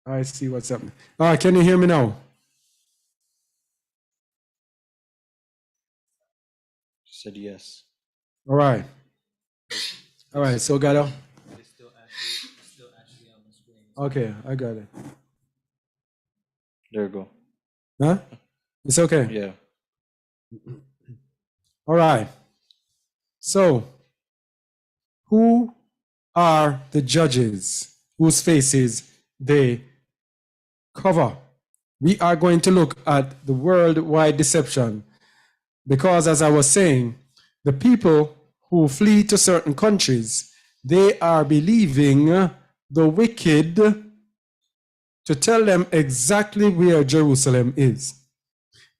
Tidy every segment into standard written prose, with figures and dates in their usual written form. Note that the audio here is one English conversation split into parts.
I see what's happening. All right, can you hear me now? Said yes. All right. All right, so Gado. It's still actually on the screen. Okay, I got it. There we go. Huh? It's okay. Yeah. All right. So, who are the judges whose faces they cover? We are going to look at the worldwide deception because, as I was saying, the people who flee to certain countries, they are believing the wicked to tell them exactly where Jerusalem is.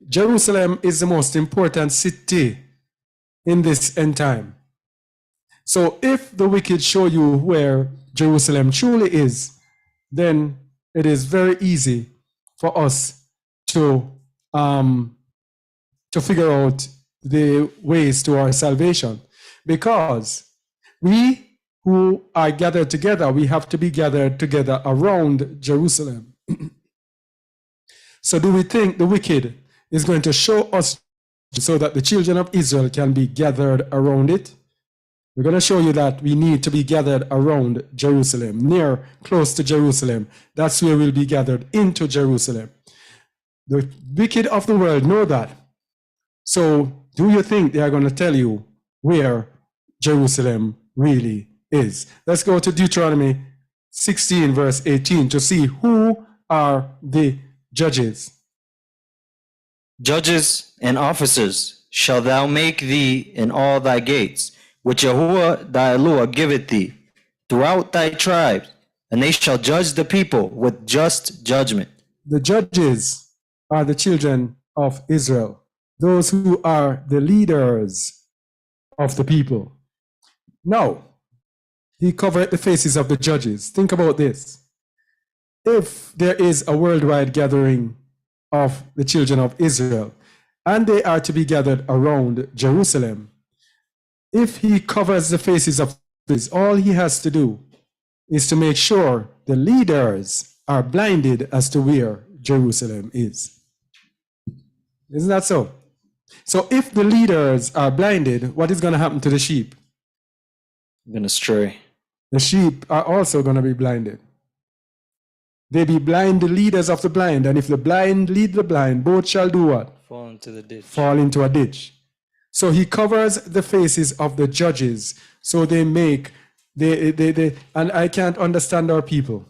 Jerusalem is the most important city in this end time. So if the wicked show you where Jerusalem truly is, then it is very easy for us to figure out the ways to our salvation. Because we who are gathered together, we have to be gathered together around Jerusalem. So do we think the wicked is going to show us so that the children of Israel can be gathered around it? We're going to show you that we need to be gathered around Jerusalem, near, close to Jerusalem. That's where we'll be gathered into Jerusalem. The wicked of the world know that. So do you think they are going to tell you where Jerusalem really is? Let's go to Deuteronomy 16, verse 18 to see who are the judges. Judges and officers shall thou make thee in all thy gates, which Yahuwah thy Elohah giveth thee, throughout thy tribes, and they shall judge the people with just judgment. The judges are the children of Israel, those who are the leaders of the people. Now, he covered the faces of the judges. Think about this. If there is a worldwide gathering of the children of Israel, and they are to be gathered around Jerusalem, if he covers the faces of this, all he has to do is to make sure the leaders are blinded as to where Jerusalem is. Isn't that so? So if the leaders are blinded, what is going to happen to the sheep? I'm going to stray. The sheep are also going to be blinded. They be blind, the leaders of the blind, and if the blind lead the blind, both shall do what? Fall into the ditch. Fall into a ditch. So he covers the faces of the judges. So they make, and I can't understand our people.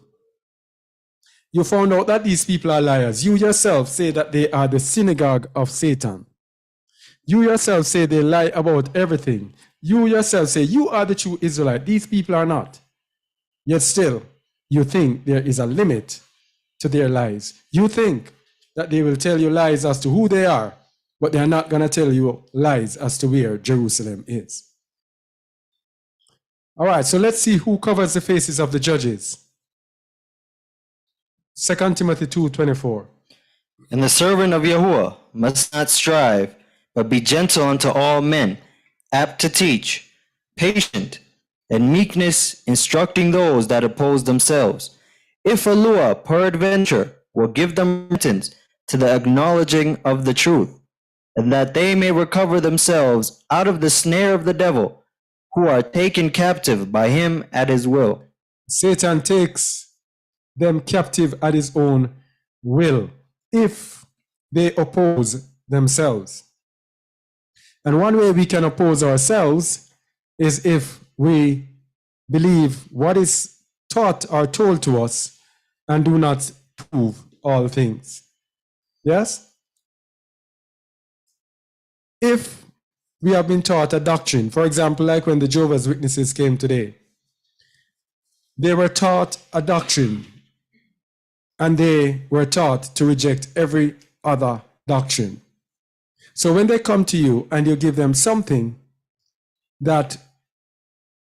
You found out that these people are liars. You yourself say that they are the synagogue of Satan. You yourself say they lie about everything. You yourself say you are the true Israelite. These people are not. Yet still, you think there is a limit to their lies. You think that they will tell you lies as to who they are, but they are not going to tell you lies as to where Jerusalem is. All right, so let's see who covers the faces of the judges. 2 Timothy 2:24. And the servant of Yahuwah must not strive, but be gentle unto all men, apt to teach, patient, and meekness, instructing those that oppose themselves. If Elohah peradventure will give them repentance to the acknowledging of the truth, and that they may recover themselves out of the snare of the devil, who are taken captive by him at his will. Satan takes them captive at his own will if they oppose themselves. And one way we can oppose ourselves is if we believe what is taught or told to us and do not prove all things. Yes? If we have been taught a doctrine, for example, like when the Jehovah's Witnesses came today, they were taught a doctrine and they were taught to reject every other doctrine. So when they come to you and you give them something that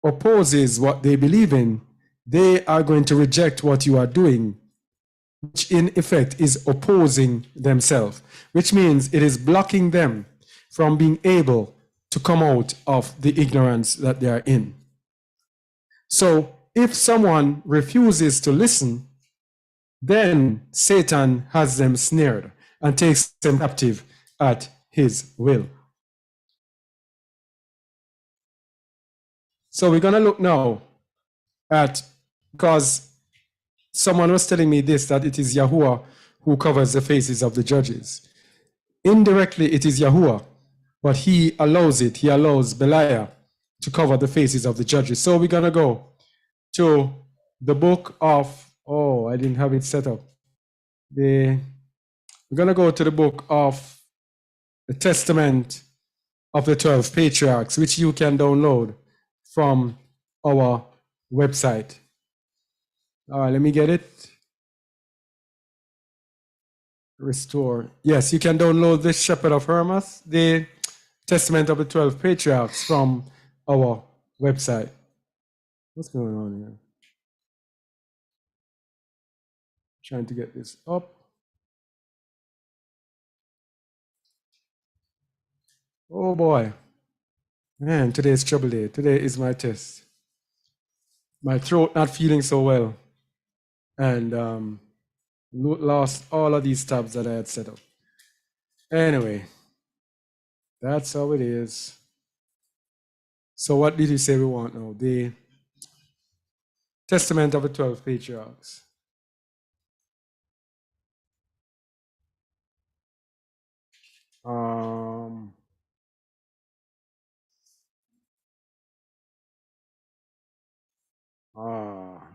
opposes what they believe in, they are going to reject what you are doing, which in effect is opposing themselves, which means it is blocking them from being able to come out of the ignorance that they are in. So if someone refuses to listen, then Satan has them snared and takes them captive at his will. So we're going to look now at, because someone was telling me this, that it is Yahuwah who covers the faces of the judges. Indirectly, it is Yahuwah, but he allows it. He allows Belial to cover the faces of the judges. So we're going to go to the book of, oh, I didn't have it set up. We're going to go to the book of the Testament of the 12 Patriarchs, which you can download from our website. All right, let me get it. Restore. Yes, you can download the Shepherd of Hermas, the Testament of the 12 Patriarchs from our website. What's going on here? Trying to get this up. Oh boy. Man, today is trouble day. Today is my test. My throat not feeling so well. And lost all of these tabs that I had set up. Anyway, that's how it is. So what did he say we want now? The Testament of the 12 Patriarchs.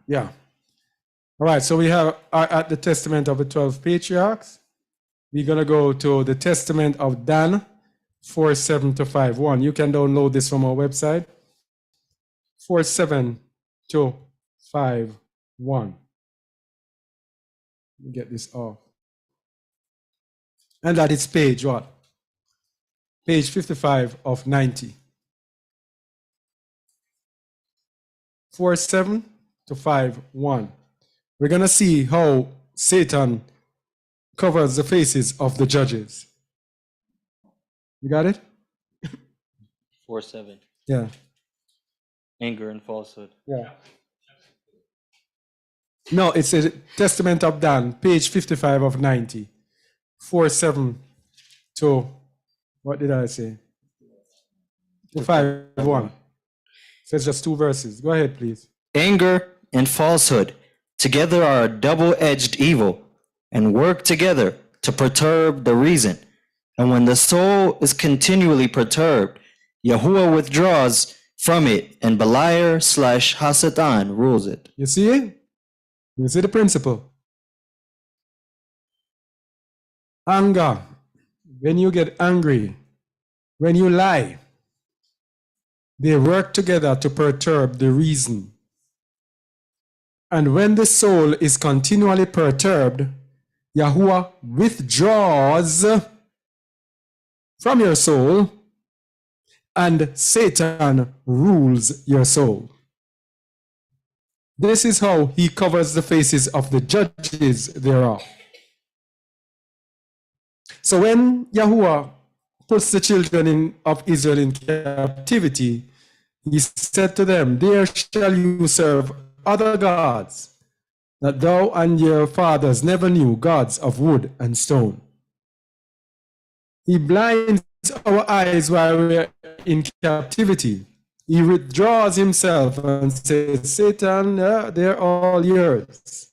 Yeah. All right, so we are at the Testament of the 12 Patriarchs. We're going to go to the Testament of Dan 47 to 51. You can download this from our website. 47 to 51. Let me get this off. And that is page what? Page 55 of 90. 47 to 51. We're going to see how Satan covers the faces of the judges. You got it? 4:7. Yeah. Anger and falsehood. Yeah. No, it's a Testament of Dan, page 55 of 90. 47 to, what did I say? To 51. So it's just two verses. Go ahead, please. Anger and falsehood together are a double-edged evil and work together to perturb the reason. And when the soul is continually perturbed, Yahuwah withdraws from it and Beliar/Hasatan rules it. You see it? You see the principle? Anger. When you get angry, when you lie, they work together to perturb the reason. And when the soul is continually perturbed, Yahuwah withdraws from your soul and Satan rules your soul. This is how he covers the faces of the judges thereof. So when Yahuwah puts the children of Israel in captivity, he said to them, "There shall you serve other gods, that thou and your fathers never knew, gods of wood and stone." He blinds our eyes while we're in captivity. He withdraws himself and says, "Satan, they're all yours."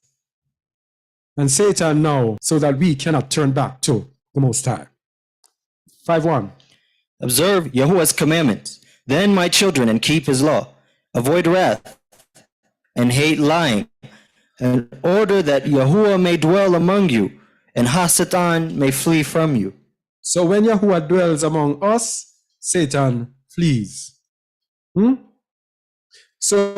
And Satan now, so that we cannot turn back to the Most High. 5:1. Observe Yahuwah's commandments, then my children, and keep his law. Avoid wrath and hate lying, in order that Yahuwah may dwell among you, and Hasatan may flee from you. So when Yahuwah dwells among us, Satan flees. So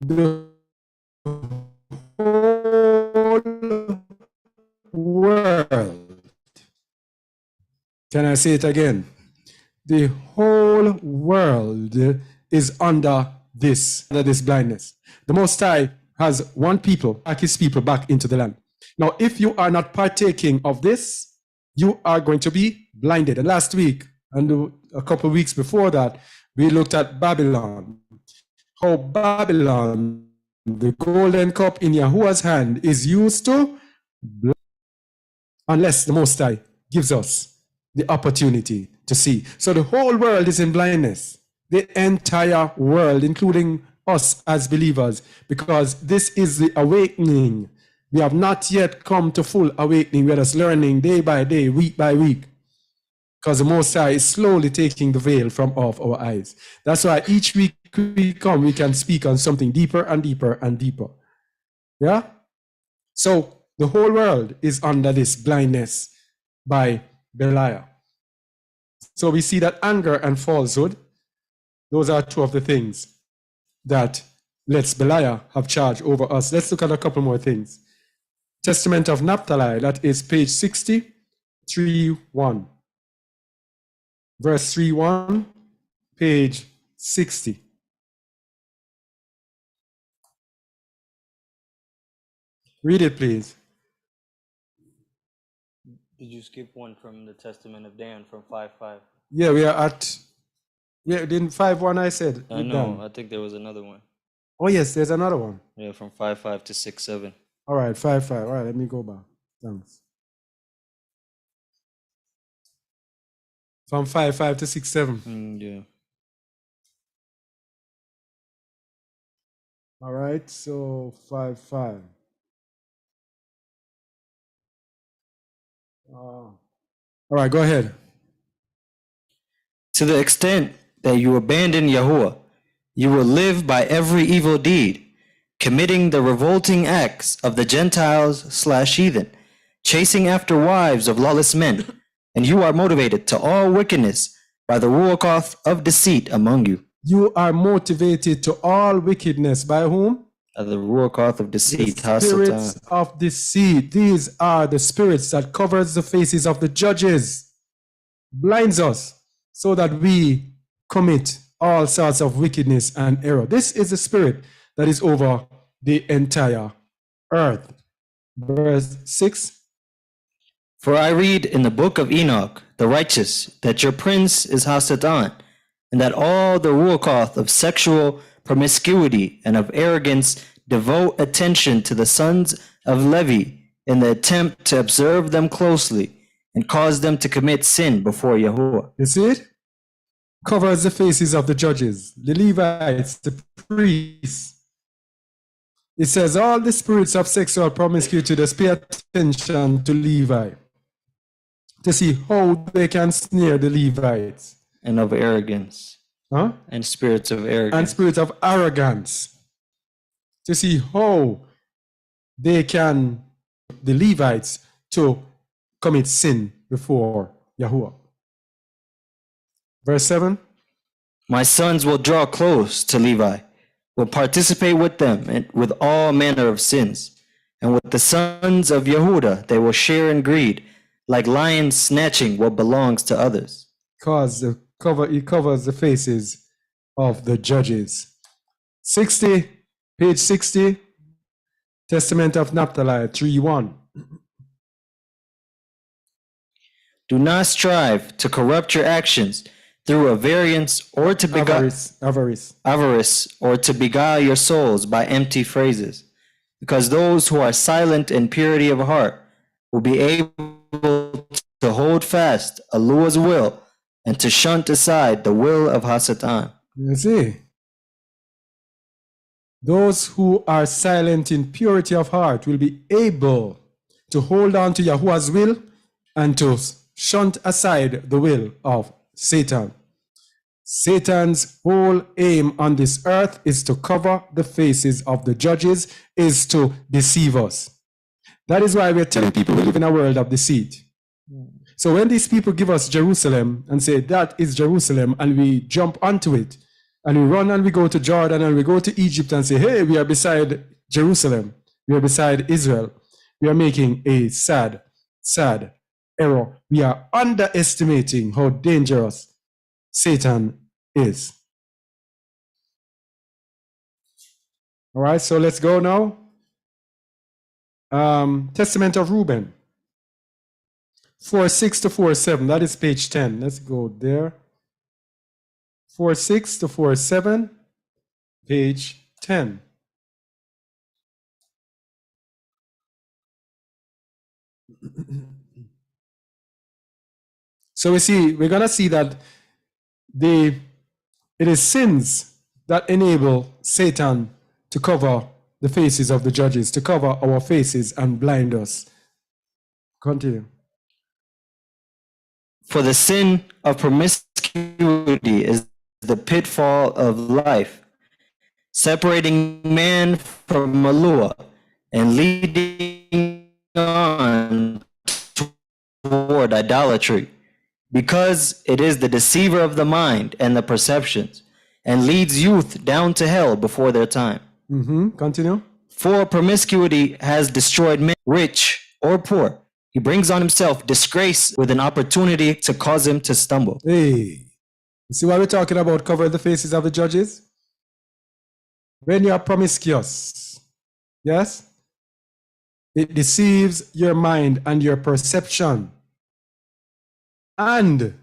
the whole world, can I say it again? The whole world is under this blindness. The Most High has one people, back his people back into the land. Now, if you are not partaking of this, you are going to be blinded. And last week, and a couple of weeks before that, we looked at Babylon. How Babylon, the golden cup in Yahuwah's hand, is used to unless the Most High gives us the opportunity to see. So the whole world is in blindness, the entire world, including us as believers, because this is the awakening. We have not yet come to full awakening. We are just learning day by day, week by week, because the Most High is slowly taking the veil from off our eyes. That's why each week we come, we can speak on something deeper and deeper and deeper. Yeah? So the whole world is under this blindness by Belial. So we see that anger and falsehood, those are two of the things that lets Belial have charge over us. Let's look at a couple more things. Testament of Naphtali, that is page 60, 3:1. Verse 3:1, page 60. Read it, please. Did you skip one from the Testament of Dan from 5:5? Yeah, we are at, in 5:1 I said. I know, I think there was another one. Oh, yes, there's another one. Yeah, from 5:5 to 6:7. All right, 5:5. All right, let me go back. Thanks. From 5:5 to 6:7. Yeah. All right, so 5:5. All right, go ahead. To the extent that you abandon Yahuwah, you will live by every evil deed, committing the revolting acts of the Gentiles/heathen, chasing after wives of lawless men, and you are motivated to all wickedness by the ruach of deceit among you. You are motivated to all wickedness by whom? The ruach of deceit. The spirits Hasatan. of deceit. These are the spirits that covers the faces of the judges, blinds us so that we commit all sorts of wickedness and error. This is the spirit that is over the entire earth. Verse 6. For I read in the book of Enoch, the righteous, that your prince is Hasatan, and that all the ruach of sexual promiscuity and of arrogance devote attention to the sons of Levi in the attempt to observe them closely and cause them to commit sin before Yahuwah. You see it? Covers the faces of the judges, the Levites, the priests. It says all the spirits of sexual promiscuity, just pay attention to Levi to see how they can snare the Levites. And of arrogance. Huh? And spirits of arrogance. And spirits of arrogance. To see how they can, the Levites, to commit sin before Yahuwah. Verse 7. My sons will draw close to Levi, will participate with them and with all manner of sins. And with the sons of Yehuda they will share in greed, like lions snatching what belongs to others. Because it covers the faces of the judges. 60, page 60, Testament of Naphtali, 3:1. Do not strive to corrupt your actions through a variance or to avarice or to beguile your souls by empty phrases, because those who are silent in purity of heart will be able to hold fast Aluah's will and to shunt aside the will of Hasatan. You see, those who are silent in purity of heart will be able to hold on to Yahuwah's will and to shunt aside the will of Satan. Satan's whole aim on this earth is to cover the faces of the judges, is to deceive us. That is why we're telling people we live in a world of deceit. So when these people give us Jerusalem and say that is Jerusalem, and we jump onto it and we run and we go to Jordan and we go to Egypt and say, hey, we are beside Jerusalem, we are beside Israel, we are making a sad error. We are underestimating how dangerous Satan is. All right, so let's go now. Testament of Reuben, 4:6 to 4:7. That is page 10. Let's go there. 46 to 47, page 10. So we're going to see that it is sins that enable Satan to cover the faces of the judges, to cover our faces and blind us. Continue. For the sin of promiscuity is the pitfall of life, separating man from Malua and leading on toward idolatry, because it is the deceiver of the mind and the perceptions, and leads youth down to hell before their time. Continue. For promiscuity has destroyed men, rich or poor. He brings on himself disgrace with an opportunity to cause him to stumble. Hey, you see why we're talking about covering the faces of the judges? When you are promiscuous, yes, it deceives your mind and your perception, and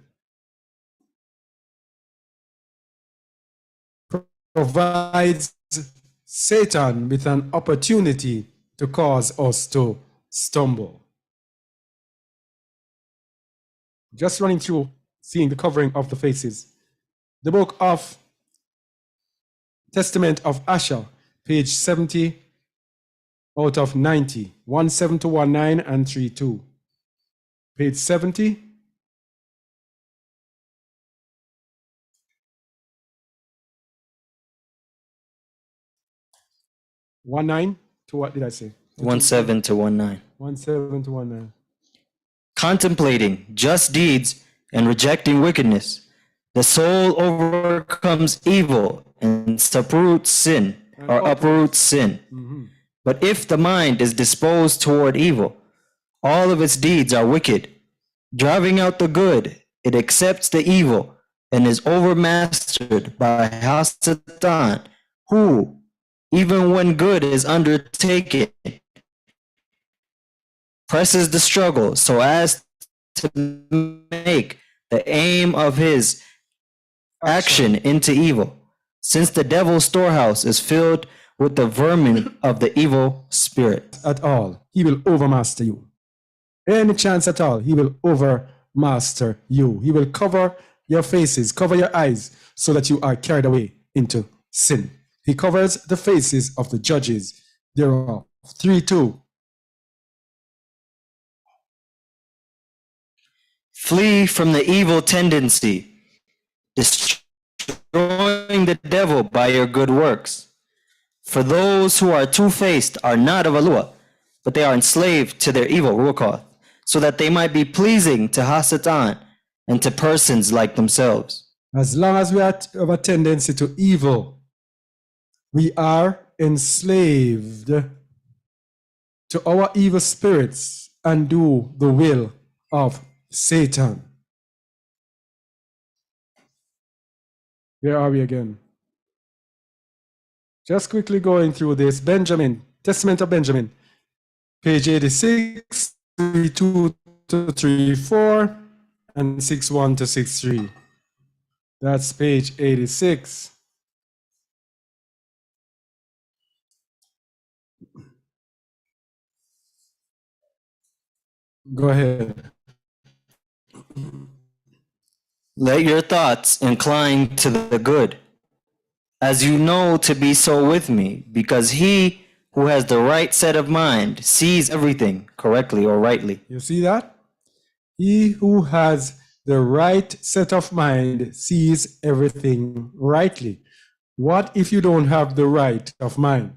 provides Satan with an opportunity to cause us to stumble. Just running through, seeing the covering of the faces. The book of Testament of Asher, page 70 out of 90, 17 to 19 and 32. Page 70. One nine to what did I say? 17 to 19. 17 to 19. Contemplating just deeds and rejecting wickedness, the soul overcomes evil and uproots sin. But if the mind is disposed toward evil, all of its deeds are wicked. Driving out the good, it accepts the evil and is overmastered by Hasatan, who, even when good is undertaken, presses the struggle so as to make the aim of his action into evil, since the devil's storehouse is filled with the vermin of the evil spirit. At all, he will overmaster you. Any chance at all, he will overmaster you. He will cover your faces, cover your eyes, so that you are carried away into sin. He covers the faces of the judges thereof. 3:2. Flee from the evil tendency, destroying the devil by your good works. For those who are two-faced are not of Alua, but they are enslaved to their evil ruach, so that they might be pleasing to Hasatan and to persons like themselves. As long as we have a tendency to evil, we are enslaved to our evil spirits and do the will of Satan. Where are we again? Just quickly going through this. Benjamin, Testament of Benjamin, page 86, 32 to 34, and 61 to 63. That's page 86. Go ahead. Let your thoughts incline to the good, as you know to be so with me, because he who has the right set of mind sees everything correctly or rightly. You see that? He who has the right set of mind sees everything rightly. What if you don't have the right of mind?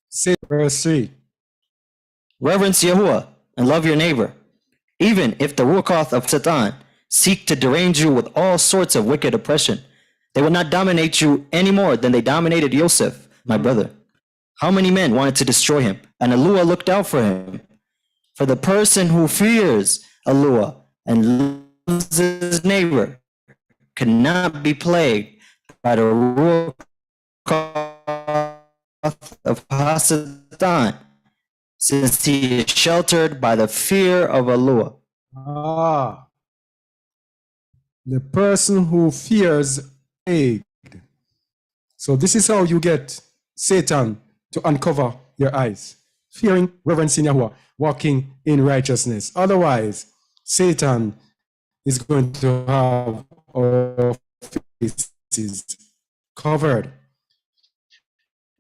Say verse 3. Reverence Yahuwah and love your neighbor, even if the ruach of Satan seek to derange you with all sorts of wicked oppression. They will not dominate you any more than they dominated Yosef, my brother. How many men wanted to destroy him, and Alua looked out for him? For the person who fears Alua and loves his neighbor cannot be plagued by the ruach of Hasatan, since he is sheltered by the fear of Alua. The person who fears plagued. So this is how you get Satan to uncover your eyes. Fearing, reverencing Yahuwah, walking in righteousness. Otherwise, Satan is going to have our faces covered.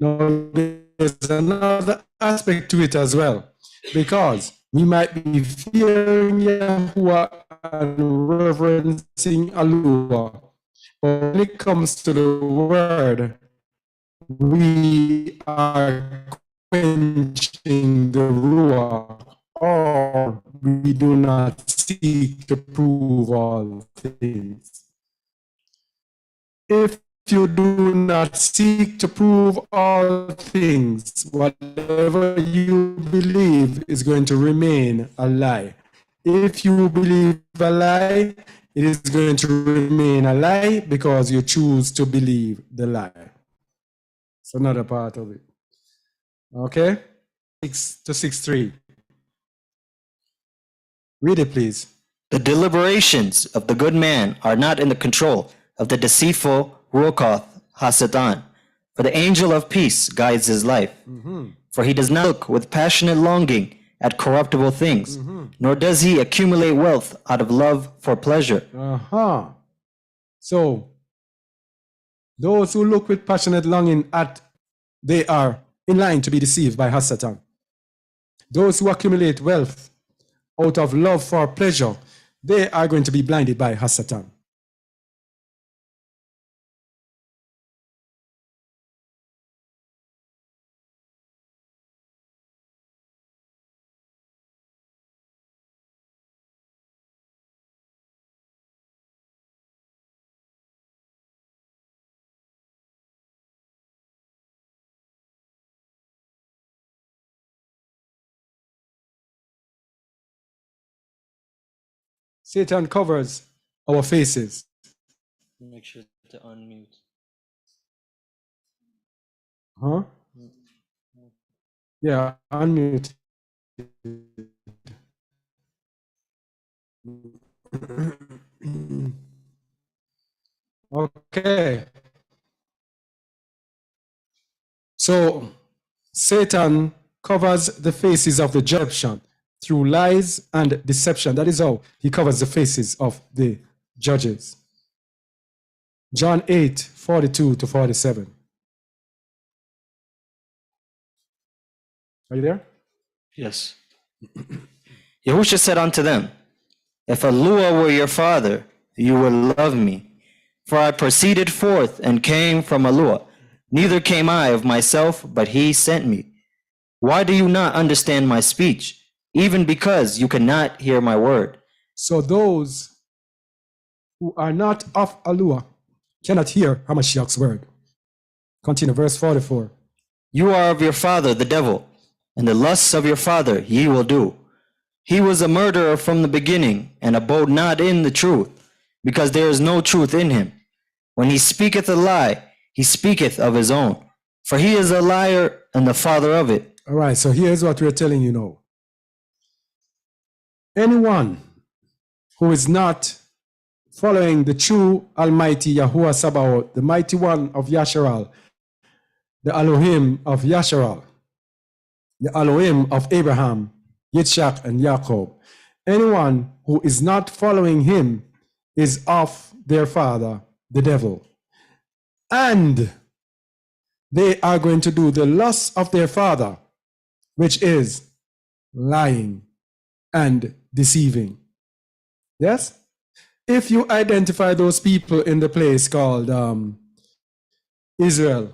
Now, there's another aspect to it as well, because we might be fearing Yahuwah and reverencing Allah, but when it comes to the word, we are quenching the ruach, or we do not seek to prove all things. If you do not seek to prove all things, whatever you believe is going to remain a lie. If you believe a lie, it is going to remain a lie because you choose to believe the lie. It's another part of it. Okay? 6 to 6:3. Read it, please. The deliberations of the good man are not in the control of the deceitful Ruach HaSatan, for the angel of peace guides his life. For he does not look with passionate longing at corruptible things, nor does he accumulate wealth out of love for pleasure. So, those who look with passionate longing at, they are in line to be deceived by Hasatan. Those who accumulate wealth out of love for pleasure, they are going to be blinded by Hasatan. Satan covers our faces. Make sure to unmute. Huh? Yeah, unmute. Okay. So Satan covers the faces of the deception through lies and deception. That is how he covers the faces of the judges. John 8:42 to 47. Are you there? Yes. Yahusha said unto them, if Allah were your father, you would love me. For I proceeded forth and came from Allah. Neither came I of myself, but he sent me. Why do you not understand my speech? Even because you cannot hear my word. So those who are not of Allah cannot hear Hamashiach's word. Continue, verse 44. You are of your father, the devil, and the lusts of your father ye will do. He was a murderer from the beginning, and abode not in the truth, because there is no truth in him. When he speaketh a lie, he speaketh of his own, for he is a liar and the father of it. All right, so here's what we're telling you now. Anyone who is not following the true Almighty Yahuwah Sabaoth, the mighty one of Yasharal, the Elohim of Yasharal, the Elohim of Abraham, Yitzchak, and Jacob, anyone who is not following him is of their father, the devil. And they are going to do the lusts of their father, which is lying and deceiving. Yes? If you identify those people in the place called Israel,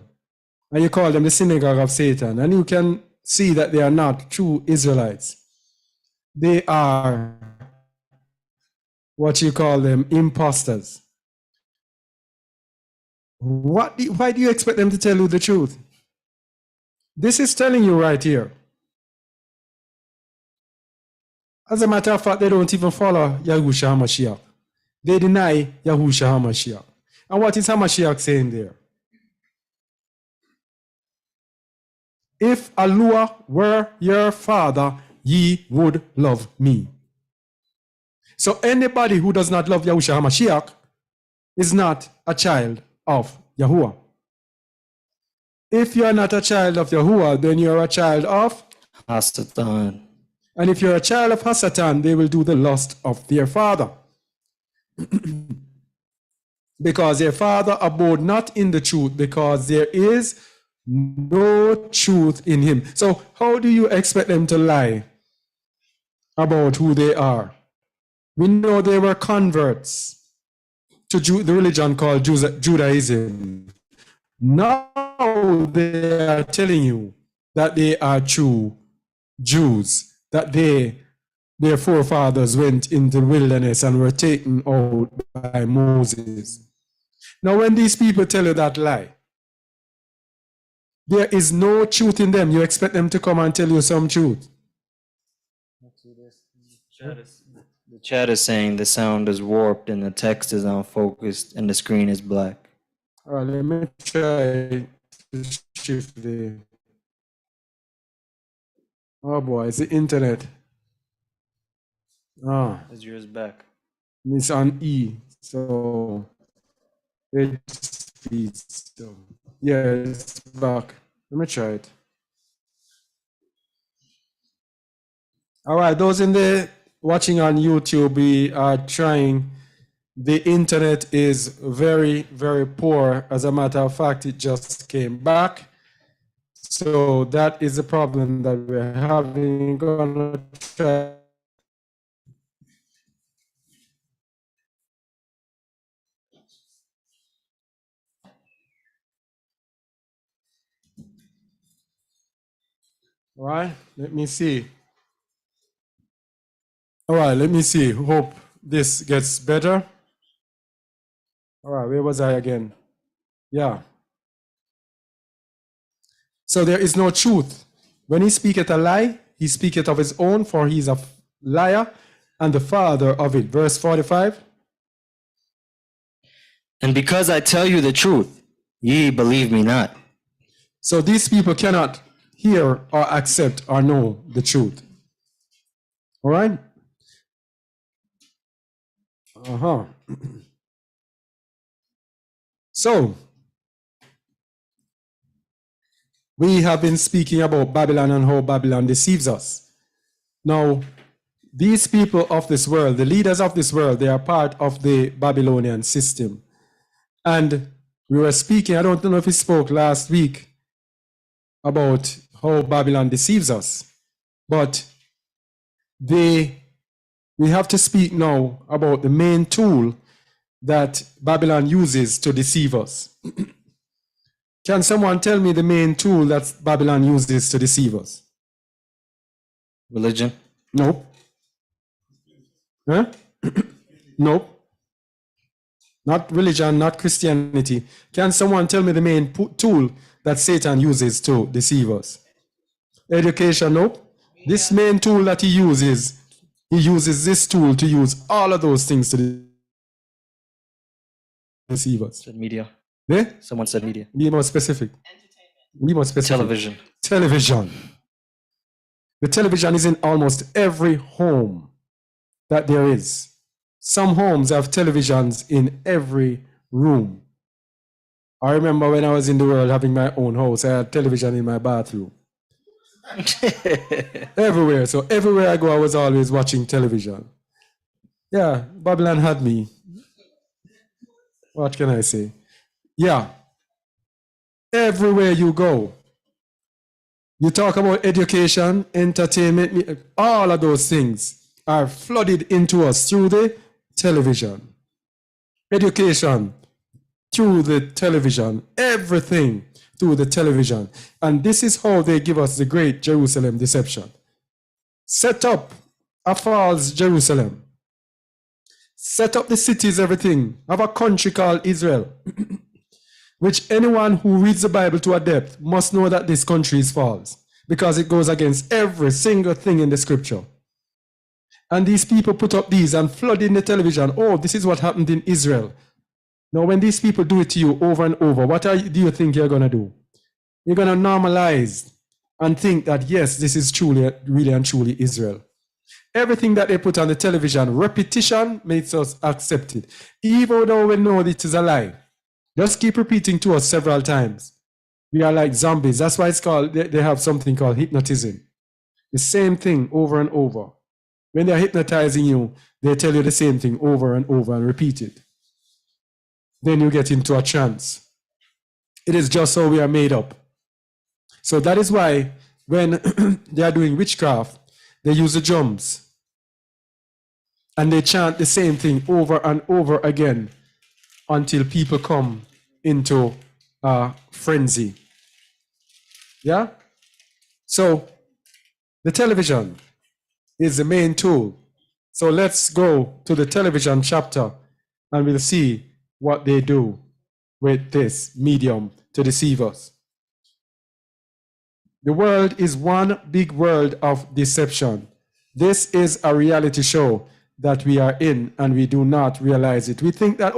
and you call them the synagogue of Satan, and you can see that they are not true Israelites, they are what you call them imposters. Why do you expect them to tell you the truth? This is telling you right here. As a matter of fact, they don't even follow Yahushua HaMashiach. They deny Yahushua HaMashiach. And what is HaMashiach saying there? If Allah were your father, ye would love me. So anybody who does not love Yahushua HaMashiach is not a child of Yahuwah. If you are not a child of Yahuwah, then you are a child of, Hasatan. and if you're a child of Hasatan, they will do the lust of their father. Because their father abode not in the truth, because there is no truth in him. So how do you expect them to lie about who they are? We know they were converts to the religion called Judaism. Now they are telling you that they are true Jews, that their forefathers went into the wilderness and were taken out by Moses. Now, when these people tell you that lie, there is no truth in them. You expect them to come and tell you some truth. The chat is saying the sound is warped and the text is unfocused and the screen is black. All right, let me try to shift the. Oh boy, it's the internet. Is yours back? It's on E, so it's speed. So yeah, it's back. Let me try it. All right, those in there watching on YouTube, we are trying. The internet is very, very poor. As a matter of fact, it just came back. So that is the problem that we're having. Gonna try. All right, let me see. All right, let me see. Hope this gets better. All right, where was I again? Yeah. So there is no truth. When he speaketh a lie, he speaketh of his own, for he is a liar and the father of it. Verse 45. And because I tell you the truth, ye believe me not. So these people cannot hear or accept or know the truth. All right? So, we have been speaking about Babylon and how Babylon deceives us. Now, these people of this world, the leaders of this world, they are part of the Babylonian system. And we were speaking, I don't know if we spoke last week about how Babylon deceives us, but we have to speak now about the main tool that Babylon uses to deceive us. Can someone tell me the main tool that Babylon uses to deceive us? Religion? Nope. Huh? Nope. Not religion, not Christianity. Can someone tell me the main tool that Satan uses to deceive us? Education, nope. This main tool that he uses this tool to use all of those things to deceive us. Said media. Eh? Someone said media. Be more specific. Be more specific. Television. Television. The television is in almost every home that there is. Some homes have televisions in every room. I remember when I was in the world having my own house, I had television in my bathroom. Everywhere. So everywhere I go, I was always watching television. Yeah, Babylon had me. What can I say? Yeah. Everywhere you go, you talk about education, entertainment, all of those things are flooded into us through the television. Education, through the television. Everything through the television. And this is how they give us the great Jerusalem deception. Set up a false Jerusalem. Set up the cities, everything. Have a country called Israel. Which anyone who reads the Bible to a depth must know that this country is false, because it goes against every single thing in the scripture. And these people put up these and flood in the television. Oh, this is what happened in Israel. Now, when these people do it to you over and over, what do you think you're going to do? You're going to normalize and think that, yes, this is truly, really and truly Israel. Everything that they put on the television, repetition makes us accept it. Even though we know it is a lie. Just keep repeating to us several times. We are like zombies. That's why it's called, they have something called hypnotism. The same thing over and over. When they're hypnotizing you, they tell you the same thing over and over and repeat it. Then you get into a trance. It is just how we are made up. So that is why when they are doing witchcraft, they use the drums and they chant the same thing over and over again until people come into a frenzy. Yeah? So the television is the main tool. So let's go to the television chapter and we'll see what they do with this medium to deceive us. The world is one big world of deception. This is a reality show that we are in and we do not realize it. We think that,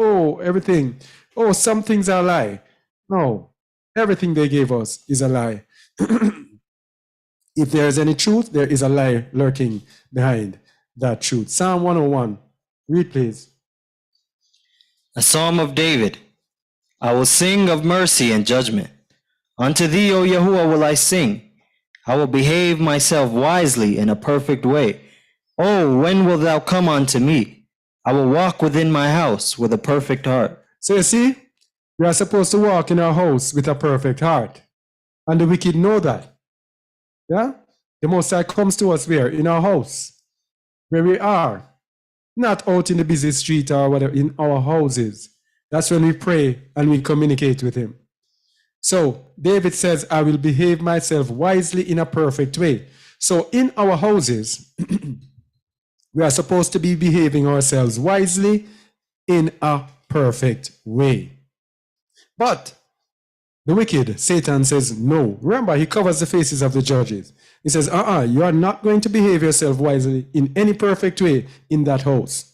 some things are a lie. No, everything they gave us is a lie. If there is any truth, there is a lie lurking behind that truth. Psalm 101. Read, please. A psalm of David. I will sing of mercy and judgment. Unto thee, O Yahuwah, will I sing. I will behave myself wisely in a perfect way. Oh, when wilt thou come unto me? I will walk within my house with a perfect heart. So you see, we are supposed to walk in our house with a perfect heart. And the wicked know that. Yeah? The Most High comes to us where? In our house. Where we are. Not out in the busy street or whatever, in our houses. That's when we pray and we communicate with him. So David says, I will behave myself wisely in a perfect way. So in our houses, we are supposed to be behaving ourselves wisely in a perfect way. But the wicked, Satan, says no. Remember, he covers the faces of the judges. He says, you are not going to behave yourself wisely in any perfect way in that house.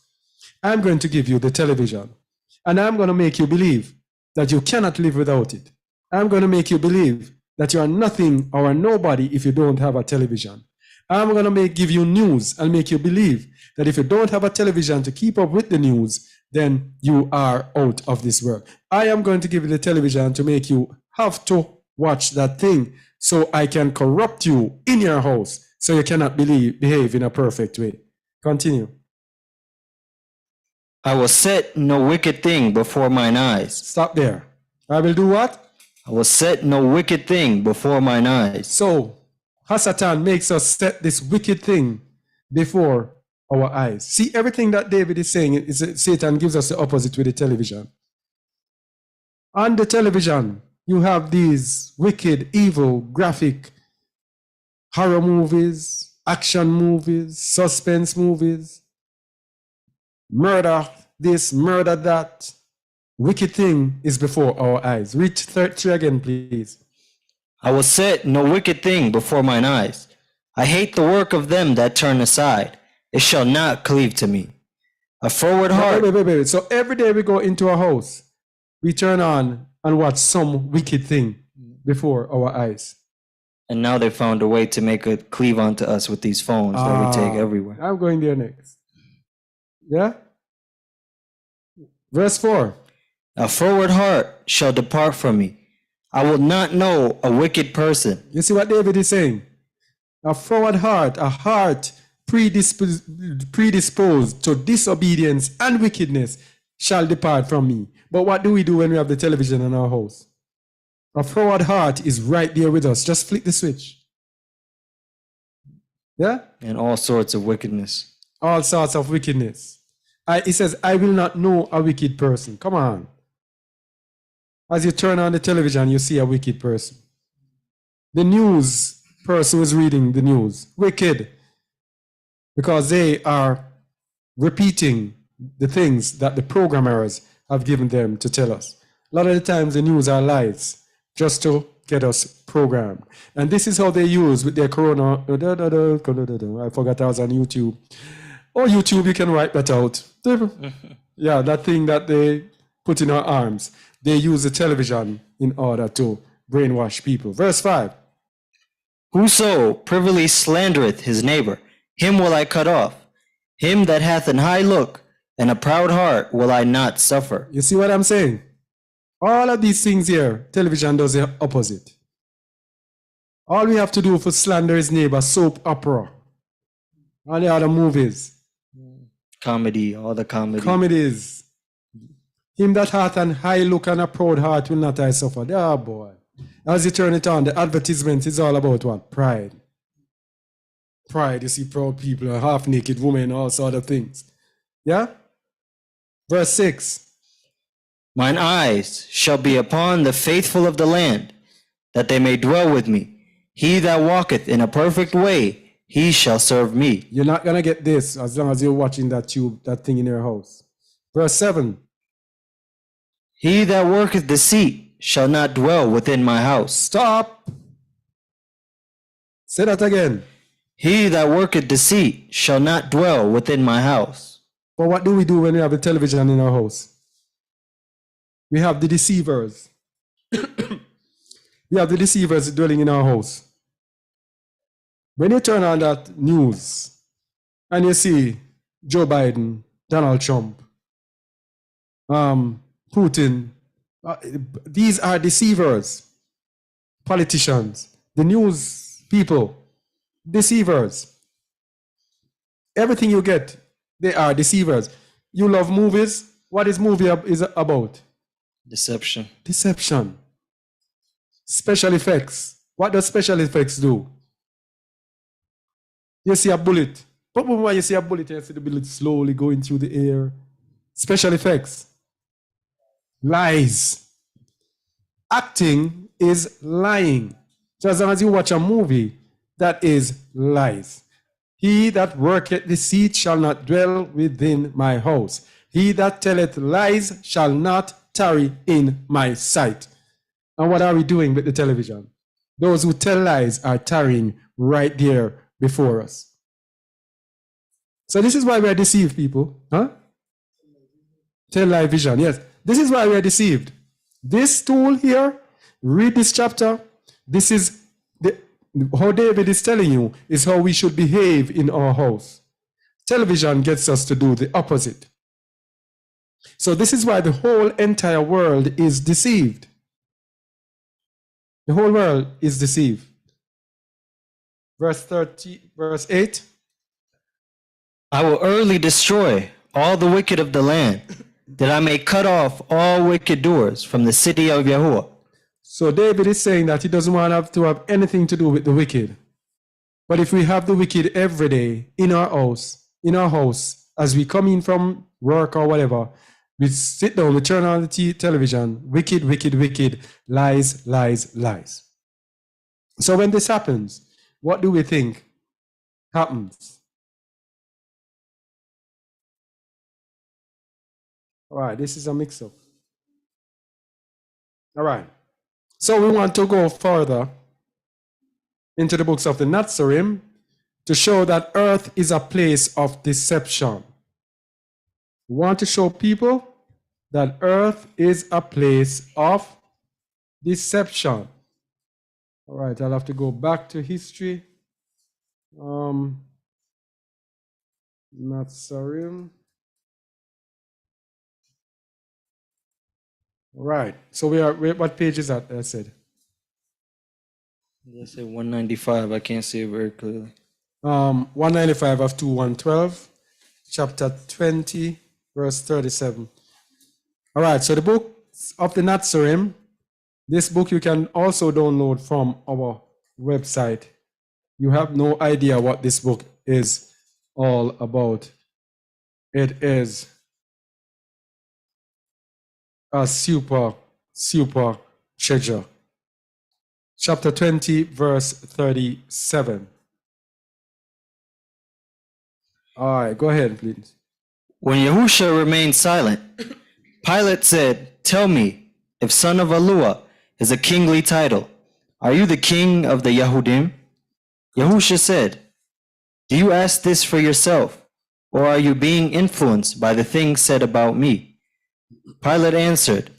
I'm going to give you the television. And I'm going to make you believe that you cannot live without it. I'm going to make you believe that you are nothing or nobody if you don't have a television. I'm going to give you news and make you believe that if you don't have a television to keep up with the news, then you are out of this world. I am going to give you the television to make you have to watch that thing so I can corrupt you in your house so you cannot behave in a perfect way. Continue. I will set no wicked thing before mine eyes. Stop there. I will do what? I will set no wicked thing before mine eyes. So, Hasatan makes us set this wicked thing before our eyes. See, everything that David is saying, is Satan gives us the opposite with the television. On the television, you have these wicked, evil, graphic horror movies, action movies, suspense movies, murder this, murder that. Wicked thing is before our eyes. Read 3 again, please. I will set no wicked thing before mine eyes. I hate the work of them that turn aside. It shall not cleave to me. A forward heart. Wait. So every day we go into a house, we turn on and watch some wicked thing before our eyes. And now they found a way to make it cleave onto us with these phones that we take everywhere. I'm going there next. Yeah? Verse 4. A forward heart shall depart from me. I will not know a wicked person. You see what David is saying? A forward heart, a heart predisposed to disobedience and wickedness shall depart from me. But what do we do when we have the television in our house? A forward heart is right there with us. Just flick the switch. Yeah? And all sorts of wickedness. All sorts of wickedness. He says, I will not know a wicked person. Come on. As you turn on the television, you see a wicked person. The news person who is reading the news, wicked, because they are repeating the things that the programmers have given them to tell us. A lot of the times the news are lies just to get us programmed. And this is how they use with their corona. I forgot I was on YouTube. Oh, YouTube, you can write that out. Yeah, that thing that they put in our arms. They use the television in order to brainwash people. Verse 5. Whoso privily slandereth his neighbor, him will I cut off. Him that hath an high look and a proud heart will I not suffer. You see what I'm saying? All of these things here, television does the opposite. All we have to do for slander his neighbor, soap opera, all the other movies, Comedy, all the comedy. comedies. Him that hath an high look and a proud heart will not I suffer. Ah, boy. As you turn it on, the advertisement is all about what? Pride. Pride, you see proud people, half-naked women, all sort of things. Yeah? Verse 6. Mine eyes shall be upon the faithful of the land, that they may dwell with me. He that walketh in a perfect way, he shall serve me. You're not going to get this as long as you're watching that thing in your house. Verse 7. He that worketh deceit shall not dwell within my house. Stop. Say that again. He that worketh deceit shall not dwell within my house. But what do we do when we have a television in our house? We have the deceivers. We have the deceivers dwelling in our house. When you turn on that news and you see Joe Biden, Donald Trump, Putin, these are deceivers, politicians, the news people, deceivers. Everything you get, they are deceivers. You love movies. What is movie is about? Deception. Deception. Special effects. What does special effects do? You see a bullet. But when you see a bullet, you see the bullet slowly going through the air. Special effects. Lies. Acting is lying. So as long as you watch a movie, that is lies. He that worketh deceit shall not dwell within my house. He that telleth lies shall not tarry in my sight. And what are we doing with the television? Those who tell lies are tarrying right there before us. So this is why we are deceived, people. Huh? Tell lie vision, yes. This is why we are deceived. This tool here, read this chapter. This is how David is telling you is how we should behave in our house. Television gets us to do the opposite. So this is why the whole entire world is deceived. The whole world is deceived. Verse 8. I will early destroy all the wicked of the land, that I may cut off all wicked doers from the city of Yahuwah. So David is saying that he doesn't want to have anything to do with the wicked. But if we have the wicked every day in our house, as we come in from work or whatever, we sit down, we turn on the television, wicked, wicked, wicked, lies, lies, lies. So when this happens, what do we think happens? All right, this is a mix-up. All right. So we want to go further into the books of the Nazarene to show that earth is a place of deception. We want to show people that earth is a place of deception. All right, I'll have to go back to history. Nazarene. Right. So what page is that? I said. I said 195. I can't see it very clearly. 195 of 112, chapter 20, verse 37. All right. So the book of the Nazarene. This book you can also download from our website. You have no idea what this book is all about. It is a super treasure. Chapter 20, verse 37. All right, go ahead, please. When Yahusha remained silent, Pilate said, "Tell me, if son of Alua is a kingly title, are you the king of the Yahudim?" Yahusha said, "Do you ask this for yourself, or are you being influenced by the things said about me?" Pilate answered,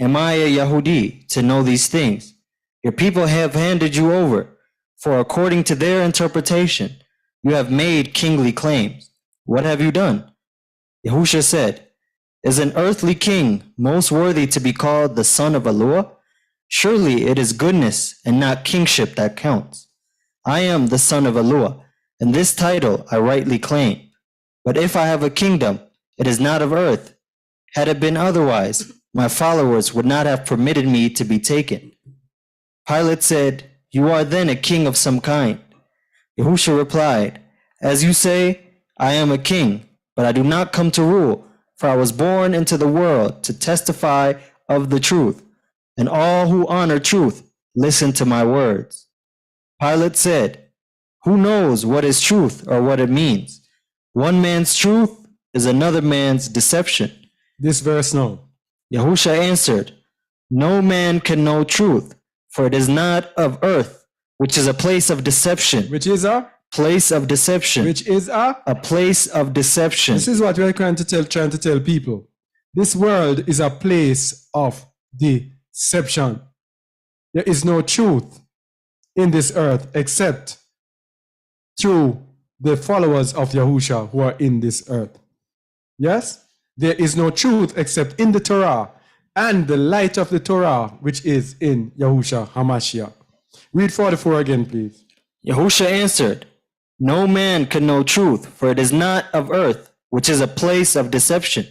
"Am I a Yahudi to know these things? Your people have handed you over, for according to their interpretation, you have made kingly claims. What have you done?" Yahusha said, Is an earthly king most worthy to be called the son of Elua? Surely it is goodness and not kingship that counts. I am the son of Elua, and this title I rightly claim. But if I have a kingdom, it is not of earth. Had it been otherwise, my followers would not have permitted me to be taken. Pilate said, You are then a king of some kind. Yahusha replied, As you say, I am a king, but I do not come to rule, for I was born into the world to testify of the truth, and all who honor truth listen to my words. Pilate said, Who knows what is truth or what it means? One man's truth is another man's deception. This verse now. Yahusha answered, No man can know truth, for it is not of earth, which is a place of deception. Which is a? Place of deception. Which is a? A place of deception. This is what we're trying to tell people. This world is a place of deception. There is no truth in this earth except through the followers of Yahusha who are in this earth. Yes? There is no truth except in the Torah and the light of the Torah, which is in Yahusha HaMashiach. Read 44 again, please. Yahusha answered, No man can know truth, for it is not of earth, which is a place of deception.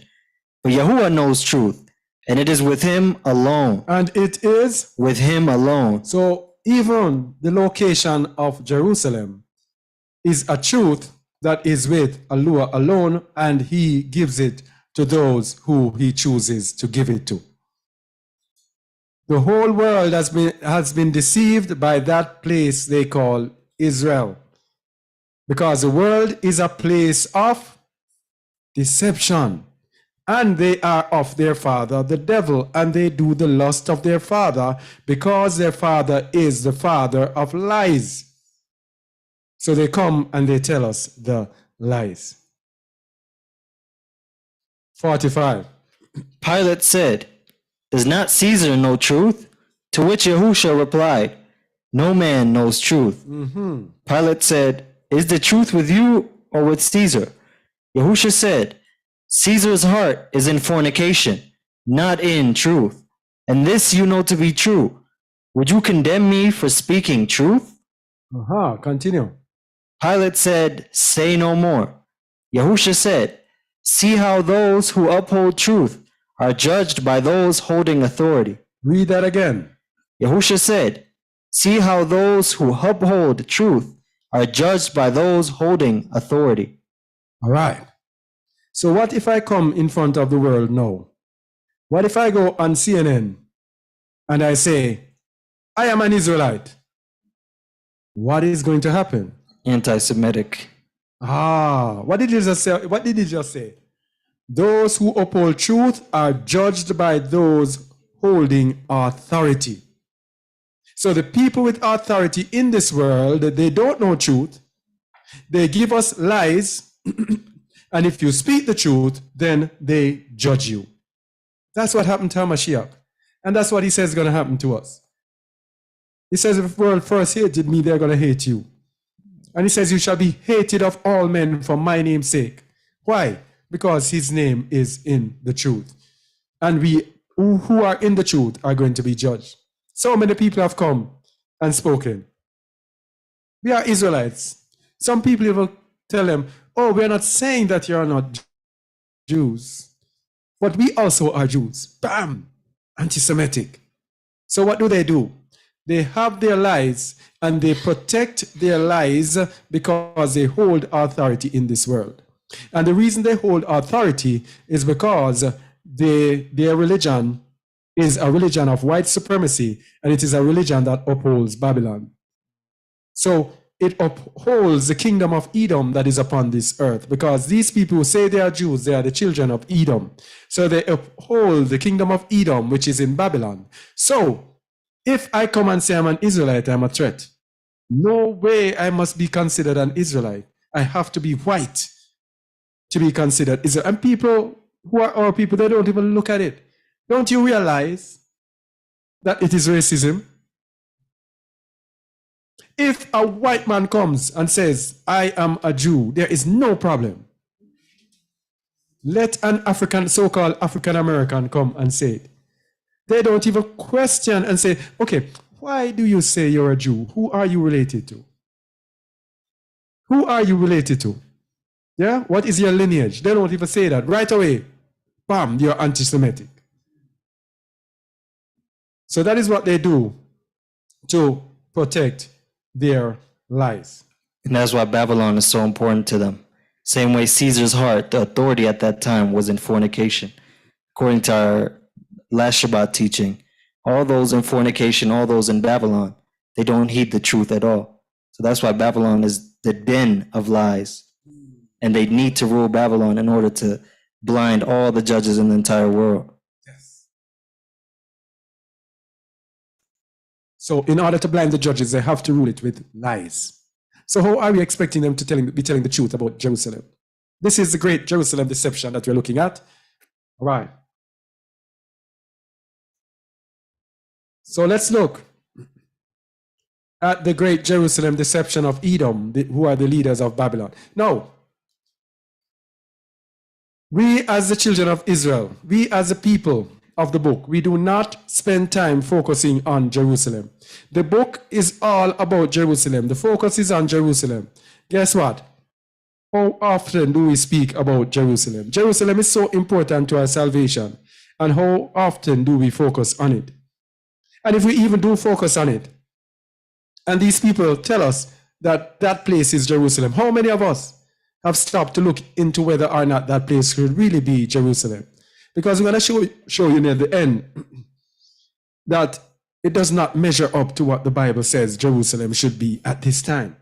But Yahuwah knows truth, and it is with him alone. And it is? With him alone. So even the location of Jerusalem is a truth that is with Allah alone, and he gives it to those who he chooses to give it to. The whole world has been deceived by that place they call Israel, because the world is a place of deception, and they are of their father the devil, and they do the lust of their father, because their father is the father of lies. So they come and they tell us the lies. 45. Pilate said, Does not Caesar know truth? To which Yahusha replied, No man knows truth. Pilate said, Is the truth with you or with Caesar? Yahusha said, Caesar's heart is in fornication, not in truth. And this you know to be true. Would you condemn me for speaking truth? Continue. Pilate said, Say no more. Yahusha said, See how those who uphold truth are judged by those holding authority. Read that again. Yahusha said, See how those who uphold truth are judged by those holding authority. All right. So what if I come in front of the world now? What if I go on CNN and I say, I am an Israelite? What is going to happen? Anti-Semitic. What did he just say? What did he just say? Those who uphold truth are judged by those holding authority. So the people with authority in this world, they don't know truth. They give us lies. And if you speak the truth, then they judge you. That's what happened to Hamashiach. And that's what he says is going to happen to us. He says, if the world first hated me, they're going to hate you. And he says, you shall be hated of all men for my name's sake. Why? Because his name is in the truth. And we who are in the truth are going to be judged. So many people have come and spoken. We are Israelites. Some people will tell them, oh, we're not saying that you're not Jews, but we also are Jews. Bam! Anti-Semitic. So what do? They have their lies, and they protect their lies because they hold authority in this world. And the reason they hold authority is because their religion is a religion of white supremacy, and it is a religion that upholds Babylon. So it upholds the kingdom of Edom that is upon this earth, because these people who say they are Jews, they are the children of Edom. So they uphold the kingdom of Edom, which is in Babylon. So if I come and say I'm an Israelite, I'm a threat. No way I must be considered an Israelite. I have to be white to be considered Israel. And people who are our people, they don't even look at it. Don't you realize that it is racism? If a white man comes and says, I am a Jew, there is no problem. Let an African, so-called African American come and say it. They don't even question and say, okay, why do you say you're a Jew? Who are you related to? Who are you related to? Yeah, what is your lineage? They don't even say that. Right away, bam, you're anti-Semitic. So that is what they do to protect their lies. And that's why Babylon is so important to them. Same way Caesar's heart, the authority at that time, was in fornication. According to our last Shabbat teaching, all those in fornication, all those in Babylon, they don't heed the truth at all. So that's why Babylon is the den of lies. And they need to rule Babylon in order to blind all the judges in the entire world. Yes. So in order to blind the judges, they have to rule it with lies. So how are we expecting them to be telling the truth about Jerusalem? This is the great Jerusalem deception that we're looking at. All right. So let's look at the great Jerusalem deception of Edom, who are the leaders of Babylon. Now, we as the children of Israel, we as the people of the book, we do not spend time focusing on Jerusalem. The book is all about Jerusalem. The focus is on Jerusalem. Guess what? How often do we speak about Jerusalem? Jerusalem is so important to our salvation. And how often do we focus on it? And if we even do focus on it, and these people tell us that that place is Jerusalem, how many of us have stopped to look into whether or not that place could really be Jerusalem? Because we're going to show you near the end that it does not measure up to what the Bible says Jerusalem should be at this time.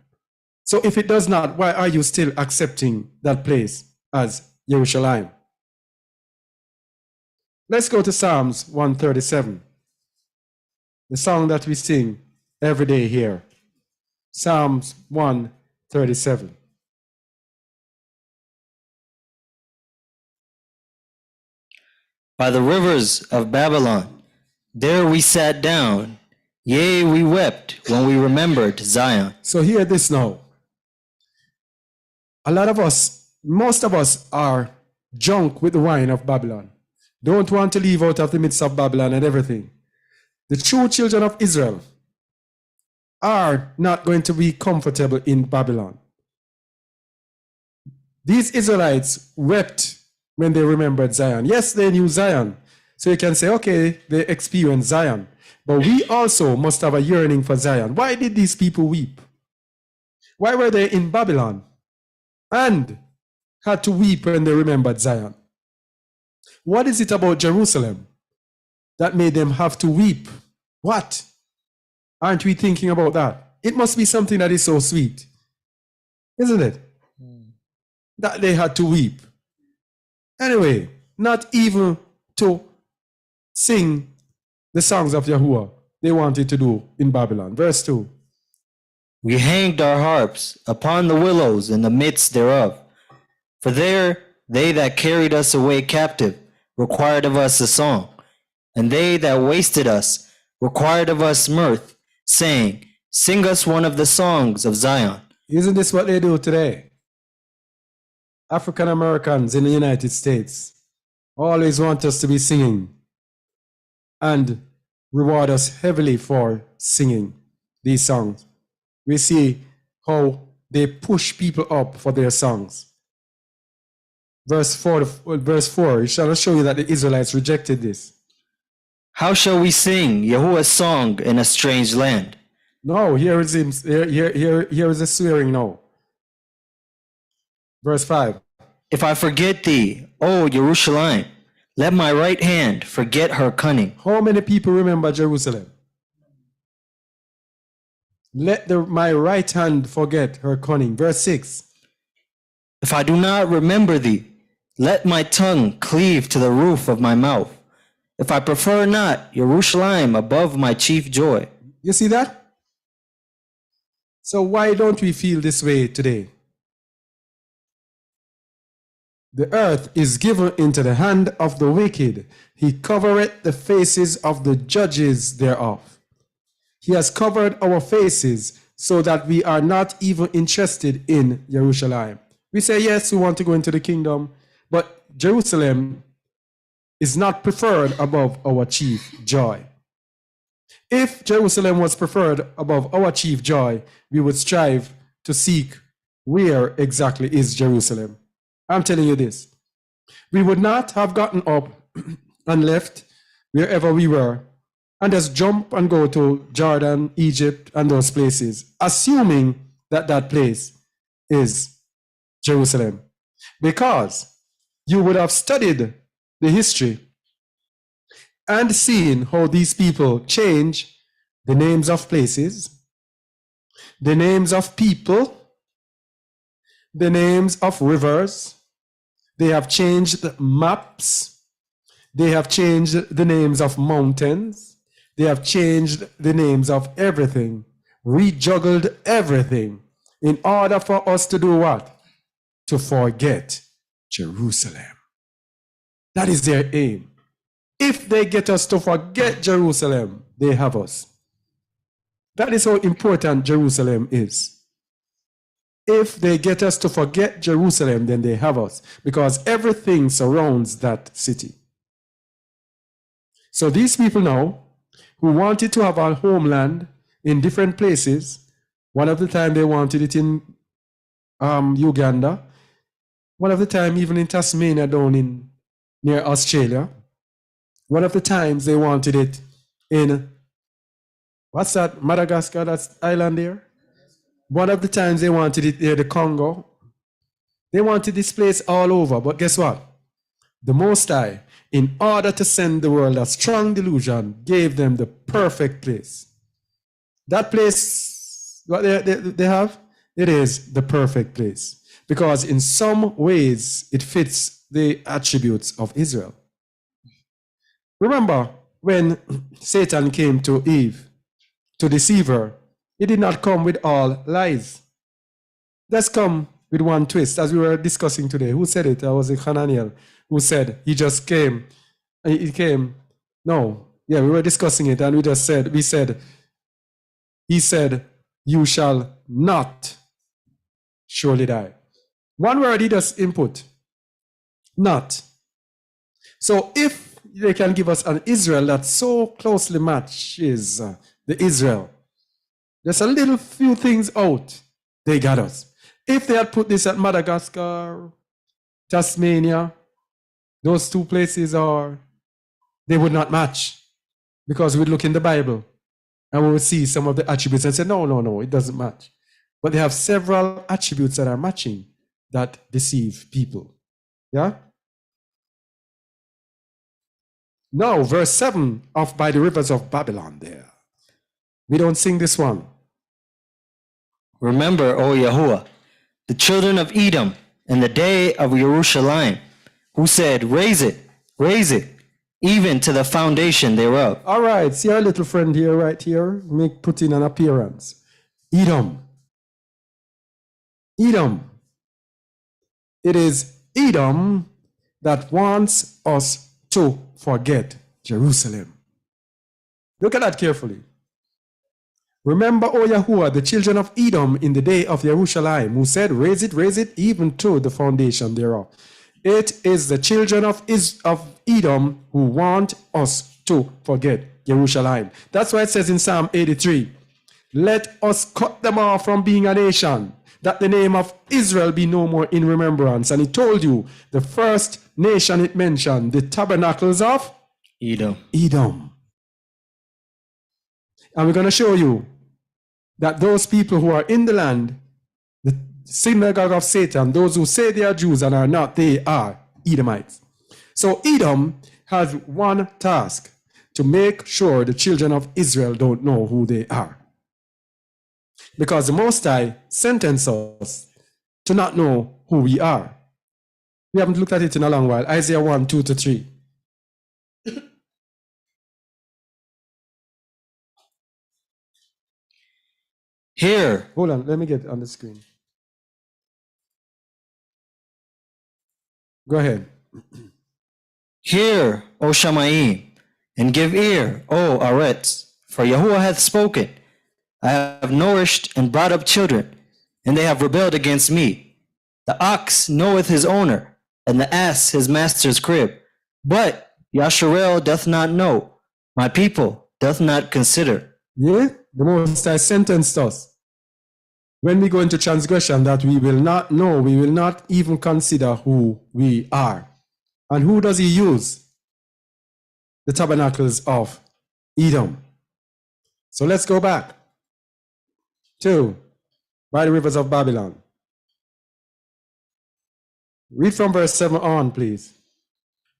So if it does not, why are you still accepting that place as Jerusalem? Let's go to Psalms 137, the song that we sing every day here. Psalms 137. By the rivers of Babylon, there we sat down. Yea, we wept when we remembered Zion. So hear this now. A lot of us, most of us are drunk with the wine of Babylon. Don't want to leave out of the midst of Babylon and everything. The true children of Israel are not going to be comfortable in Babylon. These Israelites wept when they remembered Zion. Yes, they knew Zion. So you can say, okay, they experienced Zion. But we also must have a yearning for Zion. Why did these people weep? Why were they in Babylon and had to weep when they remembered Zion? What is it about Jerusalem that made them have to weep? What? Aren't we thinking about that? It must be something that is so sweet, isn't it? That they had to weep. Anyway, not even to sing the songs of Yahuwah they wanted to do in Babylon. Verse 2. We hanged our harps upon the willows in the midst thereof. For there they that carried us away captive required of us a song, and they that wasted us required of us mirth, saying, sing us one of the songs of Zion. Isn't this what they do today? African Americans in the United States always want us to be singing and reward us heavily for singing these songs. We see how they push people up for their songs. Verse 4, it shall show you that the Israelites rejected this. How shall we sing Yahuwah's song in a strange land? No, here is him. Here is the swearing now. Verse 5. If I forget thee, O Jerusalem, let my right hand forget her cunning. How many people remember Jerusalem? Let my right hand forget her cunning. Verse 6. If I do not remember thee, let my tongue cleave to the roof of my mouth. If I prefer not Jerusalem above my chief joy. You see that? So why don't we feel this way today? The earth is given into the hand of the wicked. He covereth the faces of the judges thereof. He has covered our faces so that we are not even interested in Jerusalem. We say, yes, we want to go into the kingdom, but Jerusalem is not preferred above our chief joy. If Jerusalem was preferred above our chief joy, we would strive to seek where exactly is Jerusalem. I'm telling you this. We would not have gotten up and left wherever we were and just jump and go to Jordan, Egypt, and those places, assuming that that place is Jerusalem. Because you would have studied the history and seen how these people change the names of places, the names of people, the names of rivers. They have changed maps. They have changed the names of mountains. They have changed the names of everything, rejuggled everything in order for us to do what? To forget Jerusalem. That is their aim. If they get us to forget Jerusalem, they have us. That is how important Jerusalem is. If they get us to forget Jerusalem, then they have us, because everything surrounds that city. So these people now, who wanted to have a homeland in different places, one of the time they wanted it in Uganda, one of the time even in Tasmania down in near Australia, one of the times they wanted it in, what's that, Madagascar, that's island there? One of the times they wanted it near the Congo. They wanted this place all over, but guess what? The Most High, in order to send the world a strong delusion, gave them the perfect place. That place, what they have, it is the perfect place. Because in some ways, it fits the attributes of Israel. Remember, when Satan came to Eve to deceive her, he did not come with all lies. Let's come with one twist, as we were discussing today. Who said it? I was in Hananiel, who said he just came. He came. No, yeah, we were discussing it, and he said, you shall not surely die. One word he just input, not. So if they can give us an Israel that so closely matches the Israel, just a little few things out, they got us. If they had put this at Madagascar, Tasmania, those two places they would not match, because we'd look in the Bible and we would see some of the attributes and say, no, it doesn't match. But they have several attributes that are matching that deceive people. Yeah? Now, verse 7 of by the rivers of Babylon there. We don't sing this one. Remember, O Yahuwah, the children of Edom in the day of Jerusalem, who said, raise it, even to the foundation thereof. All right, see our little friend here, right here, put in an appearance. Edom. It is Edom that wants us to forget Jerusalem. Look at that carefully. Remember, O Yahuwah, the children of Edom in the day of Jerusalem, who said, raise it, even to the foundation thereof. It is the children of Edom who want us to forget Jerusalem. That's why it says in Psalm 83, let us cut them off from being a nation, that the name of Israel be no more in remembrance. And he told you, the first nation it mentioned, the tabernacles of Edom. And we're going to show you that those people who are in the land, the synagogue of Satan, those who say they are Jews and are not, they are Edomites. So Edom has one task, to make sure the children of Israel don't know who they are. Because the Most High sentenced us to not know who we are. We haven't looked at it in a long while. Isaiah 1, 2-3. Hear, Hold on, let me get on the screen. Go ahead. hear, O Shamaim, and give ear, O Aretz, for Yahuwah hath spoken. I have nourished and brought up children, and they have rebelled against me. The ox knoweth his owner, and the ass his master's crib. But Yasharel doth not know, my people doth not consider. Yeah, the Most High sentenced us when we go into transgression that we will not know, we will not even consider who we are. And who does he use? The tabernacles of Edom. So let's go back to by the rivers of Babylon. Read from verse 7 on, please.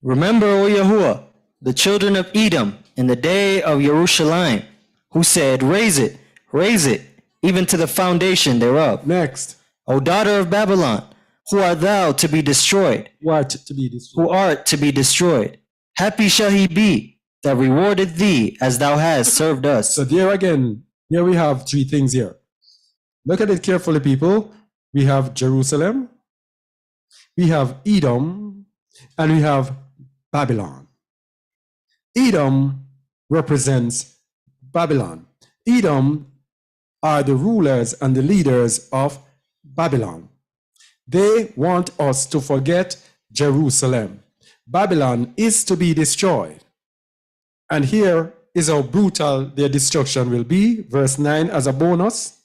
Remember, O Yahuwah, the children of Edom in the day of Jerusalem, who said, raise it, even to the foundation thereof. Next. O daughter of Babylon, who art thou to be destroyed? What to be destroyed? Who art to be destroyed? Happy shall he be that rewarded thee as thou hast served us. So there again, here we have three things here. Look at it carefully, people. We have Jerusalem, we have Edom, and we have Babylon. Edom represents Babylon. Edom are the rulers and the leaders of Babylon. They want us to forget Jerusalem. Babylon is to be destroyed. And here is how brutal their destruction will be. Verse 9 as a bonus.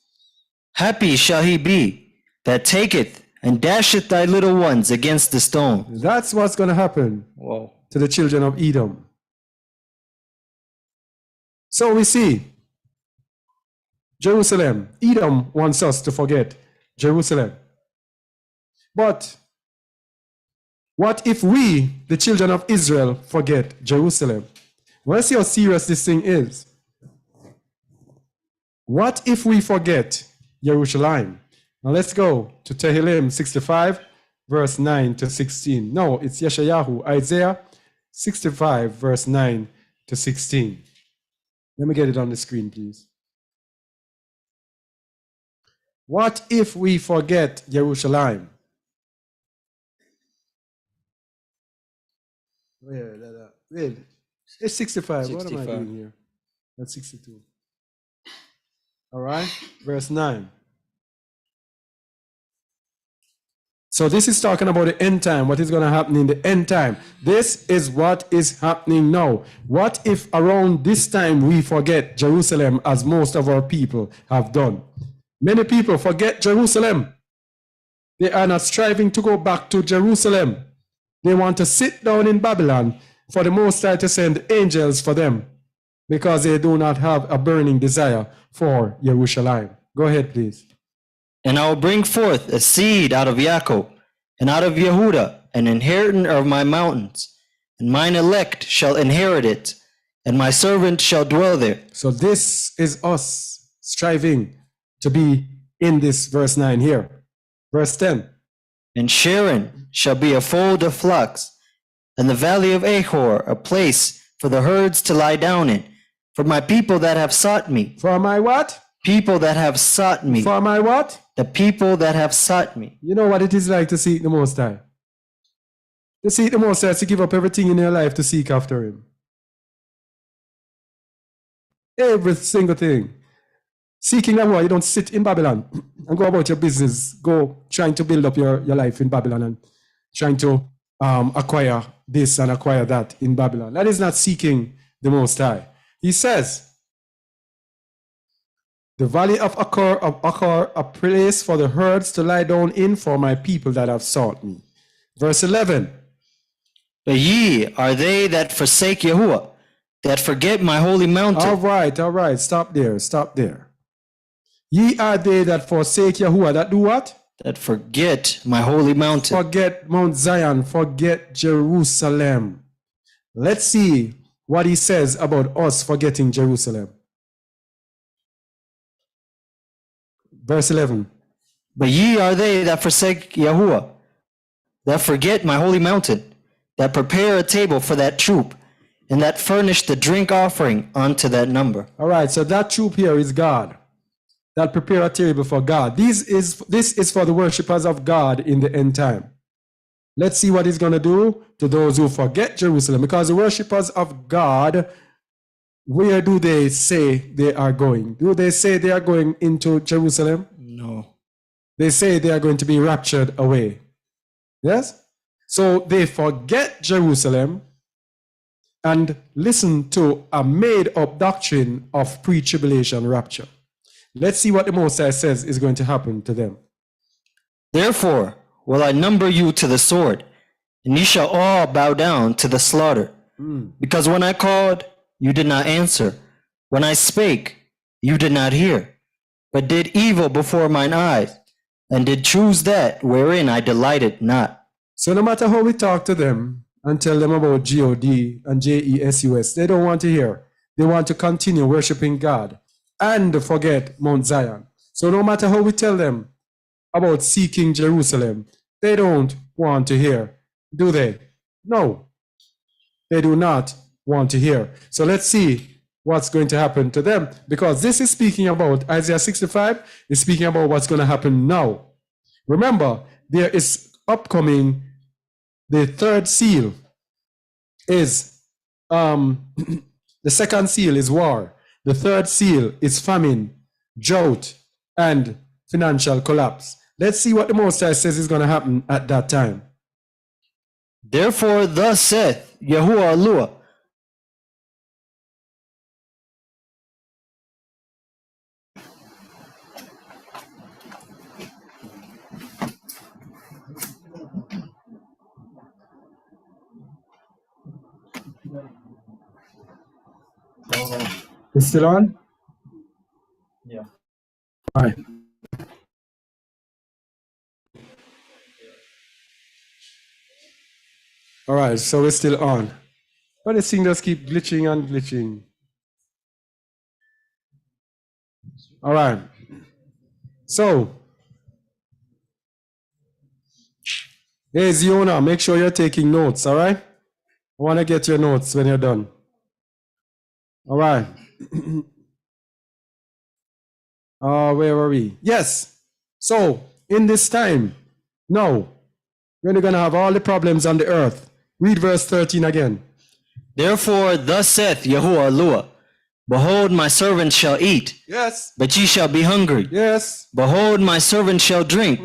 Happy shall he be that taketh and dasheth thy little ones against the stone. That's what's going to happen Whoa. to the children of Edom. So we see Jerusalem. Edom wants us to forget Jerusalem. But what if we, the children of Israel, forget Jerusalem? Well, let's see how serious this thing is. What if we forget Jerusalem? Now let's go to Tehillim 65, verse 9 to 16. No, it's Yeshayahu, Isaiah 65, verse 9 to 16. Let me get it on the screen, please. What if we forget Jerusalem? Wait. It's 65. What am I doing here? That's 62. All right, verse 9. So this is talking about the end time, what is going to happen in the end time. This is what is happening now. What if around this time we forget Jerusalem, as most of our people have done? Many people forget Jerusalem. They are not striving to go back to Jerusalem. They want to sit down in Babylon for the Most High to send angels for them because they do not have a burning desire for Jerusalem. Go ahead, please. And I will bring forth a seed out of Jacob, and out of Yehuda, an inheritance of my mountains, and mine elect shall inherit it, and my servant shall dwell there. So this is us striving to be in this verse 9 here. Verse 10. And Sharon shall be a fold of flocks, and the valley of Achor a place for the herds to lie down in, for my people that have sought me. For my what? People that have sought me. For my what? The people that have sought me. You know what it is like to seek the Most High? To seek the Most High is to give up everything in your life to seek after Him. Every single thing. Seeking Yahuwah, you don't sit in Babylon and go about your business, go trying to build up your life in Babylon and trying to acquire this and acquire that in Babylon. That is not seeking the Most High. He says, the valley of Achor, a place for the herds to lie down in for my people that have sought me. Verse 11. But ye are they that forsake Yahuwah, that forget my holy mountain. All right. Stop there. Ye are they that forsake Yahuwah, that do what? That forget my holy mountain. Forget Mount Zion, forget Jerusalem. Let's see what he says about us forgetting Jerusalem. Verse 11. But ye are they that forsake Yahuwah, that forget my holy mountain, that prepare a table for that troop, and that furnish the drink offering unto that number. All right, so that troop here is God. That prepare a table for God. This is for the worshipers of God in the end time. Let's see what he's going to do to those who forget Jerusalem. Because the worshipers of God, where do they say they are going? Do they say they are going into Jerusalem? No. They say they are going to be raptured away. Yes? So they forget Jerusalem and listen to a made-up doctrine of pre-tribulation rapture. Let's see what the Most High says is going to happen to them. Therefore will I number you to the sword, and ye shall all bow down to the slaughter. Because when I called, you did not answer. When I spake, you did not hear, but did evil before mine eyes, and did choose that wherein I delighted not. So no matter how we talk to them and tell them about God and Jesus, they don't want to hear. They want to continue worshiping God and forget Mount Zion. So no matter how we tell them about seeking Jerusalem, they don't want to hear, do they? No, they do not want to hear. So let's see what's going to happen to them, because this is speaking about Isaiah 65, is speaking about what's going to happen now. Remember, there is upcoming, the third seal is, the second seal is war. The third seal is famine, drought, and financial collapse. Let's see what the Most High says is going to happen at that time. Therefore thus saith Yahuwah Allah, It's still on? Yeah. All right. All right, so we're still on. But this thing just keep glitching and glitching. All right. So, hey, Ziona, make sure you're taking notes, all right? I want to get your notes when you're done. All right. Where were we? Yes. So, in this time, now, when you're going to have all the problems on the earth. Read verse 13 again. Therefore thus saith Yahuwah Allah, behold, my servant shall eat, Yes. but ye shall be hungry. Yes. Behold, my servant shall drink,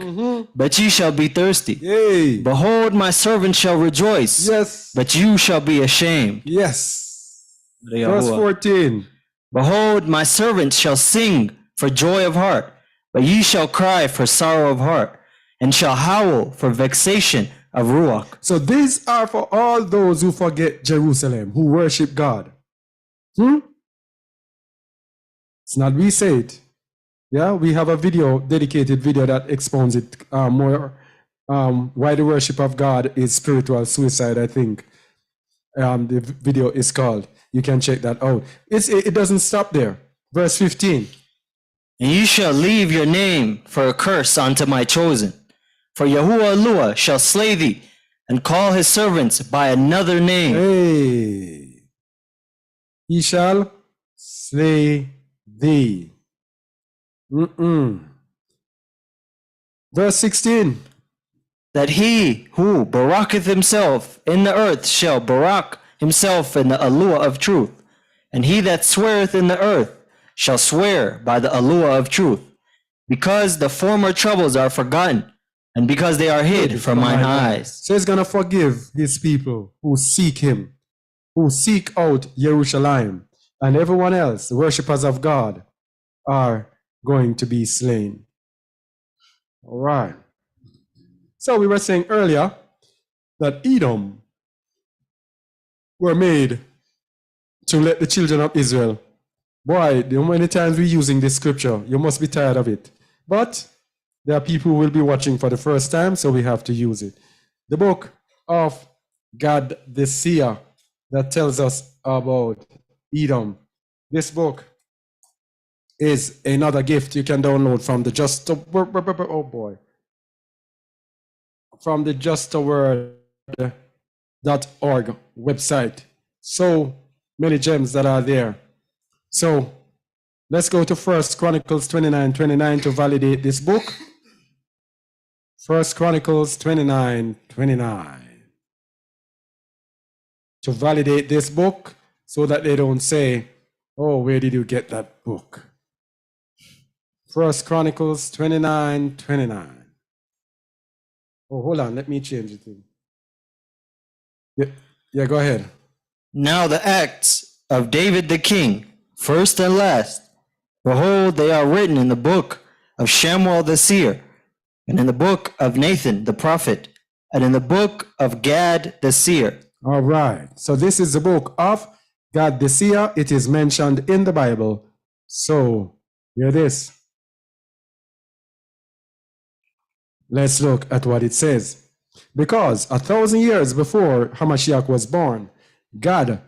but ye shall be thirsty. Yay. Behold, my servant shall rejoice, Yes. but you shall be ashamed. Yes. Verse Yahuwah. 14. Behold, my servant shall sing for joy of heart, but ye shall cry for sorrow of heart, and shall howl for vexation of ruach. So these are for all those who forget Jerusalem, who worship God. It's not we say it. Yeah, we have a video, dedicated video that expounds it more. Why the worship of God is spiritual suicide, I think. The video is called. You can check that out. It doesn't stop there. Verse 15. And ye shall leave your name for a curse unto my chosen. For Yahuwah Allah shall slay thee, and call his servants by another name. Hey, he shall slay thee. Verse 16. That he who baraketh himself in the earth shall barak himself in the Alua of truth. And he that sweareth in the earth shall swear by the Alua of truth. Because the former troubles are forgotten, and because they are hid from mine eyes. So he's going to forgive his people who seek him, who seek out Jerusalem, and everyone else, the worshippers of God, are going to be slain. All right. So we were saying earlier that Edom were made to let the children of Israel. Boy, the many times we're using this scripture, you must be tired of it. But there are people who will be watching for the first time, so we have to use it. The book of God the Seer that tells us about Edom. This book is another gift you can download from the from the justaword.org website. So many gems that are there. So let's go to 1 Chronicles 29:29 to validate this book. 1 Chronicles 29:29 to validate this book so that they don't say, oh, where did you get that book? 1 Chronicles 29:29. Oh, hold on, let me change the thing. Yeah, go ahead. Now the acts of David the king, first and last, behold, they are written in the book of Shamuel the seer, and in the book of Nathan the prophet, and in the book of Gad the seer. All right. So this is the book of Gad the seer. It is mentioned in the Bible. So hear this. Let's look at what it says. Because 1,000 years before Hamashiach was born, God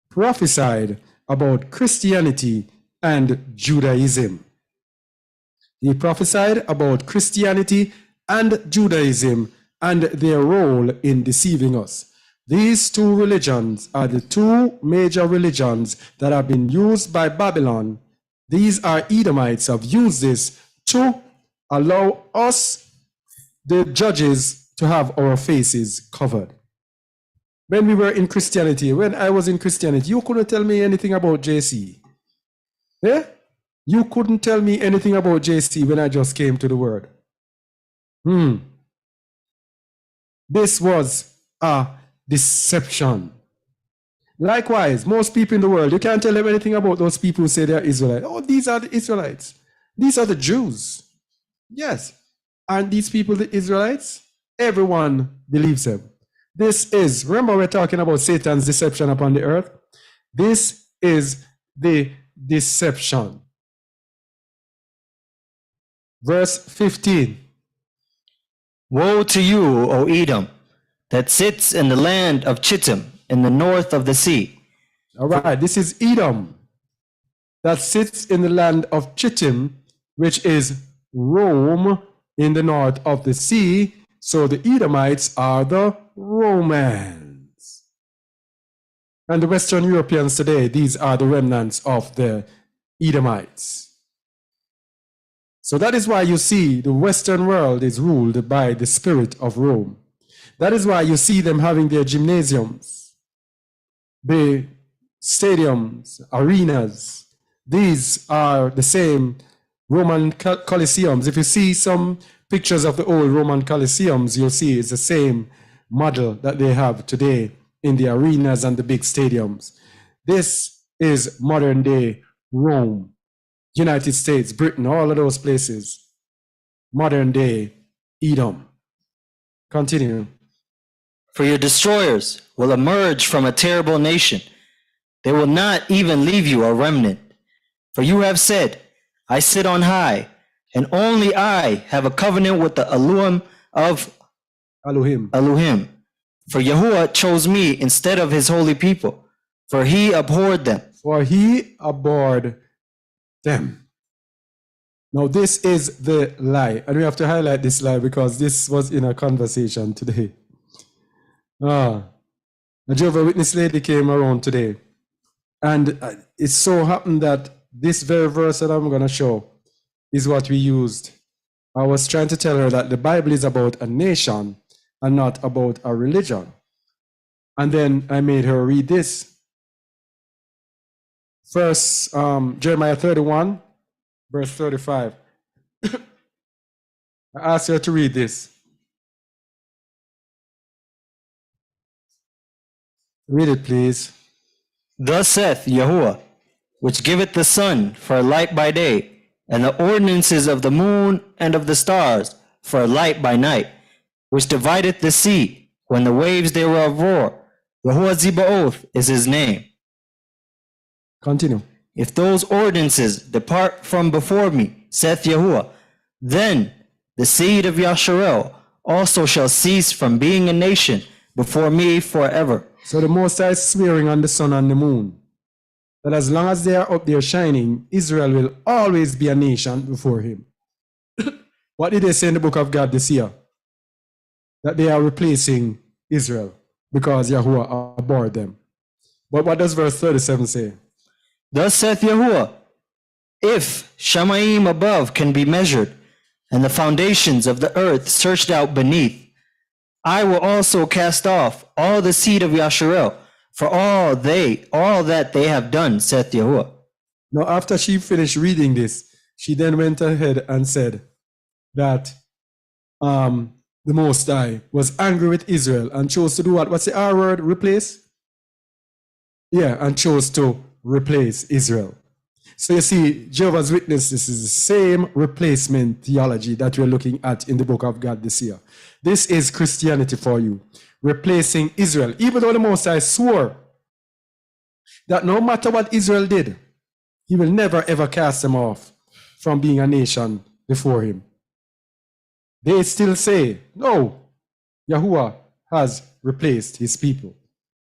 prophesied about Christianity and Judaism. He prophesied about Christianity and Judaism and their role in deceiving us. These two religions are the two major religions that have been used by Babylon. These are Edomites have used this to allow us, the judges, to have our faces covered. When we were in Christianity, when I was in Christianity, you couldn't tell me anything about JC. Yeah? You couldn't tell me anything about JC when I just came to the word. This was a deception. Likewise, most people in the world, you can't tell them anything about those people who say they're Israelites. Oh, these are the Israelites. These are the Jews. Yes. Aren't these people the Israelites? Everyone believes them. This is, remember we're talking about Satan's deception upon the earth? This is the deception. Verse 15. Woe to you, O Edom, that sits in the land of Chittim, in the north of the sea. All right, this is Edom, that sits in the land of Chittim, which is Rome in the north of the sea. So the Edomites are the Romans. And the Western Europeans today, these are the remnants of the Edomites. So that is why you see the Western world is ruled by the spirit of Rome. That is why you see them having their gymnasiums, the stadiums, arenas. These are the same Roman Colosseums. If you see some pictures of the old Roman Colosseums, you'll see it's the same model that they have today in the arenas and the big stadiums. This is modern day Rome, United States, Britain, all of those places. Modern day Edom. Continue. For your destroyers will emerge from a terrible nation. They will not even leave you a remnant. For you have said, I sit on high, and only I have a covenant with the Elohim of Elohim. For Yahuwah chose me instead of his holy people, for he abhorred them. For he abhorred them. Now this is the lie, and we have to highlight this lie because this was in a conversation today. A Jehovah's Witness lady came around today, and it so happened that this very verse that I'm going to show is what we used. I was trying to tell her that the Bible is about a nation and not about a religion. And then I made her read this. First, Jeremiah 31, verse 35. I asked her to read this. Read it, please. Thus saith Yahuwah, which giveth the sun for a light by day, and the ordinances of the moon and of the stars for a light by night, which divideth the sea when the waves thereof roar. Yahuwah Zebaoth is his name. Continue. If those ordinances depart from before me, saith Yahuwah, then the seed of Yasharel also shall cease from being a nation before me forever. So the Most High is swearing on the sun and the moon that as long as they are up there shining, Israel will always be a nation before him. What did they say in the book of God this year? That they are replacing Israel because Yahuwah abhorred them. But what does verse 37 say? Thus saith Yahuwah, if Shamayim above can be measured, and the foundations of the earth searched out beneath, I will also cast off all the seed of Yasharel, for all that they have done, saith Yahuwah. Now, after she finished reading this, she then went ahead and said that the Most High was angry with Israel and chose to do what? What's the R word? Replace? Yeah, and chose to replace Israel. So you see, Jehovah's Witnesses is the same replacement theology that we're looking at in the book of God this year. This is Christianity for you, replacing Israel. Even though the Most High swore that no matter what Israel did, he will never ever cast them off from being a nation before him. They still say, no, Yahuwah has replaced his people.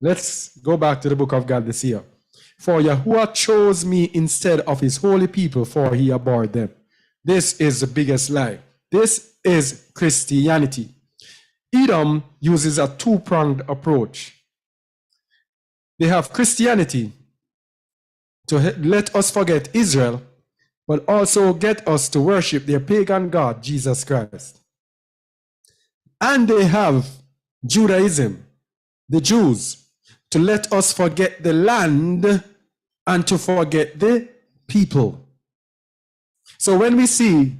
Let's go back to the book of God this year. For Yahuwah chose me instead of his holy people, for he abhorred them. This is the biggest lie. This is Christianity. Edom uses a two-pronged approach. They have Christianity to let us forget Israel, but also get us to worship their pagan God, Jesus Christ. And they have Judaism, the Jews, to let us forget the land and to forget the people. So when we see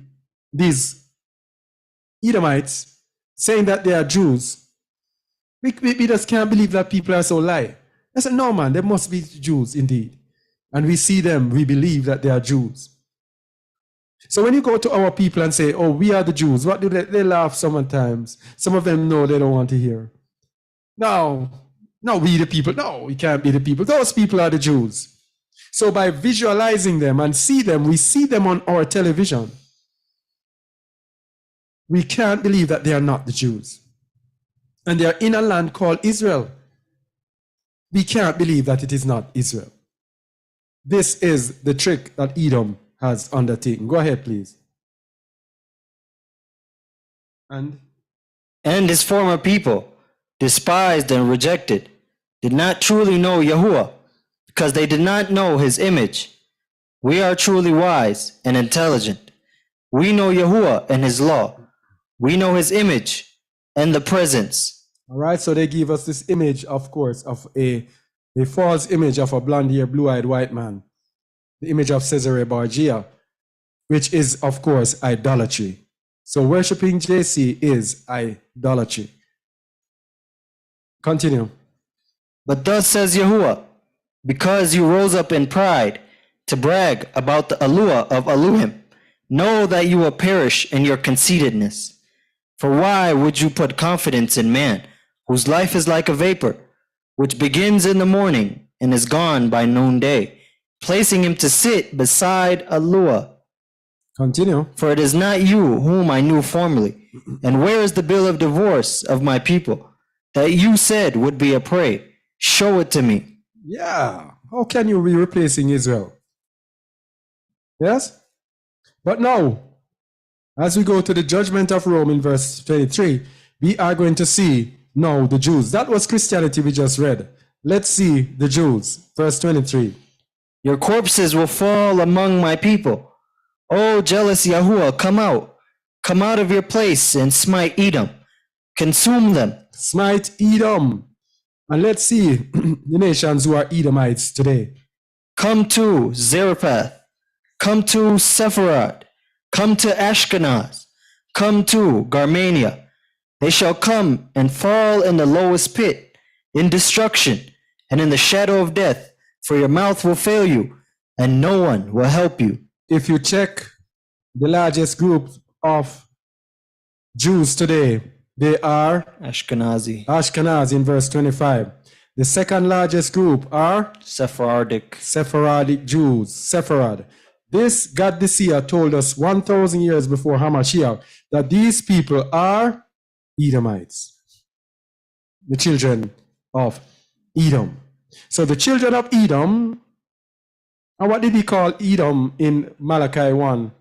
these Edomites saying that they are Jews, we just can't believe that people are so lie. I said, no man, they must be Jews indeed. And we see them, we believe that they are Jews. So when you go to our people and say, oh, we are the Jews, what do they laugh sometimes. Some of them know they don't want to hear. No, we the people. No, we can't be the people. Those people are the Jews. So by visualizing them and see them, we see them on our television. We can't believe that they are not the Jews. And they are in a land called Israel. We can't believe that it is not Israel. This is the trick that Edom has undertaken. Go ahead, please. And his former people, despised and rejected, did not truly know Yahuwah, because they did not know his image. We are truly wise and intelligent. We know Yahuwah and his law. We know his image and the presence. All right, so they give us this image, of course, of a false image of a blonde-haired, blue-eyed white man. The image of Caesarea Borgia, which is, of course, idolatry. So worshiping JC is idolatry. Continue. But thus says Yahuwah, because you rose up in pride to brag about the Alua of Elohim, know that you will perish in your conceitedness. For why would you put confidence in man, whose life is like a vapor, which begins in the morning and is gone by noonday, placing him to sit beside Alua? Continue. For it is not you whom I knew formerly. And where is the bill of divorce of my people that you said would be a prey? Show it to me. Yeah. How can you be replacing Israel? Yes? But now, as we go to the judgment of Rome in verse 23, we are going to see now the Jews. That was Christianity we just read. Let's see the Jews. Verse 23. Your corpses will fall among my people. O jealous Yahuwah, come out of your place and smite Edom. Consume them. Smite Edom. And let's see the nations who are Edomites today. Come to Zarephath. Come to Sepharad. Come to Ashkenaz. Come to Garmania. They shall come and fall in the lowest pit, in destruction, and in the shadow of death, for your mouth will fail you, and no one will help you. If you check the largest group of Jews today, they are Ashkenaz in verse 25. The second largest group are Sephardic Jews. Sepharad. This God the Seer told us 1,000 years before Hamashiach that these people are Edomites, the children of Edom. So the children of Edom, and what did he call Edom in Malachi 1,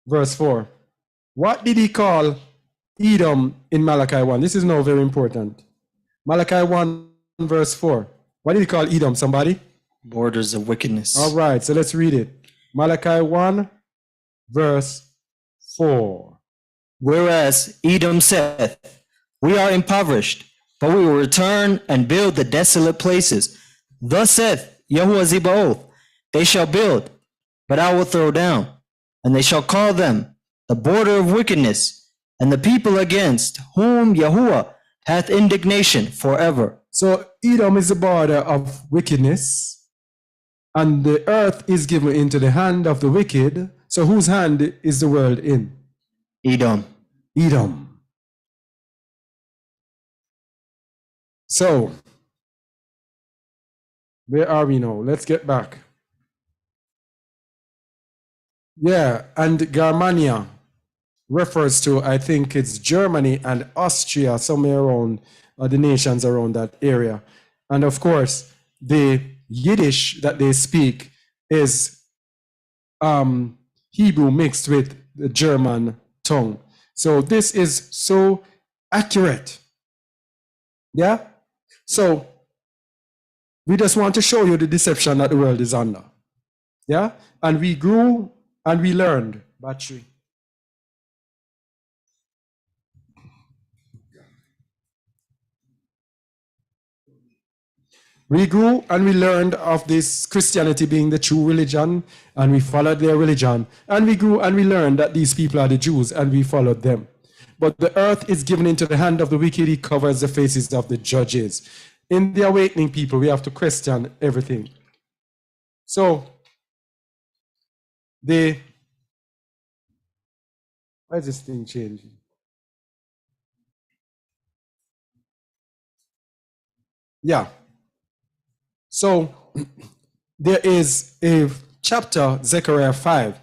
verse 4? What did he call Edom in Malachi 1? This is now very important. Malachi 1, verse 4. What did he call Edom, somebody? Borders of wickedness. All right, so let's read it. Malachi 1, verse 4. Whereas Edom saith, we are impoverished, but we will return and build the desolate places. Thus saith Yahuwah Zebaoth, they shall build, but I will throw down, and they shall call them the border of wickedness, and the people against whom Yahuwah hath indignation forever. So Edom is the border of wickedness, and the earth is given into the hand of the wicked. So whose hand is the world in? Edom. Edom. So, where are we now? Let's get back. Yeah, and Germania refers to, I think it's Germany and Austria, somewhere around the nations around that area. And of course, the Yiddish that they speak is Hebrew mixed with the German tongue. So this is so accurate. Yeah? So we just want to show you the deception that the world is under. Yeah? And we grew and we learned. Battery. We grew and we learned of this Christianity being the true religion, and we followed their religion. And we grew and we learned that these people are the Jews, and we followed them. But the earth is given into the hand of the wicked. He covers the faces of the judges. In the awakening people, we have to question everything. So, why is this thing changing? Yeah. So, there is a chapter, Zechariah 5,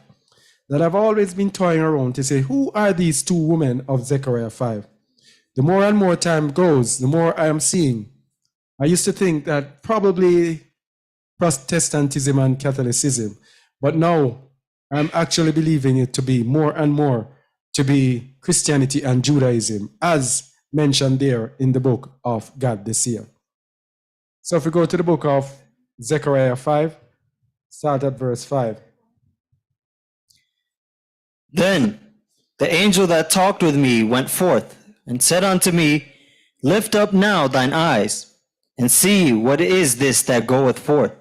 that I've always been toying around to say, who are these two women of Zechariah 5? The more and more time goes, the more I am seeing. I used to think that probably Protestantism and Catholicism, but now I'm actually believing it to be more and more to be Christianity and Judaism, as mentioned there in the book of God the Seer. So if we go to the book of Zechariah 5, start at verse 5. Then the angel that talked with me went forth and said unto me, Lift up now thine eyes, and see what is this that goeth forth.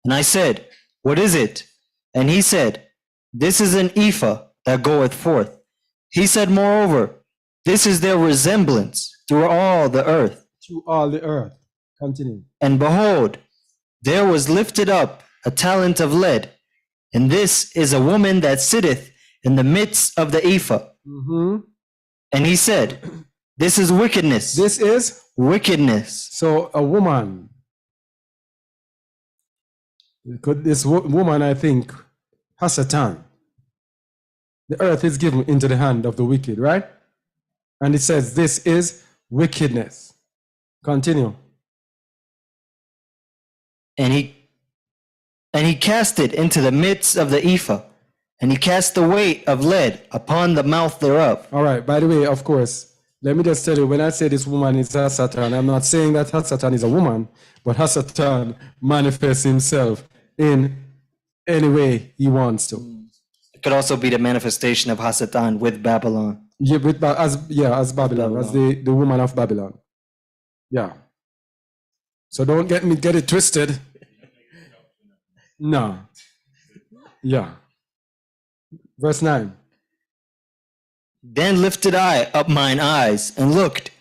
And I said, What is it? And he said, This is an ephah that goeth forth. He said, Moreover, this is their resemblance through all the earth. Through all the earth. Continue. And behold, there was lifted up a talent of lead, and this is a woman that sitteth in the midst of the ephah. And he said, This is wickedness. This is wickedness. So a woman. This woman, I think, Hasatan. The earth is given into the hand of the wicked, right? And it says, this is wickedness. Continue. And he cast it into the midst of the ephah, and he cast the weight of lead upon the mouth thereof. All right, by the way, of course, let me just tell you, when I say this woman is Hasatan, I'm not saying that Hasatan is a woman, but Hasatan manifests himself in any way he wants to. It could also be the manifestation of Hasatan with Babylon. Yeah, as Babylon, as the woman of Babylon. Yeah. So don't get it twisted. No. Yeah. Verse 9. Then lifted I up mine eyes and looked,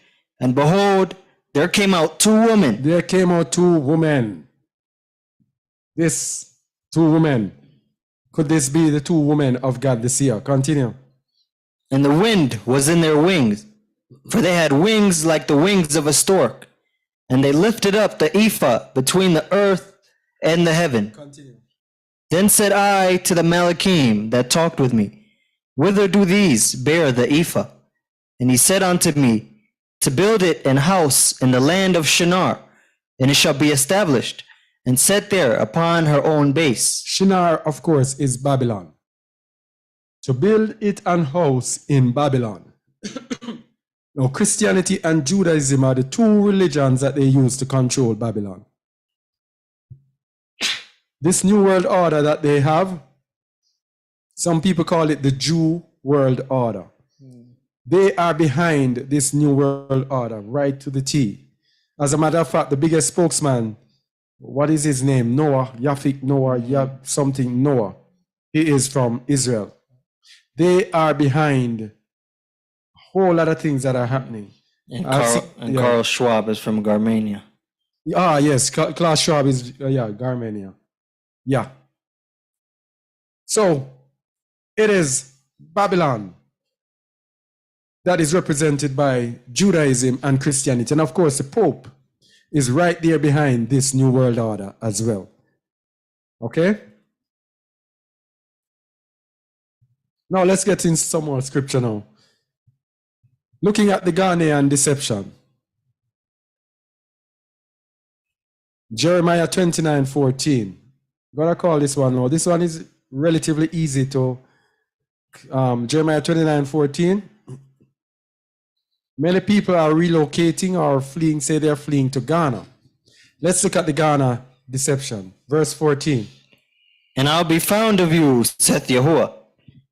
and behold, there came out two women. There came out two women. This two women. Could this be the two women of God the Seer? Continue. And the wind was in their wings, for they had wings like the wings of a stork. And they lifted up the ephah between the earth and the heaven. Continue. Then said I to the Malachim that talked with me, Whither do these bear the ephah? And he said unto me, To build it an house in the land of Shinar, and it shall be established, and set there upon her own base. Shinar, of course, is Babylon. To build it an house in Babylon. Now, Christianity and Judaism are the two religions that they use to control Babylon. This new world order that they have, some people call it the Jew world order. They are behind this new world order, right to the T. As a matter of fact, the biggest spokesman, what is his name? Noah, Yafik Noah, something Noah. He is from Israel. They are behind whole lot of things that are happening. And I've Carl, seen- and yeah. Carl Schwab is from Garmania. Ah, yes, Klaus Schwab is, Garmania. Yeah. So it is Babylon that is represented by Judaism and Christianity. And of course, the Pope is right there behind this New World Order as well. Okay? Now let's get into some more scripture now. Looking at the Ghanaian deception. Jeremiah 29:14. Gotta call this one now. This one is relatively easy to Jeremiah 29:14. Many people are relocating or fleeing, say they're fleeing to Ghana. Let's look at the Ghana deception. Verse 14. And I'll be found of you, saith Yahuwah,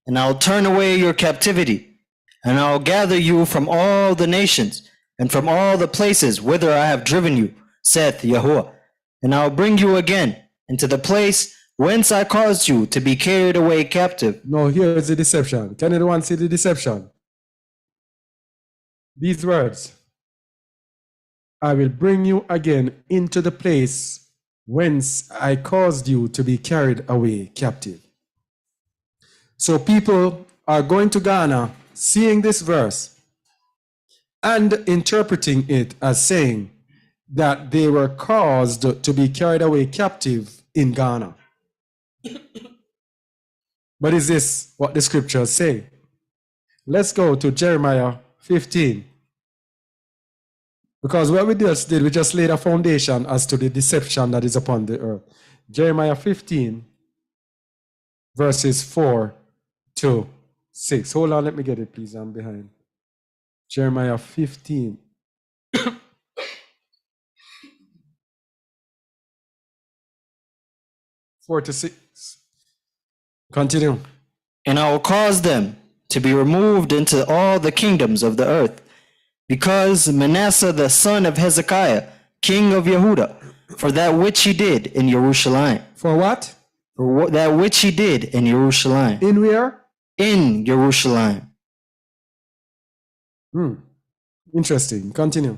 and I'll turn away your captivity, and I'll gather you from all the nations, and from all the places whither I have driven you, saith Yahuwah, and I'll bring you again into the place whence I caused you to be carried away captive. No, here is the deception. Can anyone see the deception? These words. I will bring you again into the place whence I caused you to be carried away captive. So people are going to Ghana, seeing this verse, and interpreting it as saying that they were caused to be carried away captive in Ghana. But is this what the scriptures say? Let's go to Jeremiah 15. Because what we just did, we just laid a foundation as to the deception that is upon the earth. Jeremiah 15, verses 4 to 6. Hold on, let me get it, please. I'm behind. Jeremiah 15. 4 to 6. Continue. And I will cause them to be removed into all the kingdoms of the earth, because Manasseh the son of Hezekiah, king of Yehuda, for that which he did in Jerusalem. For what? For that which he did in Jerusalem. In where? In Jerusalem. Interesting. Continue.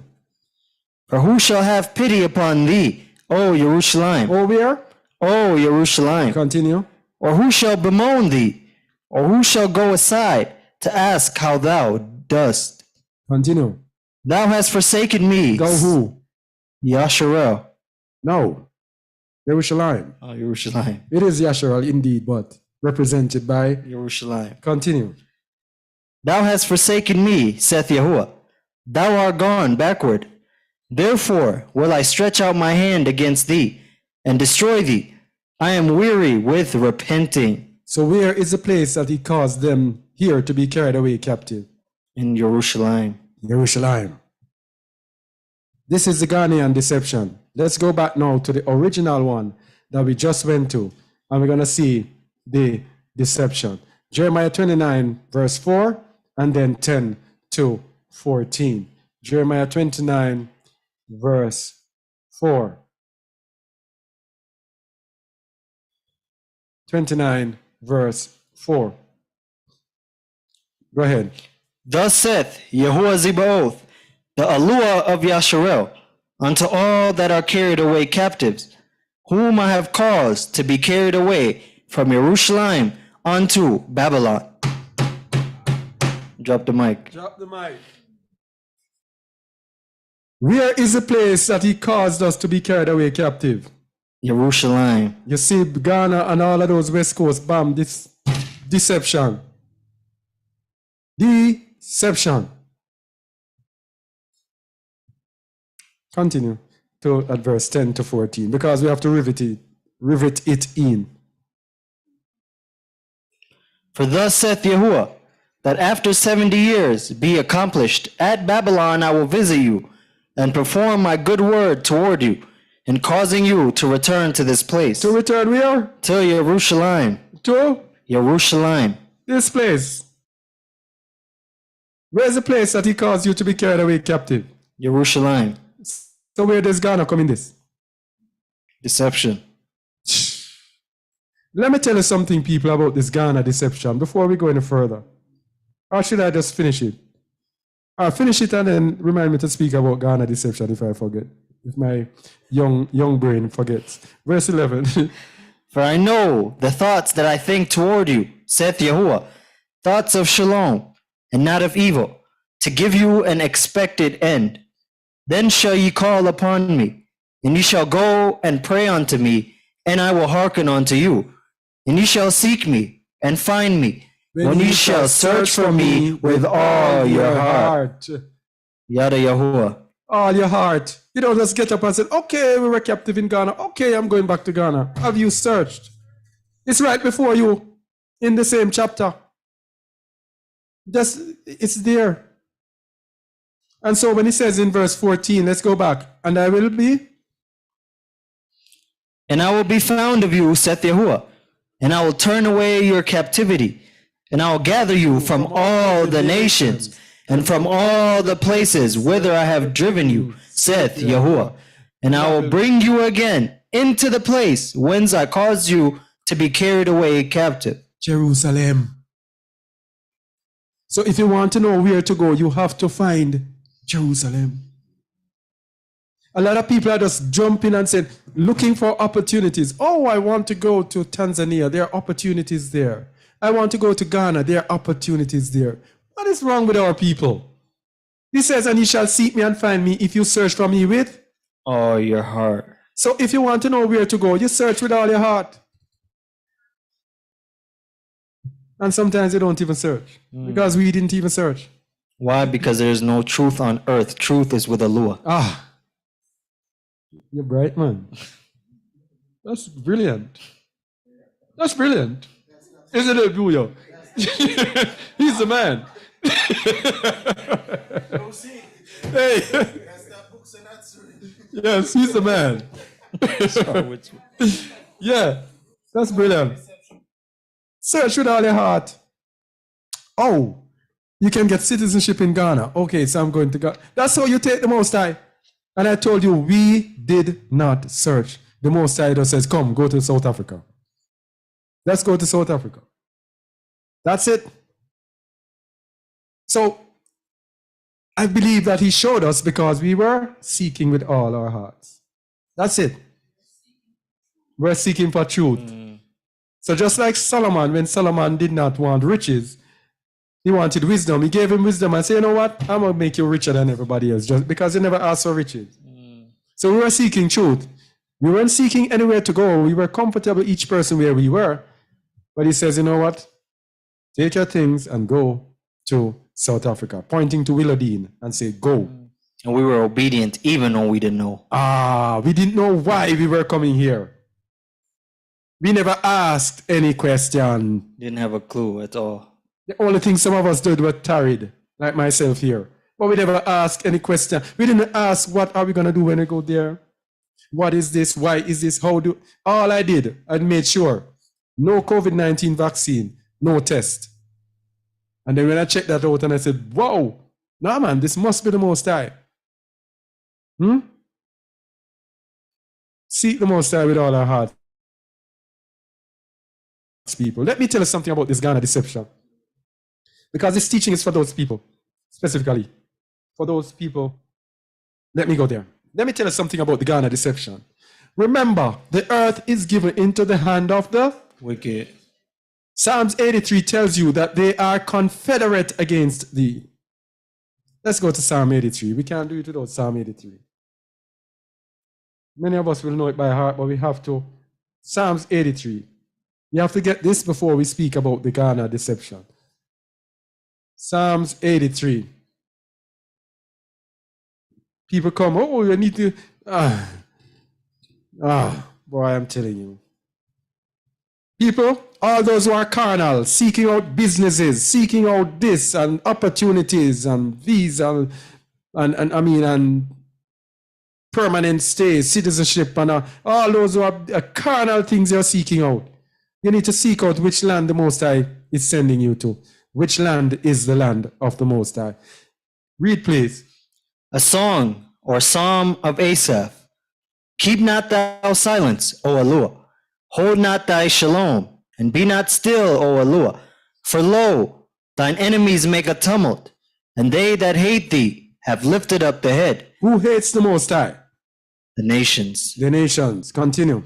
For who shall have pity upon thee, O Jerusalem? Oh, where? O Jerusalem. Continue. Or who shall bemoan thee? Or who shall go aside to ask how thou dost? Continue. Thou hast forsaken me. Go who? Yasharel. No. Jerusalem. Oh, Jerusalem. It is Yasharal indeed, but represented by. Jerusalem. Continue. Thou hast forsaken me, saith Yahuwah. Thou art gone backward. Therefore will I stretch out my hand against thee and destroy thee. I am weary with repenting. So where is the place that he caused them here to be carried away captive? In Jerusalem. Jerusalem. This is the Ghanaian deception. Let's go back now to the original one that we just went to, and we're going to see the deception. Jeremiah 29, verse 4, and then 10 to 14. Jeremiah 29, verse 4. 29, verse 4. Go ahead. Thus saith Yahuwah Zebaoth, the Alua of Yasharel, unto all that are carried away captives, whom I have caused to be carried away from Jerusalem unto Babylon. Drop the mic. Drop the mic. Where is the place that he caused us to be carried away captive? Jerusalem. You see, Ghana and all of those West Coast, bam, this deception. Deception. Continue to at verse 10 to 14, because we have to rivet it in. For thus saith Yahuwah, that after 70 years be accomplished, at Babylon I will visit you, and perform my good word toward you, in causing you to return to this place. To return where? To Jerusalem. To Jerusalem. this place. Where's the place that he caused you to be carried away captive? Jerusalem. So where does Ghana come in this? Deception. Let me tell you something, people, about this Ghana deception before we go any further. Or should I just finish it? I'll finish it and then remind me to speak about Ghana deception if I forget. If my young brain forgets. Verse 11. For I know the thoughts that I think toward you, saith Yahuwah, thoughts of shalom, and not of evil, to give you an expected end. Then shall ye call upon me, and ye shall go and pray unto me, and I will hearken unto you. And ye shall seek me, and find me, when ye shall search for me with all your heart. Yada Yahuwah. All your heart. You don't just get up and say, okay, we were captive in Ghana. Okay, I'm going back to Ghana. Have you searched? It's right before you in the same chapter. Just, it's there. And so when he says in verse 14, let's go back. And I will be. And I will be found of you, saith Yahuwah, and I will turn away your captivity, and I will gather you from all the nations, and from all the places whither I have driven you, saith Yahuwah. And I will bring you again into the place whence I caused you to be carried away captive. Jerusalem. So if you want to know where to go, you have to find Jerusalem. A lot of people are just jumping and saying, looking for opportunities. Oh, I want to go to Tanzania. There are opportunities there. I want to go to Ghana. There are opportunities there. What is wrong with our people? He says, and you shall seek me and find me if you search for me with all your heart. So if you want to know where to go, you search with all your heart. And sometimes you don't even search because we didn't even search. Why? Because there is no truth on earth. Truth is with Allah. Ah, you're bright, man. That's brilliant. That's brilliant. Isn't it, Buyo? He's the man. Hey. Yes, he's the man. Yeah, that's brilliant. Search with all your heart. Oh, you can get citizenship in Ghana. Okay, so I'm going to Ghana. That's how you take the Most High. And I told you, we did not search. The Most High just says, come, go to South Africa. Let's go to South Africa. That's it. So, I believe that he showed us because we were seeking with all our hearts. That's it. We're seeking for truth. So just like Solomon, when Solomon did not want riches, he wanted wisdom. He gave him wisdom and said, you know what? I'm going to make you richer than everybody else, just because he never asked for riches. So we were seeking truth. We weren't seeking anywhere to go. We were comfortable, each person where we were. But he says, you know what? Take your things and go to South Africa, pointing to Willowdean and say, go. And we were obedient even though we didn't know. We didn't know why we were coming here. We never asked any question. Didn't have a clue at all. The only thing some of us did were tarried, like myself here. But we never asked any question. We didn't ask, what are we going to do when we go there? What is this? Why is this? How do? All I did, I made sure, no COVID-19 vaccine, no test. And then when I checked that out and I said, whoa, no man, this must be the Most High. Seek the Most High with all our heart. People. Let me tell you something about this Ghana deception. Because this teaching is for those people, specifically. For those people, let me go there. Let me tell you something about the Ghana deception. Remember, the earth is given into the hand of the wicked. Psalms 83 tells you that they are confederate against thee. Let's go to Psalm 83. We can't do it without Psalm 83. Many of us will know it by heart, but we have to. Psalms 83. You have to get this before we speak about the Ghana deception. Psalms 83. People come, oh, you need to. Boy, I'm telling you. People, all those who are carnal, seeking out businesses, seeking out this and opportunities and visa and permanent stay, citizenship, and all those who are carnal things you're seeking out. You need to seek out which land the Most High is sending you to. Which land is the land of the Most High? Read, please. A song or psalm of Asaph. Keep not thou silence, O Allah. Hold not thy shalom, and be not still, O Allah. For lo, thine enemies make a tumult, And they that hate thee have lifted up the head, Who hates the Most High? the nations. The nations. Continue.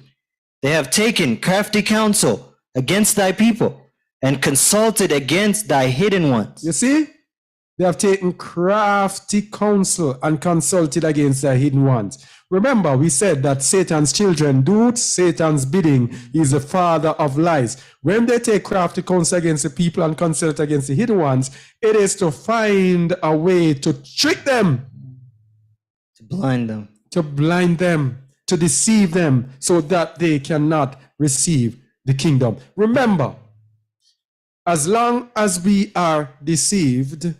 They have taken crafty counsel against thy people and consulted against thy hidden ones. You see? They have taken crafty counsel and consulted against their hidden ones. Remember, we said that Satan's children do Satan's bidding. He is the father of lies. When they take crafty counsel against the people and consult against the hidden ones, it is to find a way to trick them, To blind them. to deceive them, so that they cannot receive the kingdom. Remember, as long as we are deceived,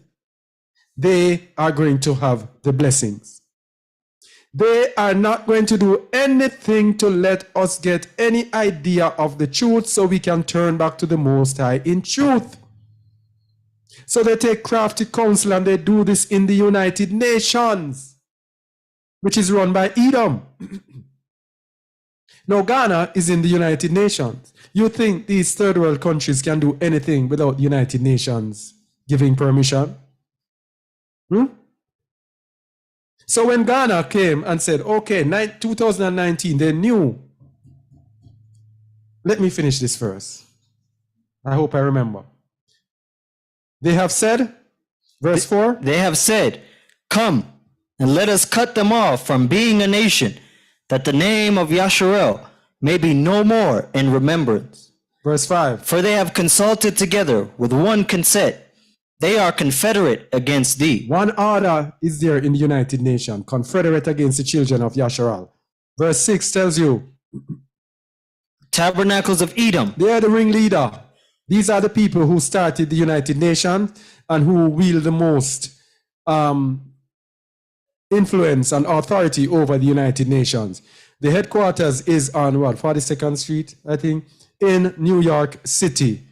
they are going to have the blessings. They are not going to do anything to let us get any idea of the truth so we can turn back to the Most High in truth. So they take crafty counsel, and they do this in the United Nations, which is run by Edom. Now, Ghana is in the United Nations. You think these third world countries can do anything without the United Nations giving permission? So when Ghana came and said, okay, 2019, they knew. Let me finish this verse. I hope I remember. They have said, verse 4. They have said, come and let us cut them off from being a nation, that the name of Yasharel may be no more in remembrance. Verse 5. For they have consulted together with one consent. They are confederate against thee. One order is there in the United Nations, confederate against the children of Yasharal. Verse 6 tells you, Tabernacles of Edom. they are the ringleader. These are the people who started the United Nations and who wield the most influence and authority over the United Nations. The headquarters is on what, 42nd Street, I think, in New York City.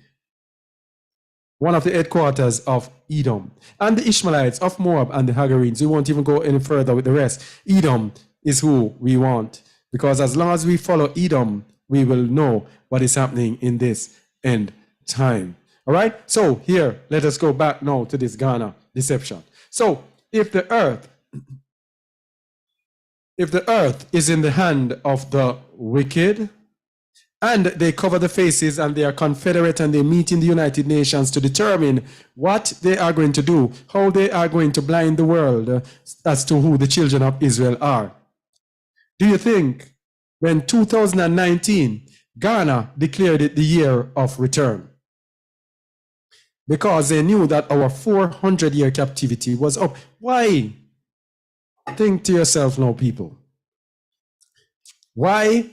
One of the headquarters of Edom. And the Ishmaelites of Moab and the Hagarenes. We won't even go any further with the rest. Edom is who we want. Because as long as we follow Edom, we will know what is happening in this end time. All right? So here, let us go back now to this Ghana deception. So if the earth is in the hand of the wicked, and they cover the faces, and they are confederate, and they meet in the United Nations to determine what they are going to do, how they are going to blind the world as to who the children of Israel are. Do you think when 2019, Ghana declared it the year of return? Because they knew that our 400-year captivity was up. Why? Think to yourself now, people. Why?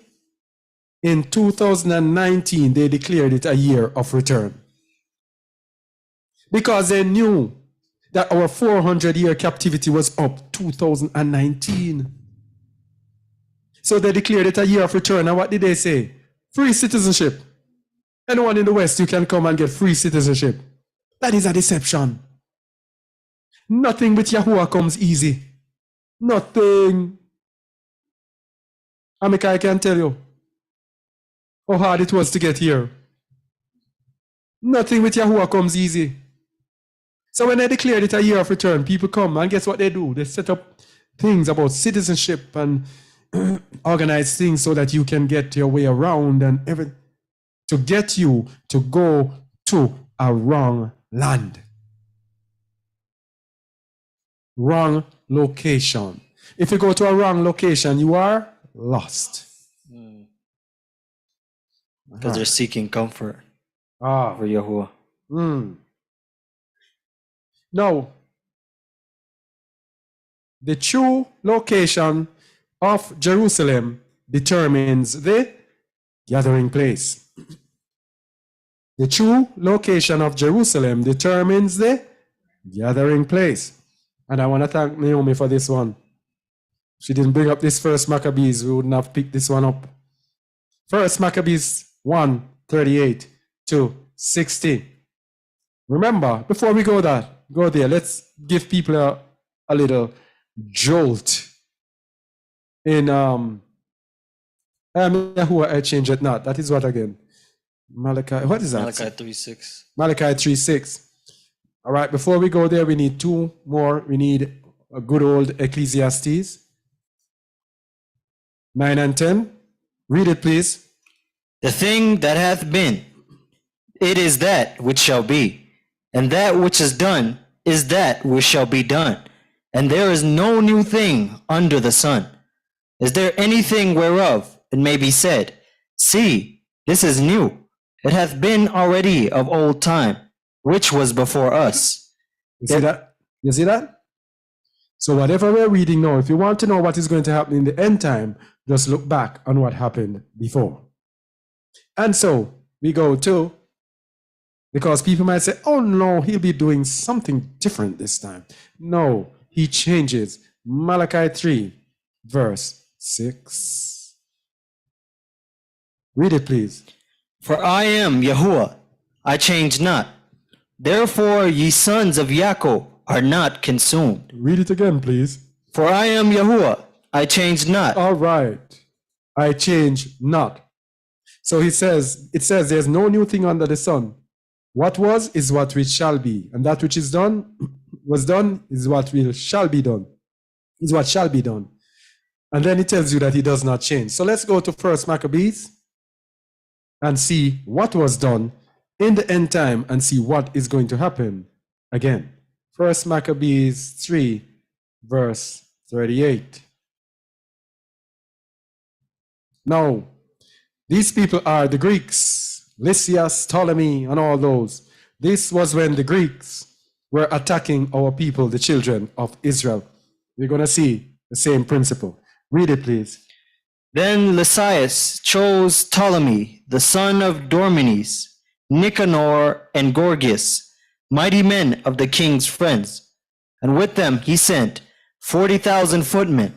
In 2019, they declared it a year of return. Because they knew that our 400-year captivity was up 2019. So they declared it a year of return. And what did they say? Free citizenship. Anyone in the West, you can come and get free citizenship. That is a deception. Nothing with Yahuwah comes easy. Nothing. Amika, I can tell you how hard it was to get here. Nothing with Yahuwah comes easy. So when they declared it a year of return, people come, and guess what they do? They set up things about citizenship and organize things so that you can get your way around and everything to get you to go to a wrong land. Wrong location. If you go to a wrong location, you are lost. Because they're seeking comfort for Yahuwah. Now, the true location of Jerusalem determines the gathering place. The true location of Jerusalem determines the gathering place. And I want to thank Naomi for this one. If she didn't bring up this first Maccabees, we wouldn't have picked this one up. First Maccabees 1:38 to 16. Remember, before we go there, let's give people a little jolt in Yahuwah I change it not. That is what again? Malachi, what is that? Malachi 3:6. Malachi 3:6. All right, before we go there, we need two more. We need a good old Ecclesiastes 9 and 10. Read it, please. The thing that hath been, it is that which shall be, and that which is done is that which shall be done. And there is no new thing under the sun. Is there anything whereof it may be said, see, this is new? It hath been already of old time, which was before us. You see that? You see that? So whatever we're reading now, if you want to know what is going to happen in the end time, just look back on what happened before. And so we go to, because people might say, oh no, he'll be doing something different this time. No, he changes. Malachi 3, verse 6. Read it, please. For I am Yahuwah, I change not. Therefore ye sons of Yaakov are not consumed. Read it again, please. For I am Yahuwah, I change not. All right. I change not. So it says there's no new thing under the sun. What was is what which shall be. And that which is done was done is what shall be done. Is what shall be done. And then it tells you that he does not change. So let's go to 1 Maccabees and see what was done in the end time and see what is going to happen again. 1 Maccabees 3, verse 38. Now, these people are the Greeks, Lysias, Ptolemy, and all those. This was when the Greeks were attacking our people, the children of Israel. We're going to see the same principle. Read it, please. Then Lysias chose Ptolemy, the son of Dormenes, Nicanor, and Gorgias, mighty men of the king's friends. And with them he sent 40,000 footmen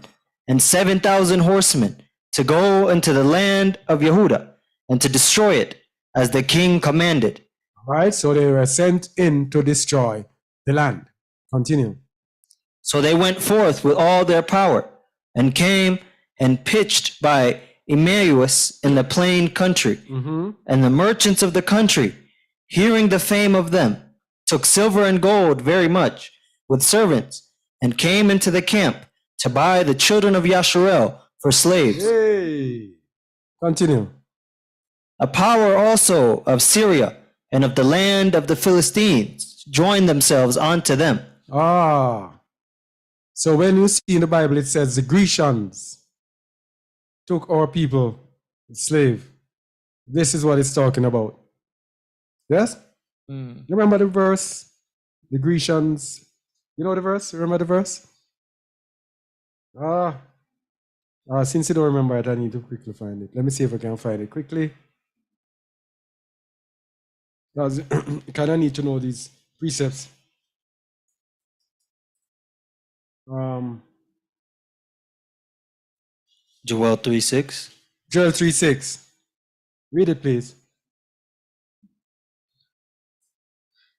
and 7,000 horsemen to go into the land of Yehuda and to destroy it, as the king commanded. All right, so they were sent in to destroy the land. Continue. So they went forth with all their power, and came and pitched by Emmaus in the plain country. And the merchants of the country, hearing the fame of them, took silver and gold very much, with servants, and came into the camp to buy the children of Yasharel for slaves. Hey. Continue. A power also of Syria and of the land of the Philistines joined themselves unto them. So when you see in the Bible, it says the Grecians took our people slave. This is what it's talking about. Yes? You remember the verse? The Grecians. You know the verse? Remember the verse? Since you don't remember it, I need to quickly find it. Let me see if I can find it quickly. You kind of need to know these precepts. Joel 3:6. Joel 3:6. Read it, please.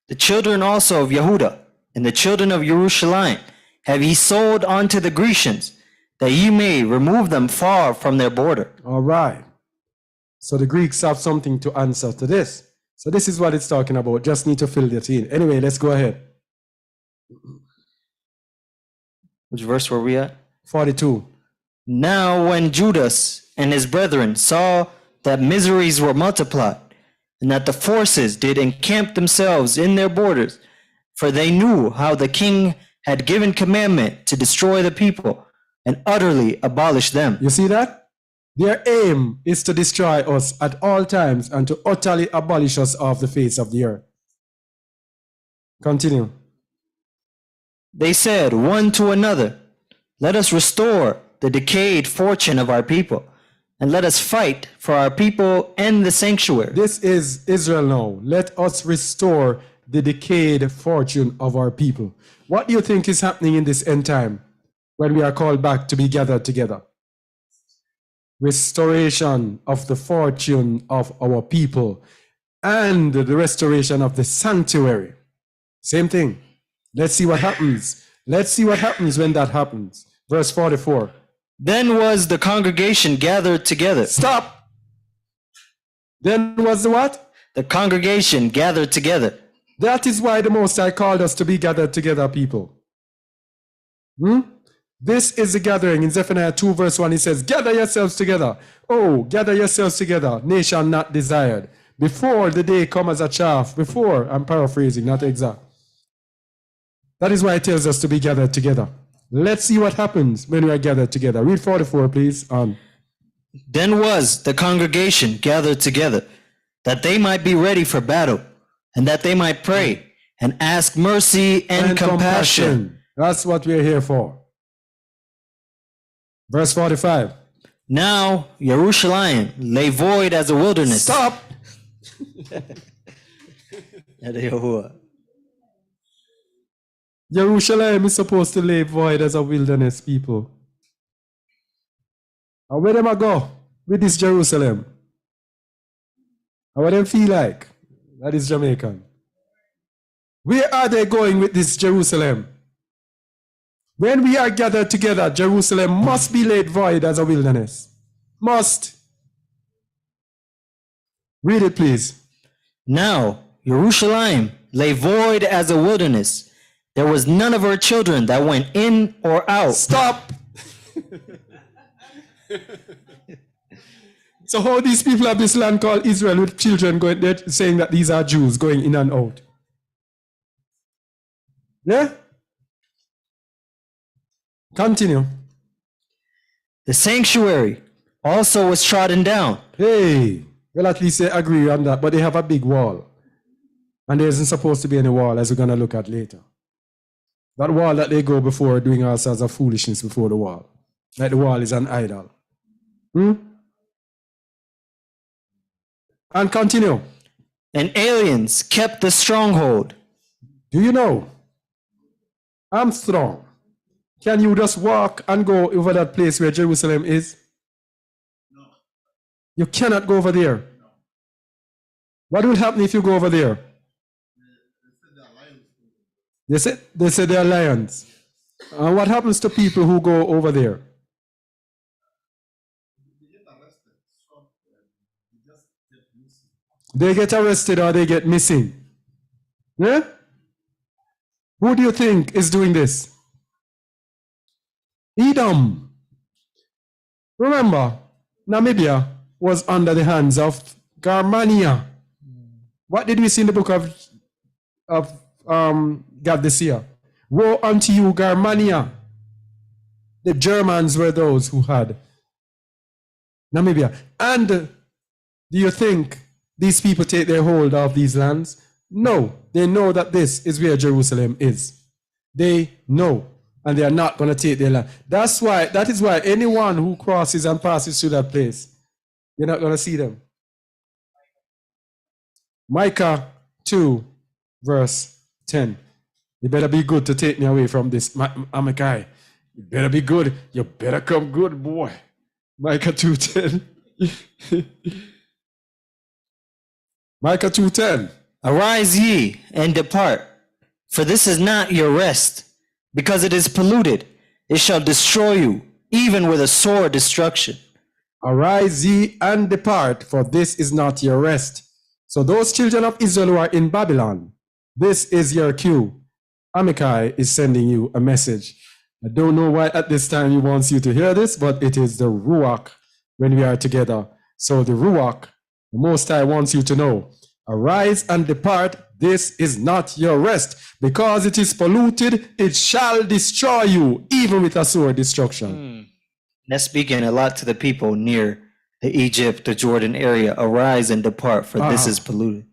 The children also of Yehuda and the children of Jerusalem have ye sold unto the Grecians, that ye may remove them far from their border. All right. So the Greeks have something to answer to this. So this is what it's talking about. Just need to fill that in. Anyway, let's go ahead. Which verse were we at? 42. Now when Judas and his brethren saw that miseries were multiplied, and that the forces did encamp themselves in their borders, for they knew how the king had given commandment to destroy the people and utterly abolish them. You see that? Their aim is to destroy us at all times and to utterly abolish us off the face of the earth. Continue. They said one to another, let us restore the decayed fortune of our people, and let us fight for our people and the sanctuary. This is Israel now. Let us restore the decayed fortune of our people. What do you think is happening in this end time when we are called back to be gathered together? Restoration of the fortune of our people and the restoration of the sanctuary. Same thing. Let's see what happens. Let's see what happens when that happens. Verse 44. Then was the congregation gathered together. Stop. Then was the what? The congregation gathered together. That is why the Most High called us to be gathered together, people. This is the gathering. In Zephaniah 2 verse 1, he says, gather yourselves together. Oh, gather yourselves together, nation not desired. Before the day come as a chaff. Before, I'm paraphrasing, not exact. That is why it tells us to be gathered together. Let's see what happens when we are gathered together. Read 44, please. Then was the congregation gathered together, that they might be ready for battle, and that they might pray and ask mercy and compassion. That's what we're here for. Verse 45. Now Jerusalem lay void as a wilderness. Stop! Jerusalem is supposed to lay void as a wilderness, people. And where them I go with this Jerusalem? And what them feel like? That is Jamaican. Where are they going with this Jerusalem? When we are gathered together, Jerusalem must be laid void as a wilderness. Must. Read it, please. Now Jerusalem lay void as a wilderness. There was none of her children that went in or out. Stop! So how these people of this land called Israel with children going there saying that these are Jews going in and out? Yeah? Continue. The sanctuary also was trodden down. Hey, well, at least they agree on that, but they have a big wall. And there isn't supposed to be any wall, as we're going to look at later. That wall that they go before doing all sorts of foolishness before the wall. Like the wall is an idol. And continue. And aliens kept the stronghold. Do you know? I'm strong. Can you just walk and go over that place where Jerusalem is? No. You cannot go over there. No. What will happen if you go over there? They said they're lions. And what happens to people who go over there? They get arrested or they get missing. Yeah? Who do you think is doing this? Edom. Remember, Namibia was under the hands of Garmania. What did we see in the book of God this year? Woe unto you, Garmania. The Germans were those who had Namibia. And do you think these people take their hold of these lands? No, they know that this is where Jerusalem is. They know, and they are not going to take their land. That is why anyone who crosses and passes through that place, you're not going to see them. Micah 2, verse 10. You better be good to take me away from this. Amakai, you better be good. You better come good, boy. Micah 2:10. Micah 2:10. Arise ye and depart, for this is not your rest, because it is polluted. It shall destroy you, even with a sore destruction. Arise ye and depart, for this is not your rest. So those children of Israel who are in Babylon, this is your cue. Amakai is sending you a message. I don't know why at this time he wants you to hear this, but it is the Ruach when we are together. So the Ruach, the Most High, wants you to know, arise and depart, this is not your rest. Because it is polluted, it shall destroy you, even with a sore destruction. That's speaking a lot to the people near the Egypt, the Jordan area. Arise and depart, for this is polluted.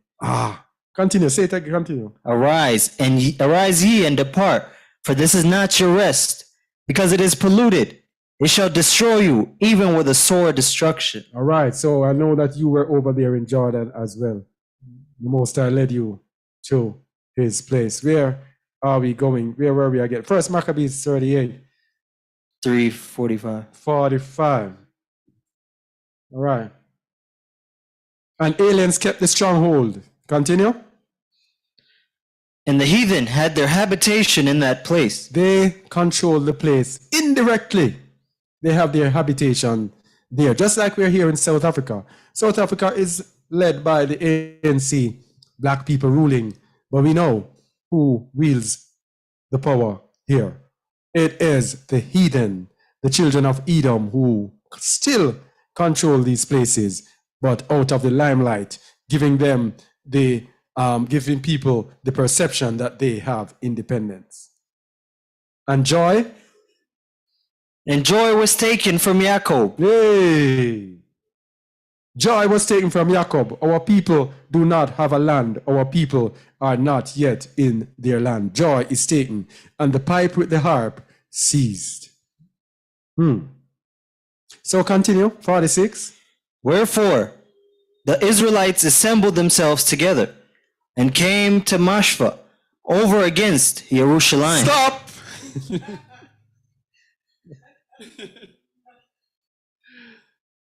Continue, say it again, continue. Arise ye and depart, for this is not your rest, because it is polluted. It shall destroy you, even with a sore destruction. All right, so I know that you were over there in Jordan as well. The Most High led you to his place. Where are we going? Where were we again? First Maccabees 38. 3:45. 45. All right. And aliens kept the stronghold. Continue. And the heathen had their habitation in that place. They control the place indirectly. They have their habitation there, just like we're here in South Africa. South Africa is led by the ANC, black people ruling But we know who wields the power here. It is the heathen, the children of Edom, who still control these places, but out of the limelight, giving them the giving people the perception that they have independence. And joy? And joy was taken from Jacob. Hey! Joy was taken from Jacob. Our people do not have a land. Our people are not yet in their land. Joy is taken, and the pipe with the harp ceased. So continue, 46. Wherefore the Israelites assembled themselves together and came to Mashva over against Jerusalem. Stop!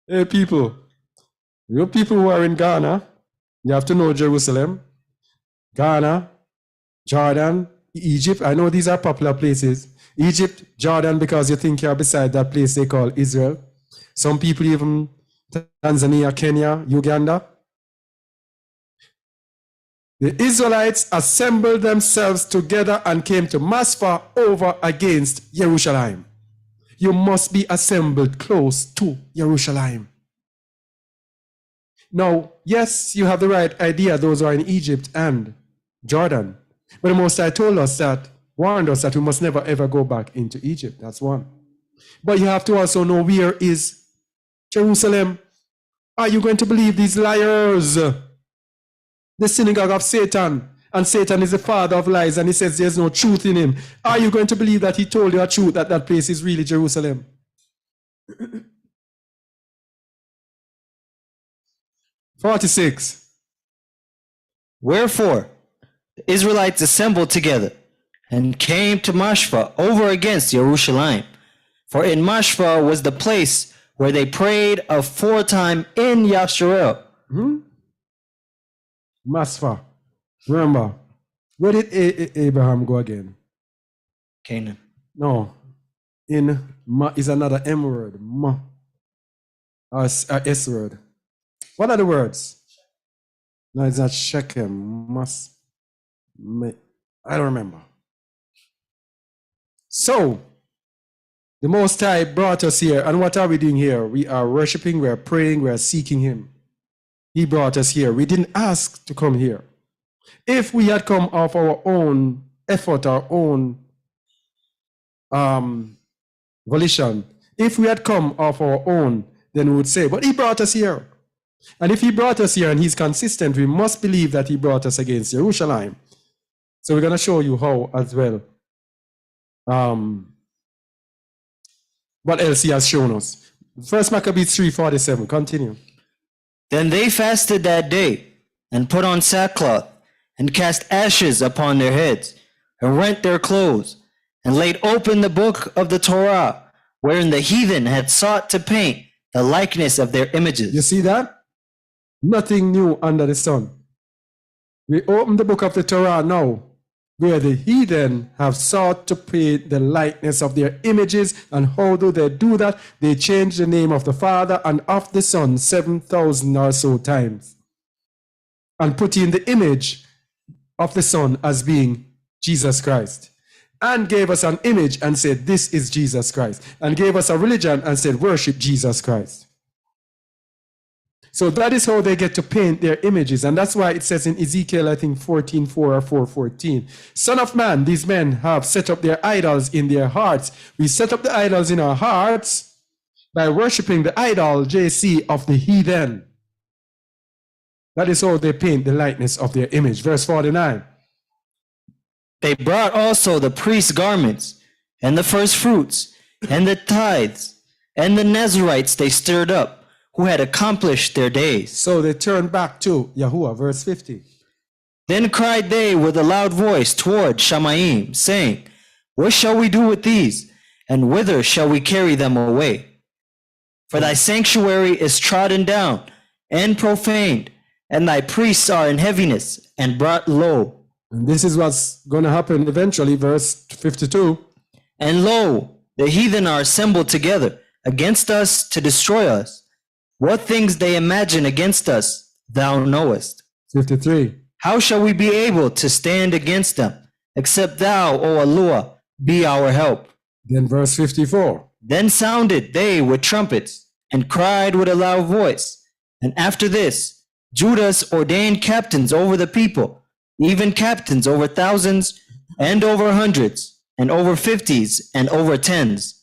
Hey, people. You people who are in Ghana, you have to know Jerusalem, Ghana, Jordan, Egypt. I know these are popular places. Egypt, Jordan, because you think you're beside that place they call Israel. Some people even Tanzania, Kenya, Uganda. The Israelites assembled themselves together and came to Mashva over against Jerusalem. You must be assembled close to Jerusalem. Now, yes, you have the right idea, those who are in Egypt and Jordan. But the Most High told us that, warned us that we must never ever go back into Egypt. That's one. But you have to also know where is Jerusalem. Are you going to believe these liars? The synagogue of Satan. And Satan is the father of lies, and he says there's no truth in him. Are you going to believe that he told you a truth, that that place is really Jerusalem? 46. Wherefore the Israelites assembled together and came to Mashva over against Jerusalem. For in Mashva was the place where they prayed aforetime in Yasharel. Mashva. Remember, where did Abraham go again? Canaan. No. In Ma is another M word. Ma. Or S word. What are the words? No, it's not Shechem. I don't remember. So, the Most High brought us here. And what are we doing here? We are worshiping, we are praying, we are seeking Him. He brought us here. We didn't ask to come here. If we had come of our own effort, our own volition, if we had come of our own, then we would say, but He brought us here. And if He brought us here and He's consistent, we must believe that He brought us against Jerusalem. So we're going to show you how as well. What else He has shown us. First Maccabees 3:47. Continue. Then they fasted that day and put on sackcloth and cast ashes upon their heads and rent their clothes and laid open the book of the Torah, wherein the heathen had sought to paint the likeness of their images. You see that? Nothing new under the sun. We open the book of the Torah now, where the heathen have sought to paint the likeness of their images. And how do they do that? They change the name of the Father and of the Son 7,000 or so times, and put in the image of the Son as being Jesus Christ, and gave us an image and said, this is Jesus Christ, and gave us a religion and said, worship Jesus Christ. So that is how they get to paint their images. And that's why it says in Ezekiel, I think 14:4 or 4:14, Son of man, these men have set up their idols in their hearts. We set up the idols in our hearts by worshiping the idol, JC, of the heathen. That is how they paint the likeness of their image. Verse 49. They brought also the priest's garments and the first fruits and the tithes and the Nazarites they stirred up, who had accomplished their days. So they turned back to Yahuwah. Verse 50. Then cried they with a loud voice toward Shamaim, saying, what shall we do with these, and whither shall we carry them away? For thy sanctuary is trodden down and profaned, and thy priests are in heaviness and brought low. And this is what's going to happen eventually. Verse 52. And lo, the heathen are assembled together against us to destroy us. What things they imagine against us, thou knowest. 53. How shall we be able to stand against them, except thou, O Allah, be our help? Then verse 54. Then sounded they with trumpets, and cried with a loud voice. And after this, Judas ordained captains over the people, even captains over thousands, and over hundreds, and over fifties, and over tens.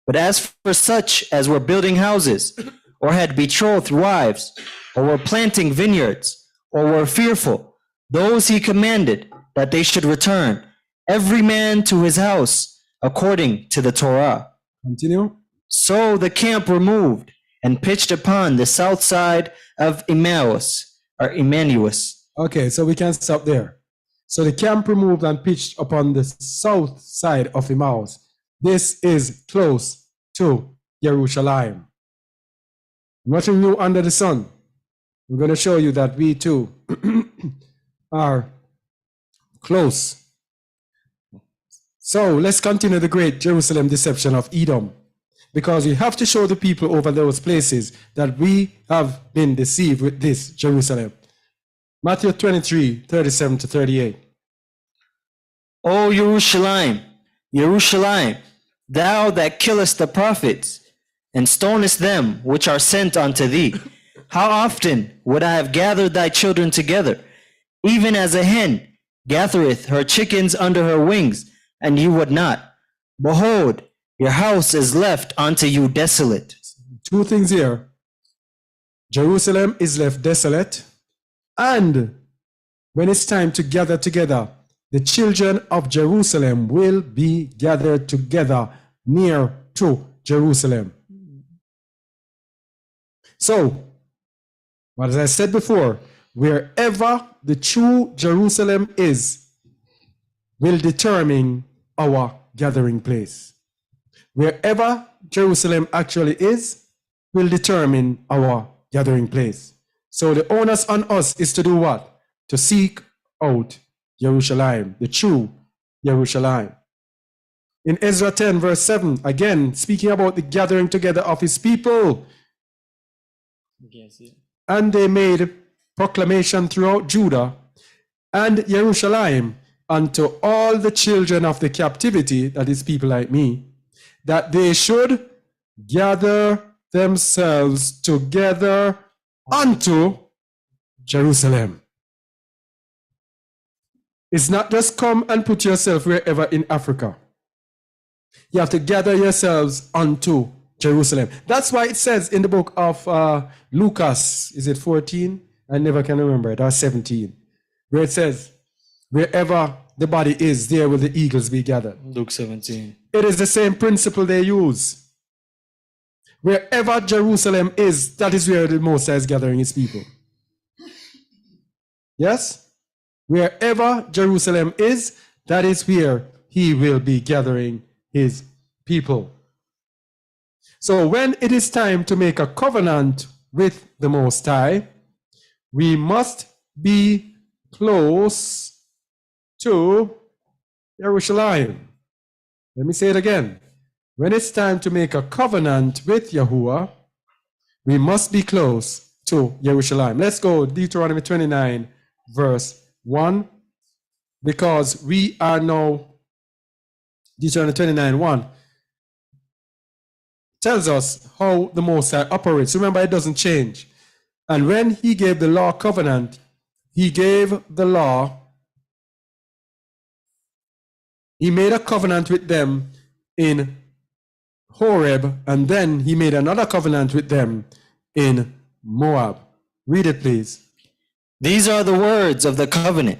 But as for such as were building houses, or had betrothed wives, or were planting vineyards, or were fearful, those he commanded that they should return, every man to his house, according to the Torah. Continue. So the camp removed and pitched upon the south side of Emmaus. Okay, so we can stop there. So the camp removed and pitched upon the south side of Emmaus. This is close to Jerusalem. Nothing new under the sun. We're going to show you that we too are close. So let's continue the great Jerusalem deception of Edom, because we have to show the people over those places that we have been deceived with this Jerusalem. Matthew 23, 37 to 38. O Jerusalem, Jerusalem, thou that killest the prophets, and stonest them which are sent unto thee, how often would I have gathered thy children together, even as a hen gathereth her chickens under her wings, and you would not. Behold, your house is left unto you desolate. Two things here. Jerusalem is left desolate, and when it's time to gather together, the children of Jerusalem will be gathered together near to Jerusalem. So, as I said before, wherever the true Jerusalem is, will determine our gathering place. Wherever Jerusalem actually is, will determine our gathering place. So the onus on us is to do what? To seek out Jerusalem, the true Jerusalem. In Ezra 10, verse 7, again, speaking about the gathering together of his people, and they made proclamation throughout Judah and Jerusalem unto all the children of the captivity, that is people like me, that they should gather themselves together unto Jerusalem. It's not just come and put yourself wherever in Africa. You have to gather yourselves unto Jerusalem. That's why it says in the book of Lucas, is it 14? I never can remember it, or 17, where it says, wherever the body is, there will the eagles be gathered. Luke 17. It is the same principle they use. Wherever Jerusalem is, that is where the Most High is gathering his people. Yes? Wherever Jerusalem is, that is where he will be gathering his people. So when it is time to make a covenant with the Most High, we must be close to Jerusalem. Let me say it again. When it's time to make a covenant with Yahuwah, we must be close to Jerusalem. Let's go Deuteronomy 29, verse 1, because we are now, Deuteronomy 29, 1, tells us how the Most High operates. Remember, it doesn't change. And when he gave the law covenant, he gave the law, he made a covenant with them in Horeb, and then he made another covenant with them in Moab. Read it, please. These are the words of the covenant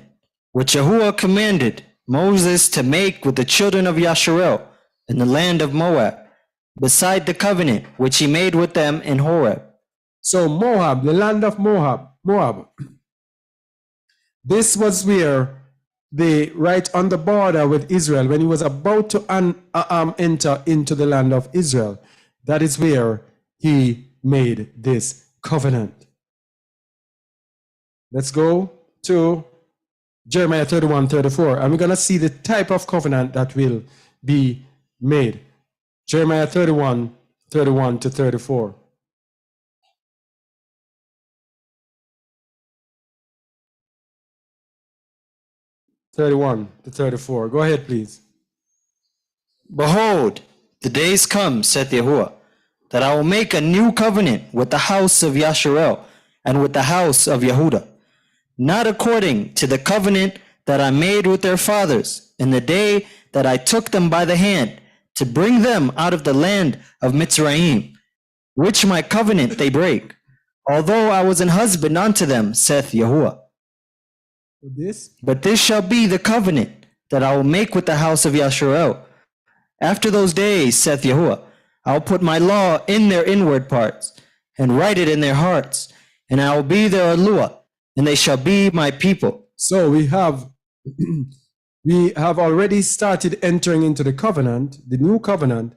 which Yahuwah commanded Moses to make with the children of Yasharel in the land of Moab, beside the covenant which he made with them in Horeb. So Moab, the land of Moab, this was where they, right on the border with Israel, when he was about to enter into the land of Israel, that is where he made this covenant. Let's go to Jeremiah 31, 34, and we're going to see the type of covenant that will be made. Jeremiah 31, 31 to 34. 31 to 34. Go ahead, please. Behold, the days come, saith Yahuwah, that I will make a new covenant with the house of Yasharel and with the house of Yehuda, not according to the covenant that I made with their fathers in the day that I took them by the hand to bring them out of the land of Mitzrayim, which my covenant they break, although I was an husband unto them, saith Yahuwah. This? But this shall be the covenant that I will make with the house of Yasharel. After those days, saith Yahuwah, I will put my law in their inward parts, and write it in their hearts, and I will be their Eluah, and they shall be my people. So we have we have already started entering into the covenant, the new covenant,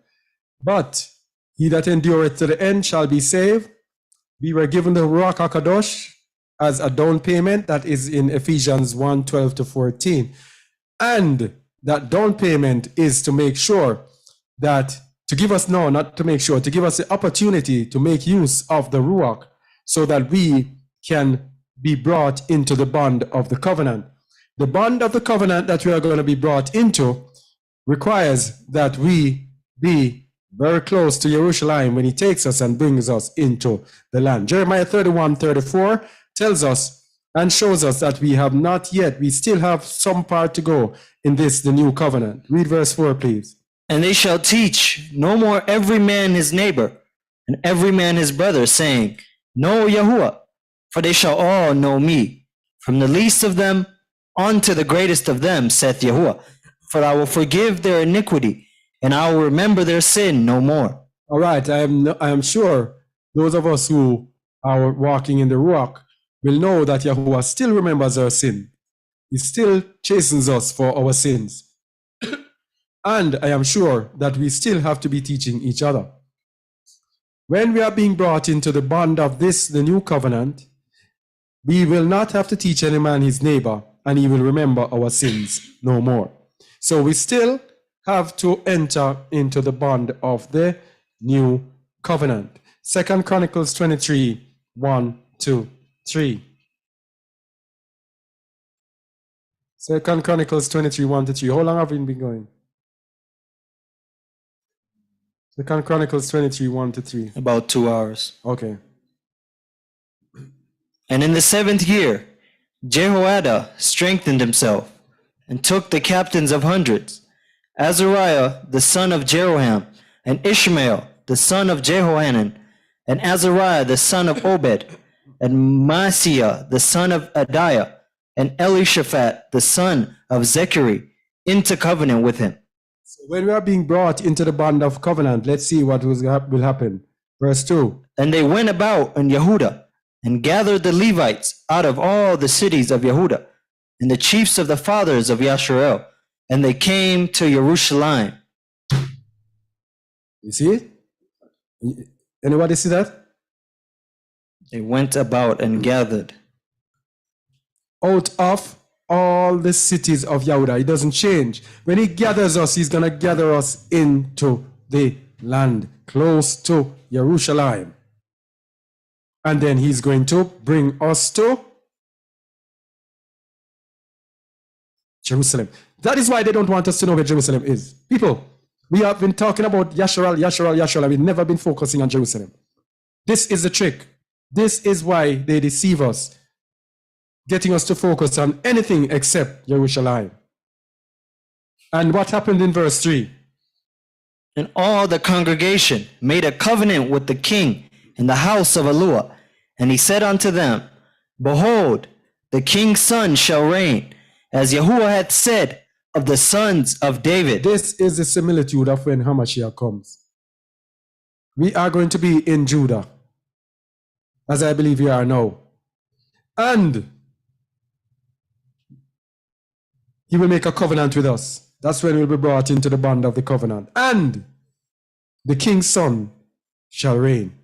but he that endureth to the end shall be saved. We were given the Ruach HaKadosh as a down payment, that is in Ephesians 1:12 to 14. And that down payment is to make sure that, to give us, no, not to make sure, to give us the opportunity to make use of the Ruach so that we can be brought into the bond of the covenant. The bond of the covenant that we are going to be brought into requires that we be very close to Jerusalem when he takes us and brings us into the land. Jeremiah 31:34 tells us and shows us that we have not yet, we still have some part to go in this, the new covenant. Read verse 4, please. And they shall teach no more every man his neighbor, and every man his brother, saying, Know Yahuwah, for they shall all know me, from the least of them unto the greatest of them, saith Yahuwah. For I will forgive their iniquity, and I will remember their sin no more. All right, I am sure those of us who are walking in the Ruach will know that Yahuwah still remembers our sin. He still chastens us for our sins. And I am sure that we still have to be teaching each other. When we are being brought into the bond of this, the new covenant, we will not have to teach any man his neighbor, and he will remember our sins no more. So we still have to enter into the bond of the new covenant. 2 Chronicles 23, 1, 2, 3. 2 Chronicles 23, 1 to 3. How long have we been going? 2 Chronicles 23, 1 to 3. About 2 hours. Okay. And in the 7th year, Jehoiada strengthened himself, and took the captains of hundreds, Azariah the son of Jeroham, and Ishmael the son of Jehohanan, and Azariah the son of Obed, and Maaseiah the son of Adiah, and Elishaphat the son of Zechari, into covenant with him. So when we are being brought into the bond of covenant, let's see what will happen. Verse 2. And they went about in Yehuda, and gathered the Levites out of all the cities of Yehuda, and the chiefs of the fathers of Yasharel, and they came to Jerusalem. You see it? Anybody see that? They went about and gathered. Out of all the cities of Yehuda. It doesn't change. When he gathers us, he's going to gather us into the land, close to Jerusalem. And then he's going to bring us to Jerusalem. That is why they don't want us to know where Jerusalem is. People, we have been talking about Yasharal. We've never been focusing on Jerusalem. This is the trick. This is why they deceive us, getting us to focus on anything except Jerusalem. And what happened in verse 3? And all the congregation made a covenant with the king in the house of Eluah. And he said unto them, Behold, the king's son shall reign, as Yahuwah hath said of the sons of David. This is the similitude of when Hamashiach comes. We are going to be in Judah, as I believe we are now. And he will make a covenant with us. That's when we'll be brought into the bond of the covenant. And the king's son shall reign.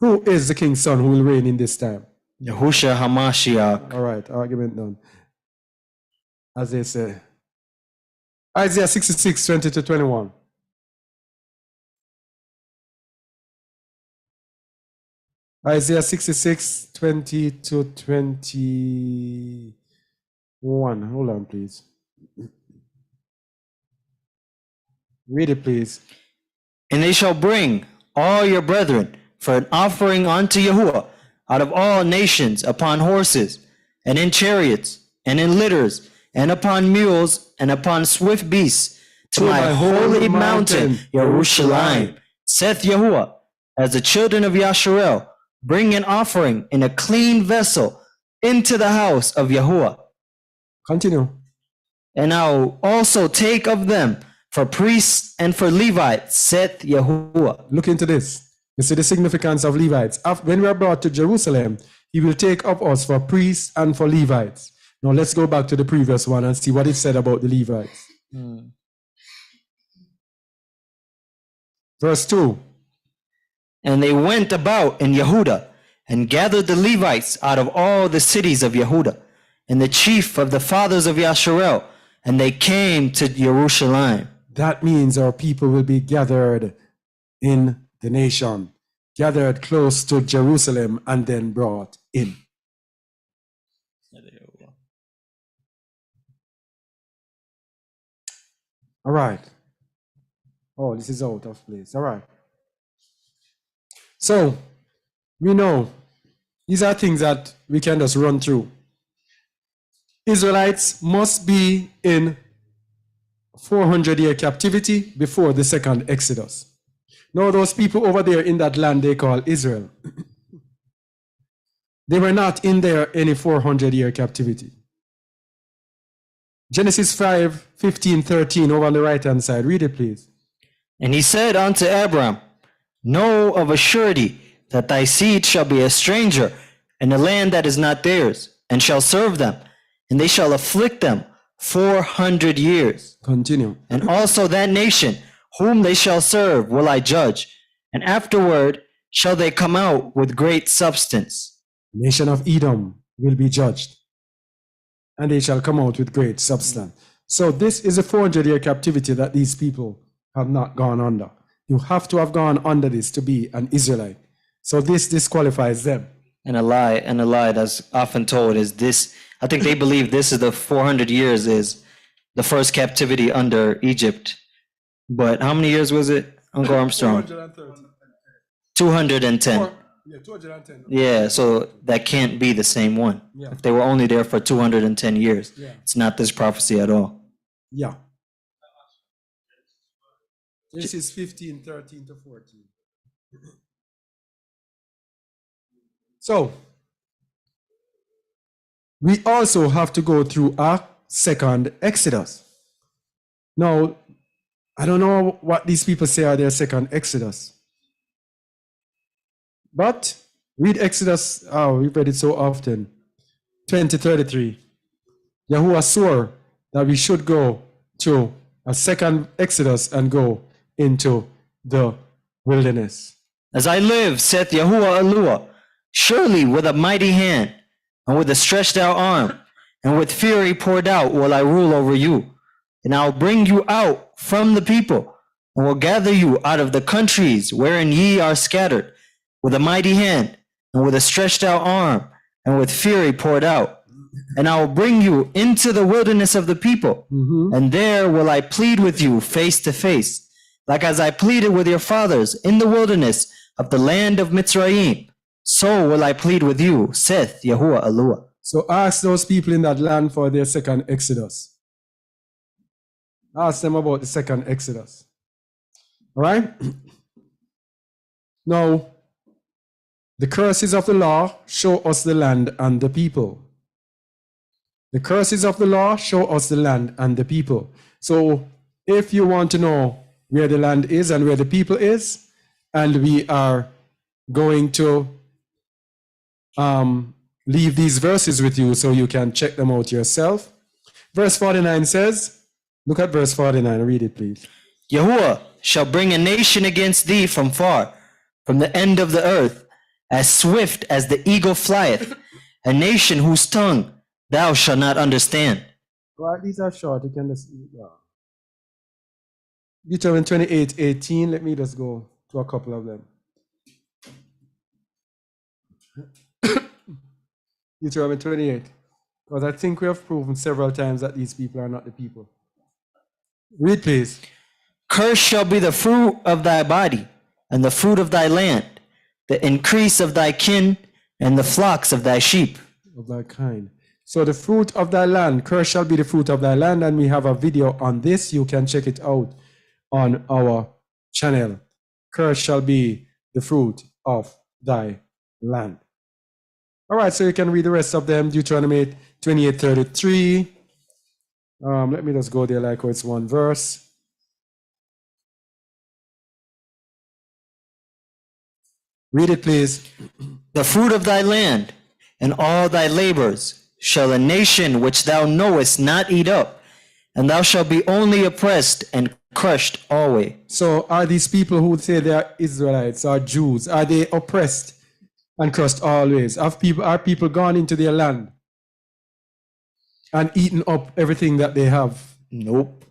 Who is the king's son who will reign in this time? Yahushua HaMashiach. All right, argument done. As they say. Isaiah 66, 20 to 21. Isaiah 66, 20 to 20. 1. Hold on, please. Read it, please. And they shall bring all your brethren for an offering unto Yahuwah out of all nations upon horses, and in chariots, and in litters, and upon mules, and upon swift beasts, to my holy mountain, Jerusalem, saith Yahuwah, as the children of Yasharel bring an offering in a clean vessel into the house of Yahuwah. Continue. And I will also take of them for priests and for Levites, saith Yahuwah. Look into this. You see the significance of Levites. When we are brought to Jerusalem, he will take of us for priests and for Levites. Now let's go back to the previous one and see what it said about the Levites. Verse 2. And they went about in Yehuda and gathered the Levites out of all the cities of Yehuda and the chief of the fathers of Yasharel, and they came to Jerusalem. That means our people will be gathered in the nation, gathered close to Jerusalem, and then brought in. All right. Oh, this is out of place. All right. So, we know these are things that we can just run through. Israelites must be in 400-year captivity before the second Exodus. Now, those people over there in that land they call Israel, they were not in there any 400-year captivity. Genesis 5, 15, 13, over on the right-hand side. Read it, please. And he said unto Abram, know of a surety that thy seed shall be a stranger in a land that is not theirs, and shall serve them, and they shall afflict them 400 years. Continue. And also that nation whom they shall serve will I judge, and afterward shall they come out with great substance. Nation of Edom will be judged, and they shall come out with great substance. So this is a 400-year captivity that these people have not gone under. You have to have gone under this to be an Israelite. So this disqualifies them. And a lie that's often told is this. I think they believe this is the 400 years is the first captivity under Egypt. But how many years was it, Uncle Armstrong? 210. Yeah, 210. Yeah, so that can't be the same one. Yeah. If they were only there for 210 years, Yeah. it's not this prophecy at all. Yeah. This is 15, 13 to 14. So, we also have to go through a second Exodus. Now, I don't know what these people say are their second Exodus. But read Exodus, we've read it so often. 20:33. Yahuwah swore that we should go to a second Exodus and go into the wilderness. As I live, saith Yahuwah Eluah, surely with a mighty hand, and with a stretched out arm, and with fury poured out will I rule over you. And I will bring you out from the people, and will gather you out of the countries wherein ye are scattered, with a mighty hand, and with a stretched out arm, and with fury poured out. And I will bring you into the wilderness of the people, and there will I plead with you face to face, like as I pleaded with your fathers in the wilderness of the land of Mitzrayim. So will I plead with you, saith Yahuwah Eluah. So ask those people in that land for their second Exodus. Ask them about the second Exodus. All right? Now, the curses of the law show us the land and the people. The curses of the law show us the land and the people. So if you want to know where the land is and where the people is, and we are going to leave these verses with you so you can check them out yourself. Verse 49 says, look at verse 49, read it please. Yahuwah shall bring a nation against thee from far, from the end of the earth, as swift as the eagle flieth, a nation whose tongue thou shalt not understand. Right, these are short, you can just, Deuteronomy 28:18, let me just go to a couple of them. Deuteronomy 28. Because I think we have proven several times that these people are not the people. Read, please. Cursed shall be the fruit of thy body, and the fruit of thy land, the increase of thy kin, and the flocks of thy sheep. Of thy kind. So the fruit of thy land, cursed shall be the fruit of thy land, and we have a video on this. You can check it out on our channel. Cursed shall be the fruit of thy land. All right, so you can read the rest of them. Deuteronomy 28:33. Let me just go there like it's one verse. Read it, please. The fruit of thy land, and all thy labors, shall a nation which thou knowest not eat up, and thou shalt be only oppressed and crushed always. So are these people who say they are Israelites or Jews, are they oppressed and crushed always? Are people gone into their land and eaten up everything that they have? Nope.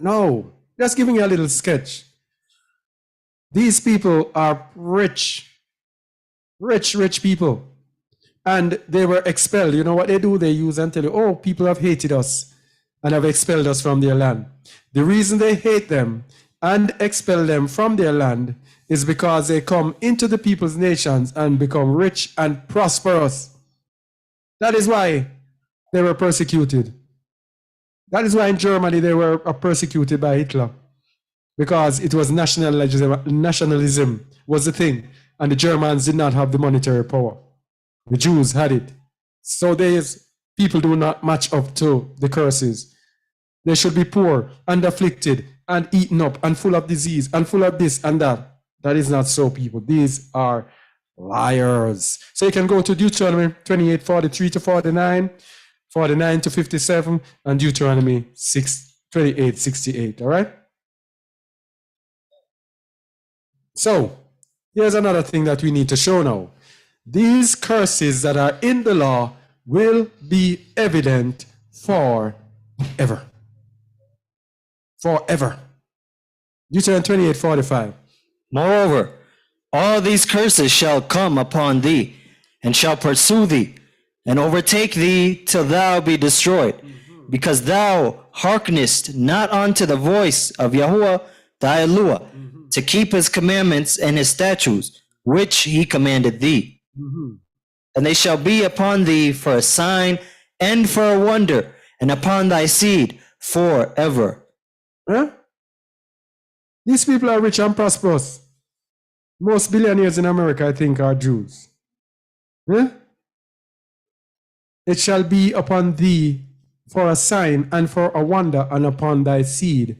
No. Just giving you a little sketch. These people are rich people. And they were expelled. You know what they do? They use and tell you, oh, people have hated us and have expelled us from their land. The reason they hate them and expel them from their land is because they come into the people's nations and become rich and prosperous. That is why they were persecuted. That is why in Germany they were persecuted by Hitler. Because it was nationalism was the thing. And the Germans did not have the monetary power. The Jews had it. So people do not match up to the curses. They should be poor and afflicted and eaten up and full of disease and full of this and that. That is not so, people. These are liars. So you can go to Deuteronomy 28:43-49, 49-57, and Deuteronomy 28:68. All right? So here's another thing that we need to show now. These curses that are in the law will be evident forever. Forever. Deuteronomy 28:45. Moreover, all these curses shall come upon thee, and shall pursue thee, and overtake thee till thou be destroyed, because thou hearkenest not unto the voice of Yahuwah thy Elohim, to keep his commandments and his statutes, which he commanded thee. And they shall be upon thee for a sign and for a wonder, and upon thy seed forever. Huh? These people are rich and prosperous. Most billionaires in America, I think, are Jews. Huh? It shall be upon thee for a sign and for a wonder, and upon thy seed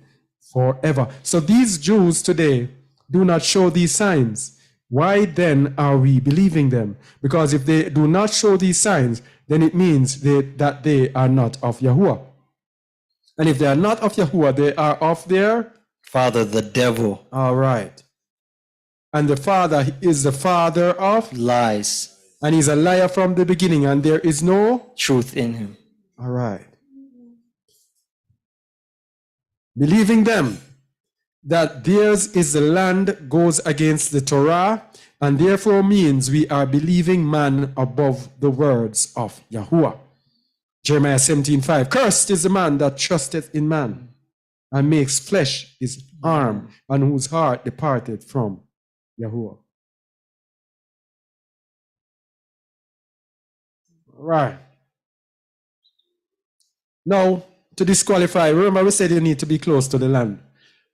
forever. So these Jews today do not show these signs. Why then are we believing them? Because if they do not show these signs, then it means that they are not of Yahuwah. And if they are not of Yahuwah, they are of their father, the devil. All right. And the father is the father of lies. And he's a liar from the beginning, and there is no truth in him. All right. Believing them that theirs is the land goes against the Torah, and therefore means we are believing man above the words of Yahuwah. Jeremiah 17:5. Cursed is the man that trusteth in man, and makes flesh his arm, and whose heart departed from Yahuwah. All right. Now, to disqualify, remember we said you need to be close to the land.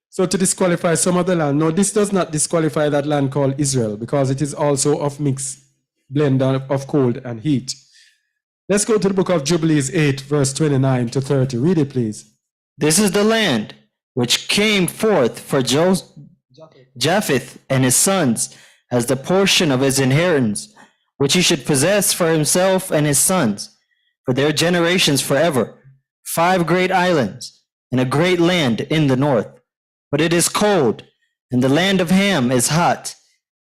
So to disqualify some of the land, no, this does not disqualify that land called Israel, because it is also of mixed blend of cold and heat. Let's go to the book of Jubilees 8, verse 29-30. Read it, please. This is the land which came forth for Japheth and his sons as the portion of his inheritance, which he should possess for himself and his sons, for their generations forever, 5 great islands, and a great land in the north. But it is cold, and the land of Ham is hot,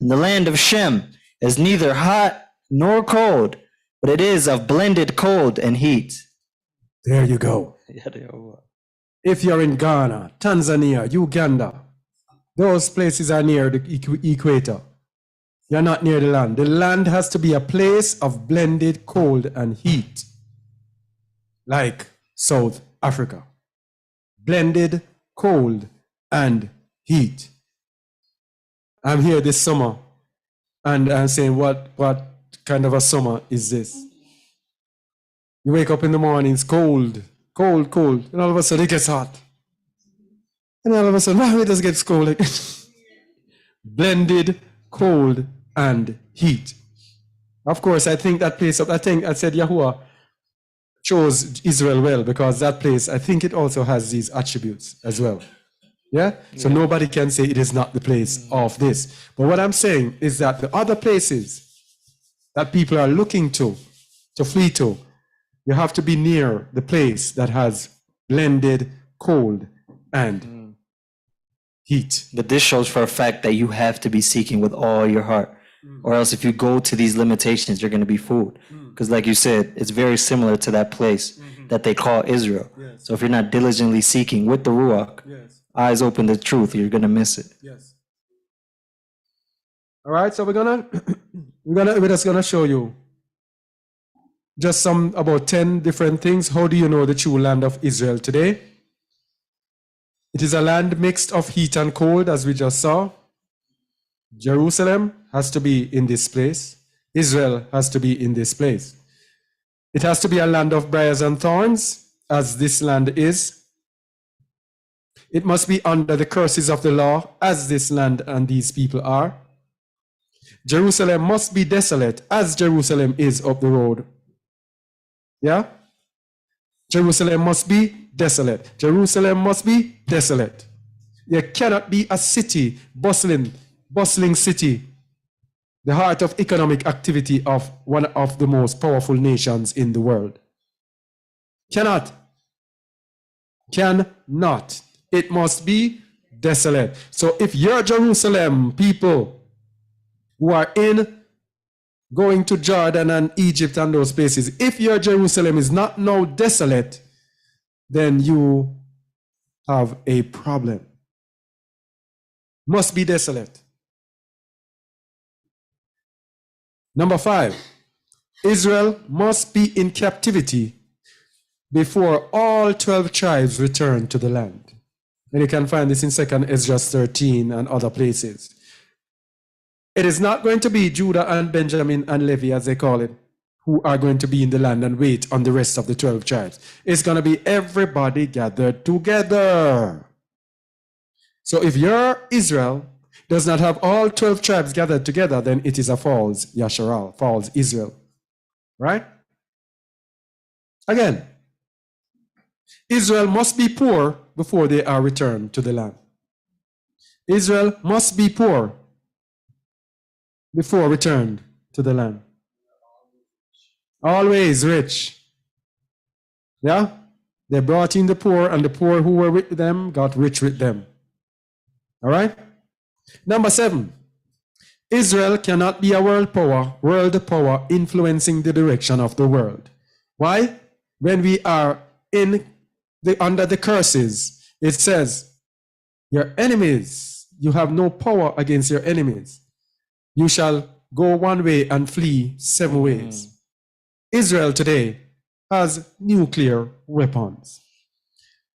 and the land of Shem is neither hot nor cold, but it is of blended cold and heat. There you go. If you're in Ghana, Tanzania, Uganda, those places are near the equator. You're not near the land. The land has to be a place of blended cold and heat. like South Africa. Blended cold and heat. I'm here this summer and I'm saying, what kind of a summer is this? You wake up in the morning, it's cold, and all of a sudden it gets hot. And all of a sudden, it just gets cold. Like blended cold and heat. Of course, I think that place, I said Yahuwah chose Israel well because that place, I think it also has these attributes as well. Yeah? So nobody can say it is not the place of this. But what I'm saying is that the other places that people are looking to flee to, you have to be near the place that has blended cold and heat. But this shows for a fact that you have to be seeking with all your heart. Or else if you go to these limitations, you're going to be fooled. Because like you said, it's very similar to that place that they call Israel. Yes. So if you're not diligently seeking with the Ruach, Yes. eyes open to truth, you're going to miss it. Yes. All right, so we're just gonna show you just some about 10 different things. How do you know the true land of Israel today? It is a land mixed of heat and cold, as we just saw. Jerusalem has to be in this place. Israel has to be in this place. It has to be a land of briars and thorns, as this land is. It must be under the curses of the law, as this land and these people are. Jerusalem must be desolate, as Jerusalem is up the road. Yeah? Jerusalem must be desolate. Jerusalem must be desolate. There cannot be a city, bustling city, the heart of economic activity of one of the most powerful nations in the world. Cannot. It must be desolate. So if you're Jerusalem people who are going to Jordan and Egypt and those places, if your Jerusalem is not now desolate, then you have a problem. Must be desolate. Number 5, Israel must be in captivity before all 12 tribes return to the land. And you can find this in 2nd Ezra 13 and other places. It is not going to be Judah and Benjamin and Levi, as they call it, who are going to be in the land and wait on the rest of the 12 tribes. It's going to be everybody gathered together. So if your Israel does not have all 12 tribes gathered together, then it is a false Yasharal, false Israel. Right? Again, Israel must be poor before they are returned to the land. Israel must be poor before returned to the land. Always rich. Yeah? They brought in the poor, and the poor who were with them got rich with them. All right? Number 7, Israel cannot be a world power influencing the direction of the world. Why? When we are under the curses, it says, your enemies, you have no power against your enemies. You shall go one way and flee 7 ways. Israel today has nuclear weapons.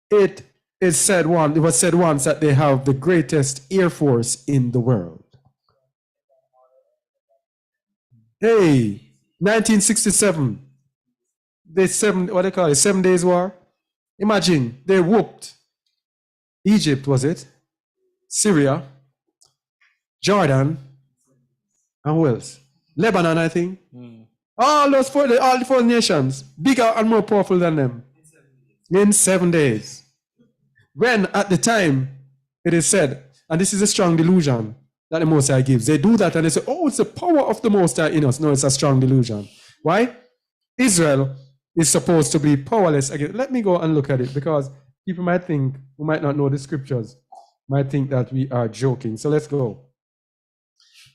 It was said once that they have the greatest air force in the world. Hey, 1967, the 7 Days War. Imagine, they whooped Egypt, was it? Syria, Jordan, and who else? Lebanon, I think. All the 4 nations, bigger and more powerful than them. In 7 days. When at the time it is said, and this is a strong delusion that the Most High gives, they do that and they say, oh, it's the power of the Most High in us. No, it's a strong delusion. Why? Israel is supposed to be powerless again. Let me go and look at it, because people might think, who might not know the scriptures, might think that we are joking. So let's go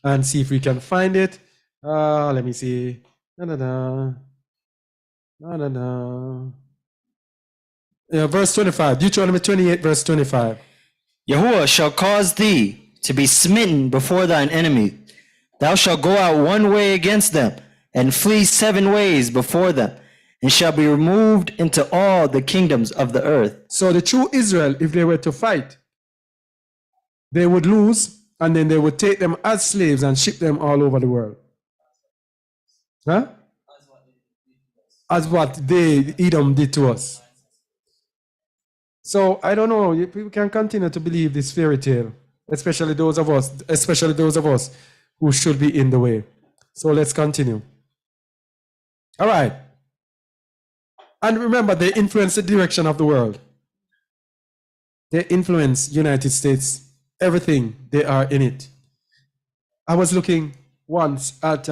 and see if we can find it. Let me see. Verse 25. Deuteronomy 28, verse 25. Yahuwah shall cause thee to be smitten before thine enemy. Thou shalt go out one way against them, and flee 7 ways before them. and shall be removed into all the kingdoms of the earth. So the true Israel, if they were to fight, they would lose, and then they would take them as slaves and ship them all over the world. Huh? As what they, Edom, did to us. So I don't know, people can continue to believe this fairy tale, especially those of us who should be in the way. So let's continue. All right. And remember, they influence the direction of the world. They influence United States, everything, they are in it. I was looking once at,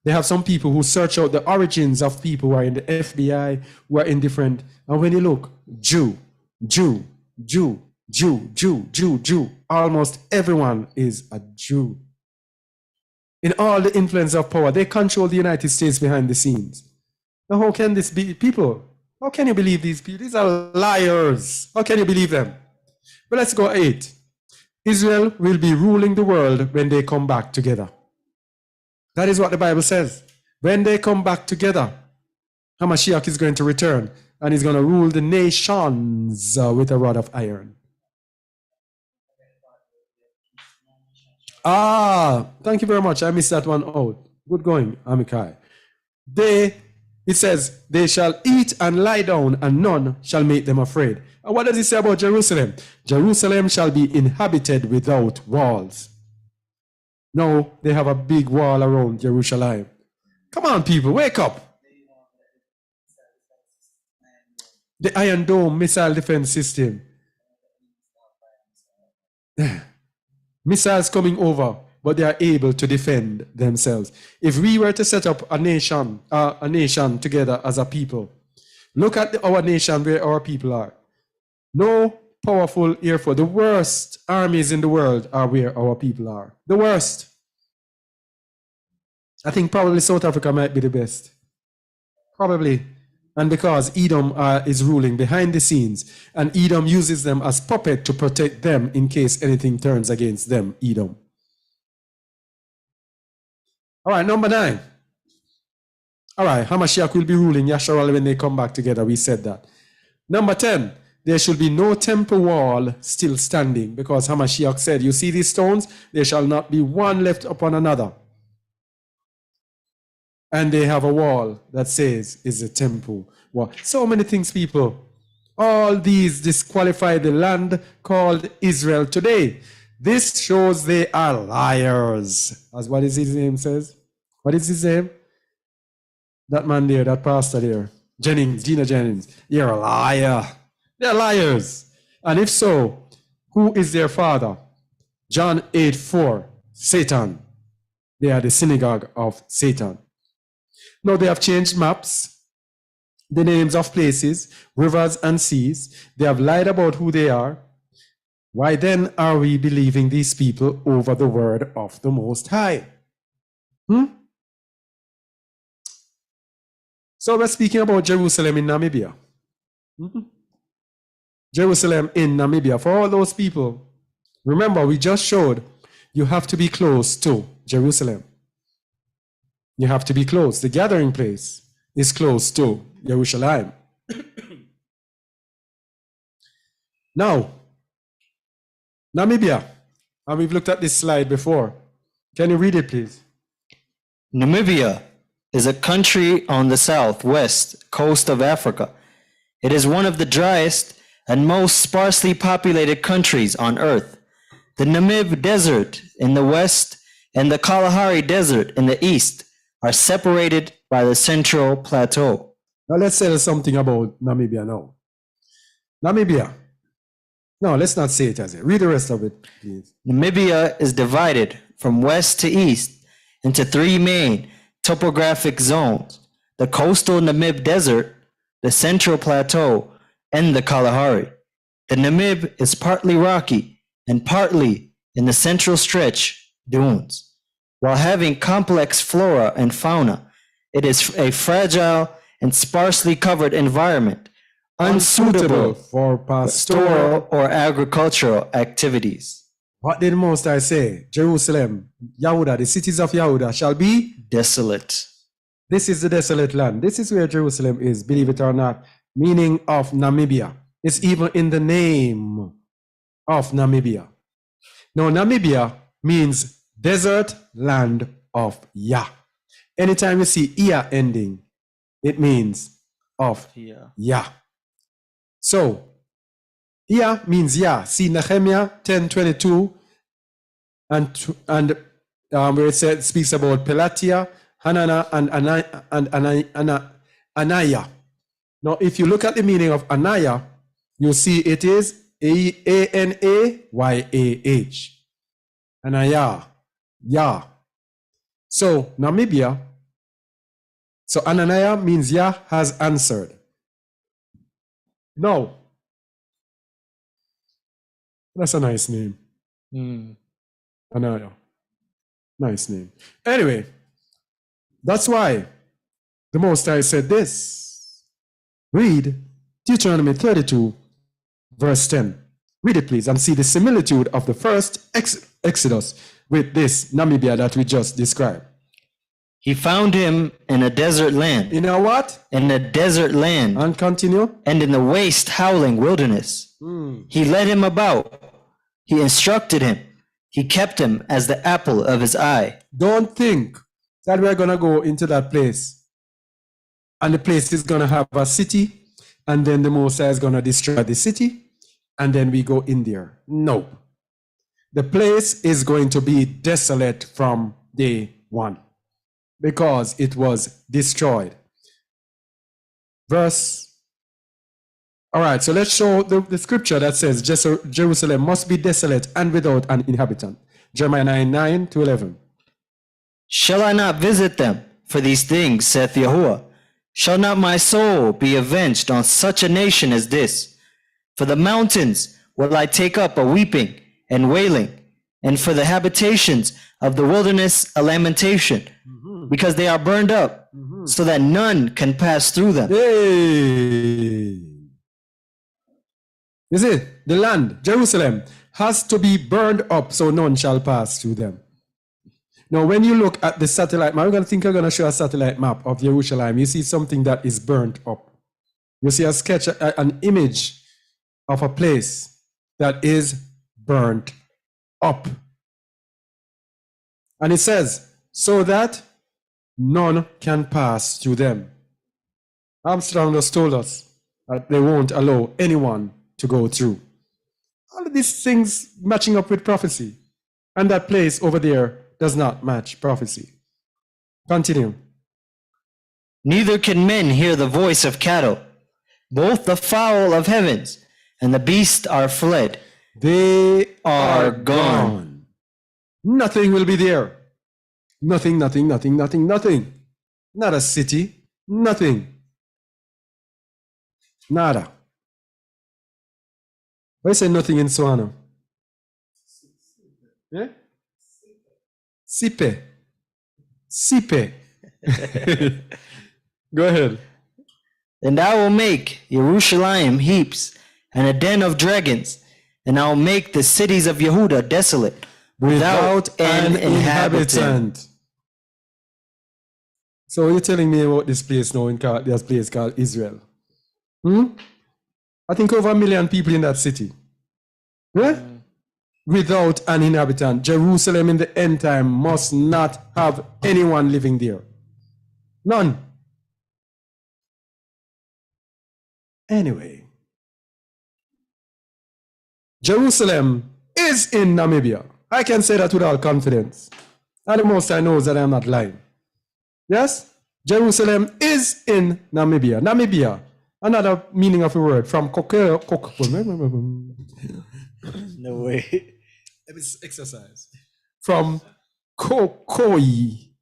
they have some people who search out the origins of people who are in the FBI, who are in different, and when you look, Jew, almost everyone is a Jew. In all the influence of power, they control the United States behind the scenes. Now, how can this be people? How can you believe these people? These are liars. How can you believe them? But let's go 8. Israel will be ruling the world when they come back together. That is what the Bible says. When they come back together, Hamashiach is going to return and he's going to rule the nations with a rod of iron. Thank you very much. I missed that one out. Good going, Amikai. It says, they shall eat and lie down, and none shall make them afraid. And what does it say about Jerusalem? Jerusalem shall be inhabited without walls. No, they have a big wall around Jerusalem. Come on, people, wake up. The Iron Dome missile defense system. Missiles coming over, but they are able to defend themselves. If we were to set up a nation together as a people, look at our nation where our people are. No powerful air force. The worst armies in the world are where our people are. The worst. I think probably South Africa might be the best. Probably. And because Edom is ruling behind the scenes, and Edom uses them as puppet to protect them in case anything turns against them, Edom. All right, number 9. All right, Hamashiach will be ruling Yasharal when they come back together. We said that. Number 10, there should be no temple wall still standing, because Hamashiach said, you see these stones? There shall not be one left upon another. And they have a wall that says is a temple wall. So many things, people. All these disqualify the land called Israel today. This shows they are liars. As what is his name says? What is his name? That man there, that pastor there. Gina Jennings. You're a liar. They're liars. And if so, who is their father? John 8:4. Satan. They are the synagogue of Satan. Now they have changed maps, the names of places, rivers and seas. They have lied about who they are. Why then are we believing these people over the word of the Most High? So we're speaking about Jerusalem in Namibia. Jerusalem in Namibia. For all those people, remember we just showed you have to be close to Jerusalem. You have to be close. The gathering place is close to Jerusalem. Now, Namibia. And we've looked at this slide before. Can you read it, please? Namibia is a country on the southwest coast of Africa. It is one of the driest and most sparsely populated countries on earth. The Namib Desert in the west and the Kalahari Desert in the east are separated by the Central Plateau. Now let's say something about Namibia now. Namibia. No, let's not say it as it. Read the rest of it, please. Namibia is divided from west to east into 3 main topographic zones: the coastal Namib Desert, the Central Plateau, and the Kalahari. The Namib is partly rocky and partly in the central stretch dunes. While having complex flora and fauna, it is a fragile and sparsely covered environment, unsuitable for pastoral or agricultural activities. What did Most High say? Jerusalem, Yahuda, the cities of Yahuda shall be desolate. This is the desolate land. This is where Jerusalem is, believe it or not, meaning of Namibia. It's even in the name of Namibia. Now, Namibia means desert land of Yah. Anytime you see Yah ending, it means of Yah. So, Yah means Yah. See Nehemiah 10:22, and where it speaks about Pelatia, Hanana, and Anaya. Now, if you look at the meaning of Anaya, you'll see it is Anayah. Anaya, Yah. So, Namibia, so Ananiah means Yah has answered. No. That's a nice name. Ananiah. Nice name. Anyway, that's why the Most High said this. Read Deuteronomy 32, verse 10. Read it, please, and see the similitude of the first Exodus with this Namibia that we just described. He found him in a desert land. You know what? In a desert land. And continue. And in the waste, howling wilderness. He led him about. He instructed him. He kept him as the apple of his eye. Don't think that we're going to go into that place and the place is going to have a city and then the Most High is going to destroy the city and then we go in there. No. The place is going to be desolate from day one because it was destroyed. All right, so let's show the scripture that says Jerusalem must be desolate and without an inhabitant. Jeremiah 9:9-11. Shall I not visit them for these things, saith Yahuwah? Shall not my soul be avenged on such a nation as this? For the mountains will I take up a weeping and wailing, and for the habitations of the wilderness a lamentation, because they are burned up, so that none can pass through them. Hey. You see, the land, Jerusalem, has to be burned up so none shall pass through them. Now, when you look at the satellite map, I'm going to show a satellite map of Jerusalem. You see something that is burnt up. You see a sketch, an image of a place that is burnt up. And it says, so that none can pass through them. Armstrong just told us that they won't allow anyone to go through. All of these things matching up with prophecy. And that place over there does not match prophecy. Continue. Neither can men hear the voice of cattle. Both the fowl of heavens and the beast are fled. They are gone. Nothing will be there. Nothing. Not a city. Nothing. Nada. Why say nothing in Swano? Yeah? Sipe. Go ahead. And I will make Jerusalem heaps and a den of dragons, and I will make the cities of Yehuda desolate, without an inhabitant. So you're telling me about this place now, this place called Israel? I think over 1 million people in that city. Yeah? Without an inhabitant. Jerusalem in the end time must not have anyone living there. None. Anyway. Jerusalem is in Namibia. I can say that with all confidence. And the Most High knows that I am not lying. Yes? Jerusalem is in Namibia. Namibia. Another meaning of a word from No way. Let me exercise. From Kokoi,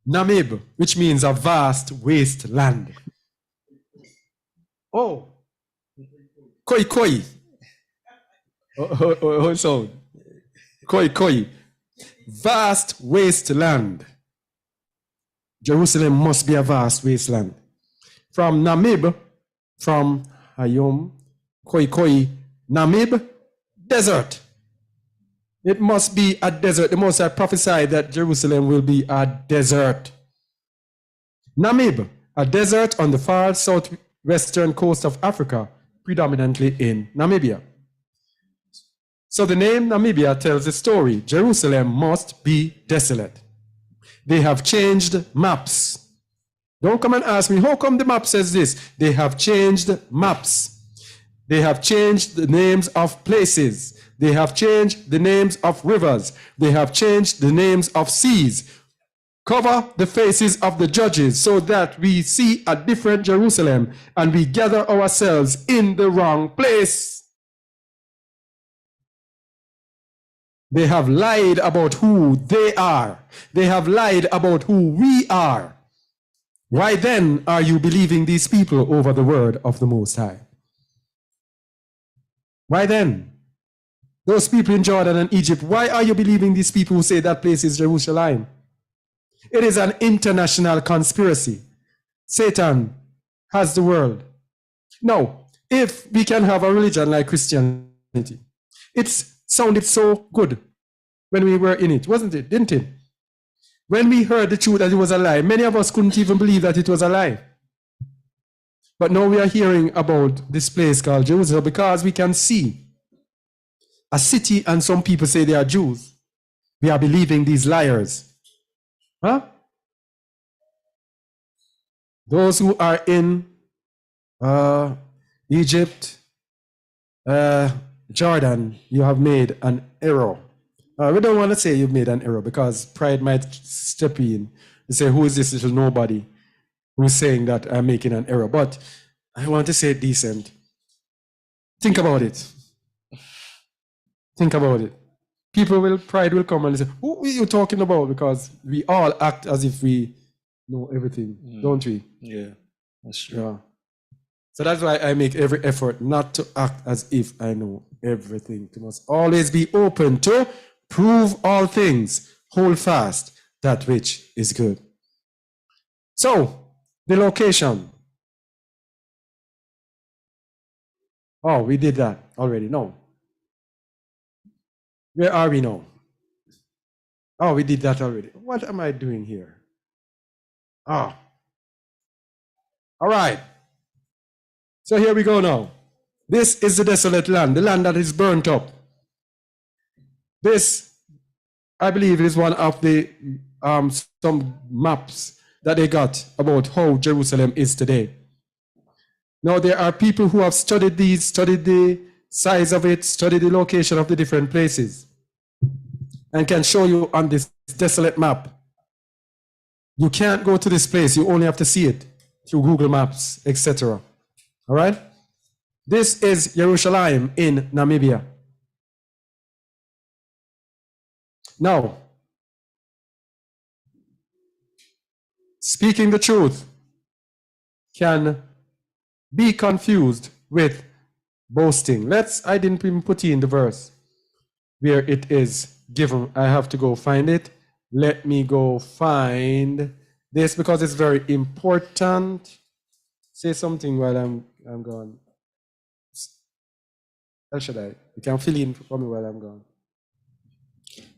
Namib, which means a vast wasteland. Oh, Koi. Oh, so Koi. Vast wasteland. Jerusalem must be a vast wasteland. From Namib, from Hayom, Koi, Namib, desert. It must be a desert. The Most High prophesied that Jerusalem will be a desert. Namib, a desert on the far southwestern coast of Africa, predominantly in Namibia. So the name Namibia tells a story. Jerusalem must be desolate. They have changed maps. Don't come and ask me, how come the map says this? They have changed maps. They have changed the names of places. They have changed the names of rivers. They have changed the names of seas. Cover the faces of the judges so that we see a different Jerusalem and we gather ourselves in the wrong place. They have lied about who they are. They have lied about who we are. Why then are you believing these people over the word of the Most High? Why then? Those people in Jordan and Egypt, why are you believing these people who say that place is Jerusalem? It is an international conspiracy. Satan has the world. Now, if we can have a religion like Christianity, it sounded so good when we were in it, wasn't it? Didn't it? When we heard the truth that it was a lie, many of us couldn't even believe that it was a lie. But now we are hearing about this place called Jerusalem because we can see a city and some people say they are Jews. We are believing these liars. Huh? Those who are in Egypt, Jordan, you have made an error. We don't want to say you've made an error because pride might step in and say, who is this little nobody who's saying that I'm making an error? But I want to say it decent. Think about it. Think about it. Pride will come and say, who are you talking about? Because we all act as if we know everything, don't we? Yeah, that's true. Yeah. So that's why I make every effort not to act as if I know everything. You must always be open to prove all things, hold fast that which is good. So, the location. Oh, we did that already. No. Where are we now? Oh, we did that already. What am I doing here? Ah. All right. So here we go now. This is the desolate land, the land that is burnt up. This, I believe, is one of the some maps that they got about how Jerusalem is today. Now, there are people who have studied these, studied the size of it, studied the location of the different places, and can show you on this desolate map. You can't go to this place, you only have to see it through Google Maps, etc. All right? This is Jerusalem in Namibia. Now, speaking the truth can be confused with boasting. I didn't even put in the verse where it is given. I have to go find it. Let me go find this because it's very important. Say something while I'm gone. How should I? You can fill in for me while I'm gone.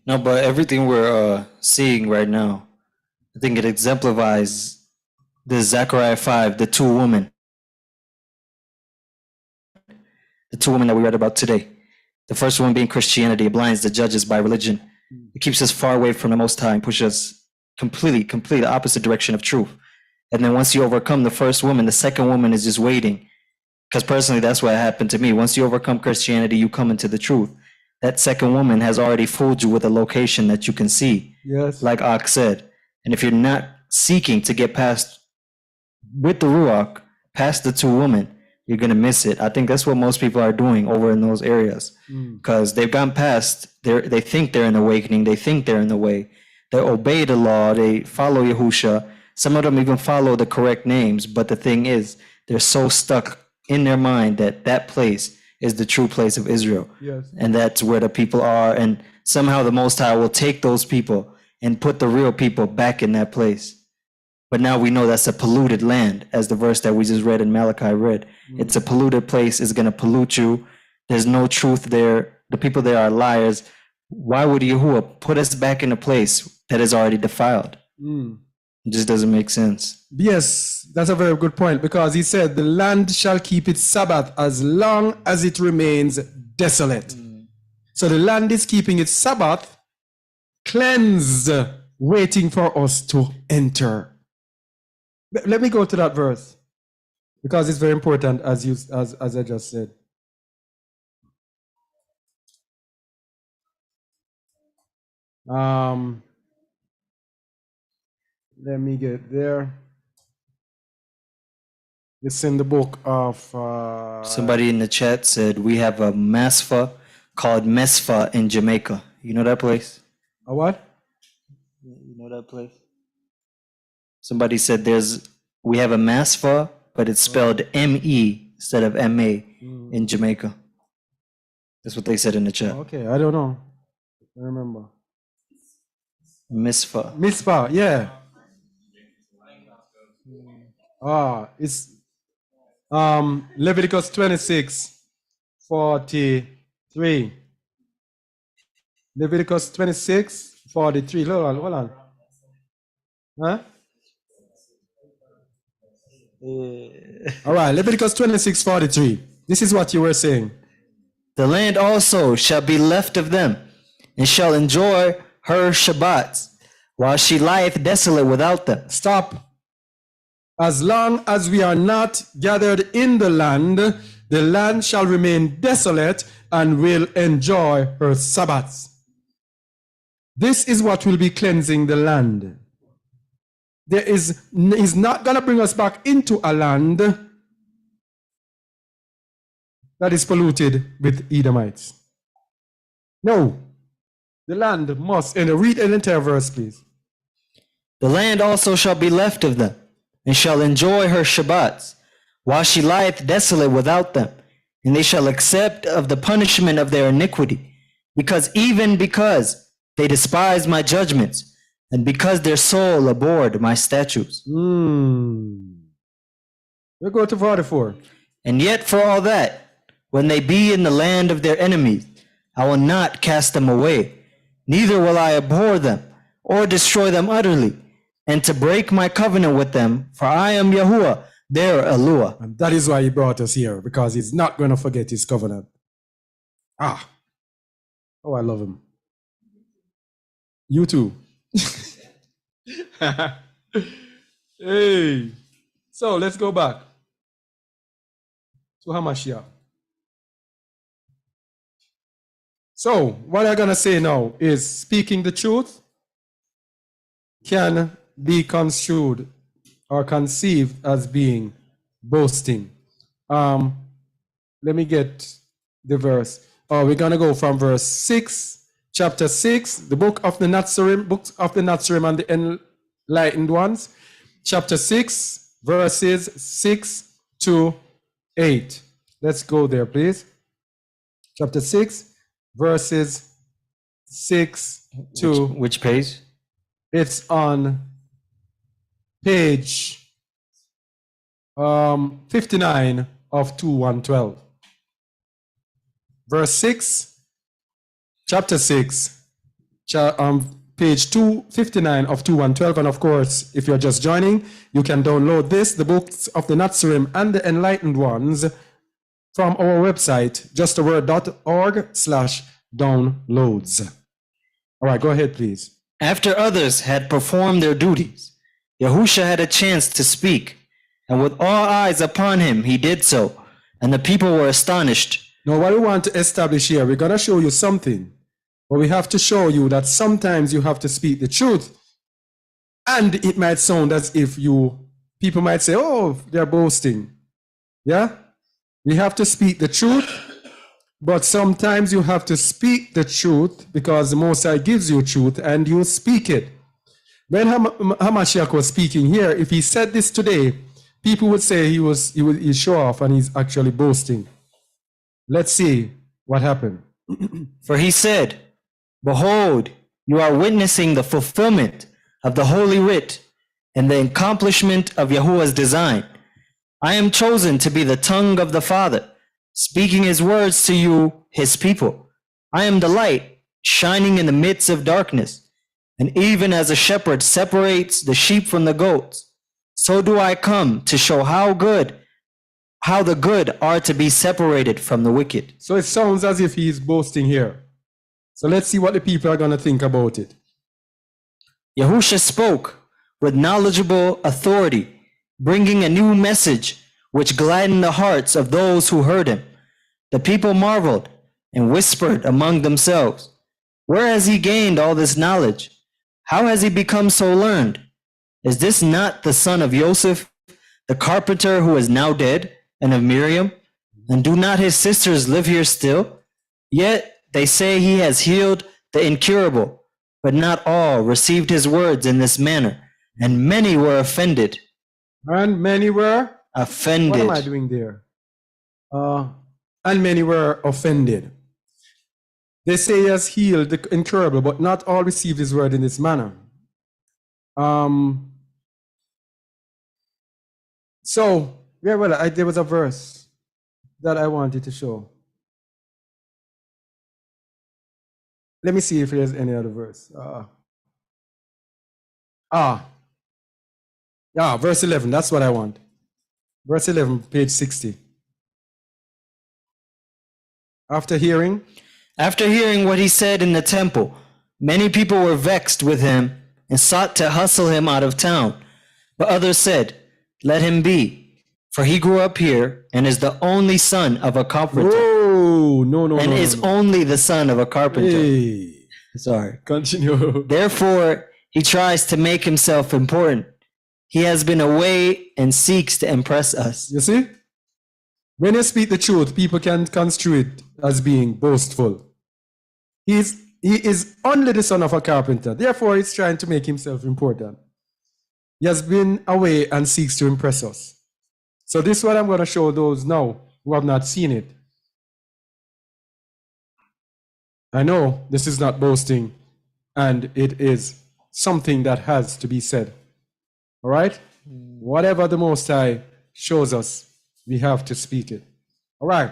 No, but everything we're seeing right now, I think it exemplifies the Zechariah 5, the two women that we read about today. The first one being Christianity. It blinds the judges by religion. It keeps us far away from the Most High and pushes us completely opposite direction of truth. And then once you overcome the first woman, the second woman is just waiting. Because personally, that's what happened to me. Once you overcome Christianity, you come into the truth. That second woman has already fooled you with a location that you can see. Yes. Like Ak said. And if you're not seeking to get past, with the Ruach, past the two women, you're going to miss it. I think that's what most people are doing over in those areas. Because they've gone past, they think they're in awakening, they think they're in the way. They obey the law, they follow Yahusha. Some of them even follow the correct names. But the thing is, they're so stuck in their mind that that place is the true place of Israel. Yes. And that's where the people are. And somehow the Most High will take those people and put the real people back in that place. But now we know that's a polluted land, as the verse that we just read in Malachi read. It's a polluted place. It's going to pollute you. There's no truth there. The people there are liars. Why would Yahuwah put us back in a place that is already defiled? It just doesn't make sense. Yes, that's a very good point, because he said the land shall keep its Sabbath as long as it remains desolate. So the land is keeping its Sabbath cleansed, waiting for us to enter. Let me go to that verse, because it's very important, as I just said. Let me get there. It's in the book of Somebody in the chat said we have a masfa called Mesfa in Jamaica. You know that place? a what? You know that place? Somebody said we have a masfa, but it's spelled M-E instead of M-A in Jamaica. That's what they said in the chat. Okay, I don't know. I remember. Misfa. Mitzvah, yeah. It's Leviticus 26:43. Leviticus 26:43. Hold on. Huh? All right, Leviticus 26:43. This is what you were saying. The land also shall be left of them, and shall enjoy her Shabbats, while she lieth desolate without them. Stop. As long as we are not gathered in the land shall remain desolate and will enjoy her Sabbaths. This is what will be cleansing the land. He's not going to bring us back into a land that is polluted with Edomites. No. The land must, and read an entire verse, please. The land also shall be left of them, and shall enjoy her Shabbats, while she lieth desolate without them, and they shall accept of the punishment of their iniquity, because they despise my judgments, and because their soul abhorred my statutes. We'll go to 44. And yet for all that, when they be in the land of their enemies, I will not cast them away, neither will I abhor them, or destroy them utterly, and to break my covenant with them, for I am Yahuwah, their Eluah. And that is why he brought us here, because he's not going to forget his covenant. Oh, I love him. You too. Hey. So let's go back to Hamashiach. So what I'm going to say now is speaking the truth can be construed or conceived as being boasting. Let me get the verse. We're going to go from verse 6, chapter 6, the book of the Nazarene and the enlightened ones, chapter 6, verses 6 to 8. Let's go there, please. Chapter 6, verses 6 to... Which page? It's on page 59 of 2:112. Verse 6, chapter 6, page 259 of 2:112. And of course, if you're just joining, you can download the books of the Nazarene and the enlightened ones from our website, justaword.org/downloads. All right, go ahead, please. After others had performed their duties, Yahusha had a chance to speak, and with all eyes upon him, he did so, and the people were astonished. Now, what we want to establish here, we're going to show you something, but we have to show you that sometimes you have to speak the truth, and it might sound as if people might say, oh, they're boasting. Yeah? We have to speak the truth, but sometimes you have to speak the truth because the Most High gives you truth and you speak it. When Hamashiach was speaking here, if he said this today, people would say he's show off and he's actually boasting. Let's see what happened. For he said, behold, you are witnessing the fulfillment of the Holy Writ and the accomplishment of Yahuwah's design. I am chosen to be the tongue of the Father, speaking his words to you, his people. I am the light, shining in the midst of darkness. And even as a shepherd separates the sheep from the goats, so do I come to show how the good are to be separated from the wicked. So it sounds as if he is boasting here. So let's see what the people are going to think about it. Yahusha spoke with knowledgeable authority, bringing a new message which gladdened the hearts of those who heard him. The people marveled and whispered among themselves, "Where has he gained all this knowledge? How has he become so learned? Is this not the son of Joseph, the carpenter who is now dead, and of Miriam? And do not his sisters live here still? Yet they say he has healed the incurable, but not all received his words in this manner, and many were offended." And many were Offended. What am I doing there? And many were offended. They say he has healed the incurable, but not all received his word in this manner. So, yeah, well, there was a verse that I wanted to show. Let me see if there's any other verse. Verse 11, that's what I want. Verse 11, page 60. After hearing what he said in the temple, many people were vexed with him and sought to hustle him out of town. But others said, "Let him be, for he grew up here and is the only son of a carpenter." Only the son of a carpenter. Hey. Sorry. Continue. Therefore, he tries to make himself important. He has been away and seeks to impress us. You see? When you speak the truth, people can construe it as being boastful. He is only the son of a carpenter. Therefore, he's trying to make himself important. He has been away and seeks to impress us. So this is what I'm going to show those now who have not seen it. I know this is not boasting, and it is something that has to be said. All right? Whatever the Most High shows us, we have to speak it. All right.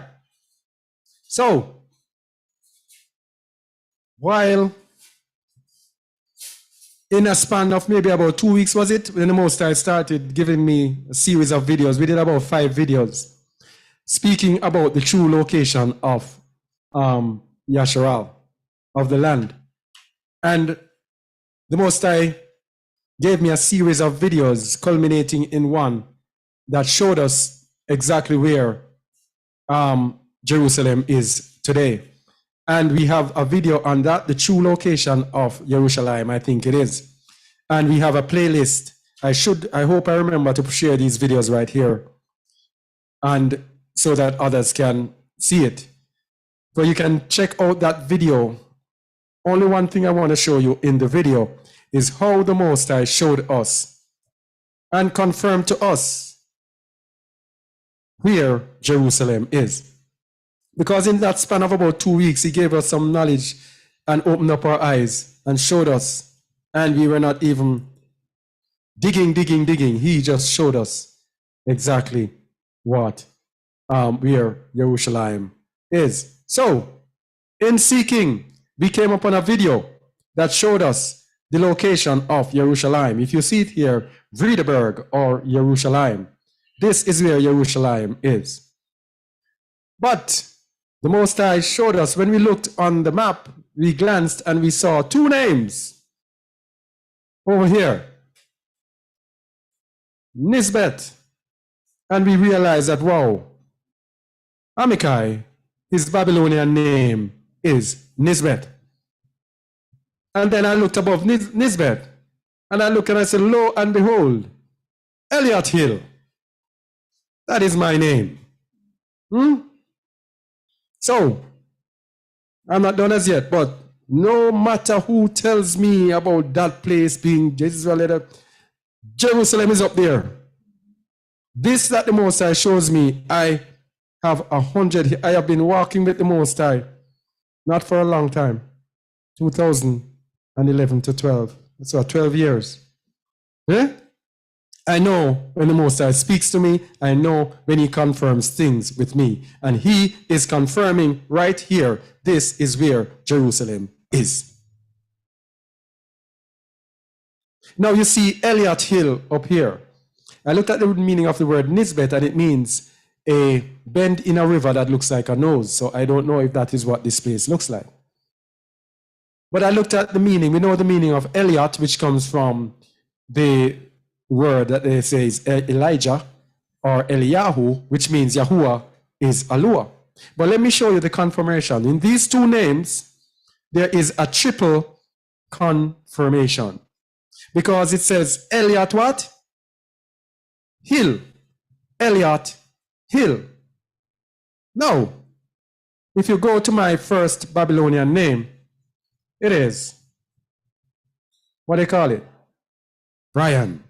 So, while in a span of maybe about 2 weeks, was it, when the Most High started giving me a series of videos, we did about 5 videos speaking about the true location of Yasharal, of the land. And the Most High gave me a series of videos culminating in one that showed us exactly where Jerusalem is today. And we have a video on that, the true location of Jerusalem, I think it is. And we have a playlist. I hope I remember to share these videos right here, and so that others can see it. So you can check out that video. Only one thing I want to show you in the video is how the Most High showed us and confirmed to us where Jerusalem is. Because in that span of about 2 weeks, he gave us some knowledge and opened up our eyes and showed us. And we were not even digging. He just showed us exactly what, where Jerusalem is. So, in seeking, we came upon a video that showed us the location of Jerusalem. If you see it here, Vriedeberg or Jerusalem. This is where Jerusalem is. But the Most High showed us, when we looked on the map, we glanced and we saw 2 names over here. Nisbet. And we realized that, wow, Amikai, his Babylonian name is Nisbet. And then I looked above Nisbet, and I looked and I said, lo and behold, Elliot Hill. That is my name. So, I'm not done as yet, but no matter who tells me about that place being Jerusalem is up there. This that the Most High shows me, I have been walking with the Most High, not for a long time, 2011 to 12, so 12 years. Yeah? I know when the Most High speaks to me, I know when he confirms things with me. And he is confirming right here, this is where Jerusalem is. Now you see Elliot Hill up here. I looked at the meaning of the word Nisbet, and it means a bend in a river that looks like a nose. So I don't know if that is what this place looks like. But I looked at the meaning. We know the meaning of Elliot, which comes from the word that they say is Elijah or Eliyahu, which means Yahuwah is Alua. But let me show you the confirmation. In these two names, there is a triple confirmation. Because it says Elliot what? Hill. Elliot Hill. Now, if you go to my first Babylonian name, it is, what do they call it? Brian.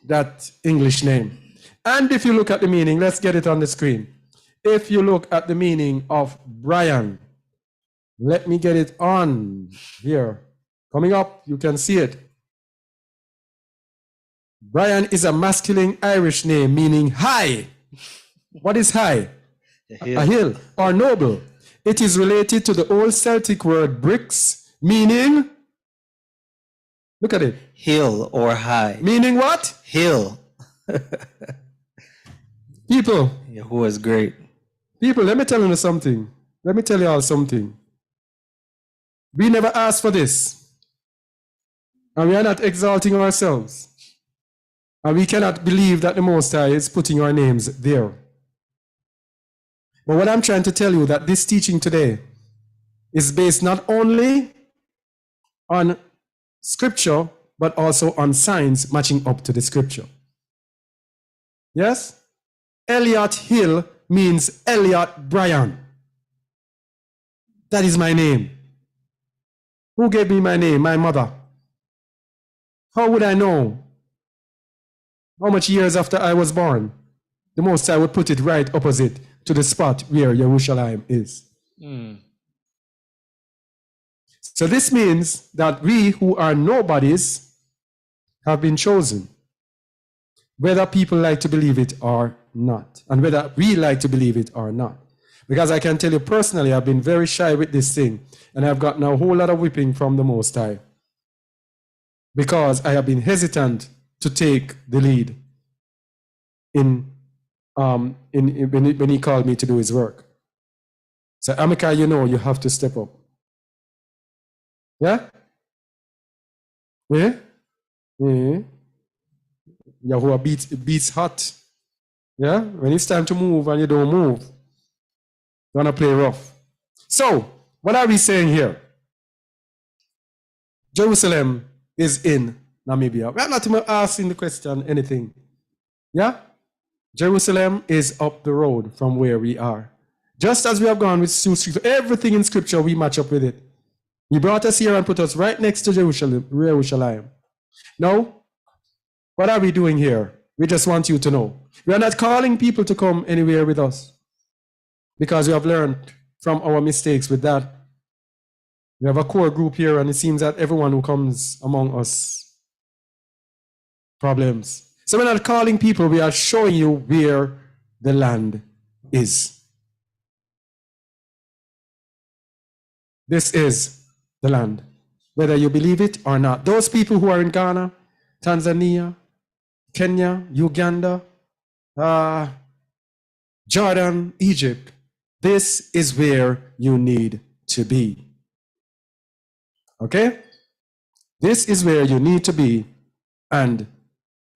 That English name. And if you look at the meaning, let's get it on the screen. If you look at the meaning of Brian, let me get it on here. Coming up, you can see it. Brian is a masculine Irish name meaning high. What is high? A hill or noble. It is related to the old Celtic word bricks, meaning, look at it. Hill or high. Meaning what? Hill. People. Yahuwah is great. People, let me tell you something. Let me tell you all something. We never asked for this. And we are not exalting ourselves. And we cannot believe that the Most High is putting our names there. But what I'm trying to tell you that this teaching today is based not only on scripture, but also on signs matching up to the scripture. Yes? Elliot Hill means Elliot Brian. That is my name. Who gave me my name? My mother. How would I know? How much years after I was born? The Most High would put it right opposite to the spot where Jerusalem is. So this means that we who are nobodies have been chosen, whether people like to believe it or not, and whether we like to believe it or not. Because I can tell you personally, I've been very shy with this thing, and I've gotten a whole lot of whipping from the Most High, because I have been hesitant to take the lead when he called me to do his work. So, Amika, you know, you have to step up. Yeah? Yeah? Yeah. Yahuwah beats hot. Yeah? When it's time to move and you don't move, you want to play rough. So, what are we saying here? Jerusalem is in Namibia. We're not even asking the question anything. Yeah? Jerusalem is up the road from where we are. Just as we have gone with scripture, everything in scripture, we match up with it. He brought us here and put us right next to Jerusalem. Now, what are we doing here? We just want you to know. We are not calling people to come anywhere with us, because we have learned from our mistakes with that. We have a core group here, and it seems that everyone who comes among us, problems. So we're not calling people, we are showing you where the land is. This is the land, whether you believe it or not. Those people who are in Ghana, Tanzania, Kenya, Uganda, Jordan, Egypt, this is where you need to be. Okay? This is where you need to be. And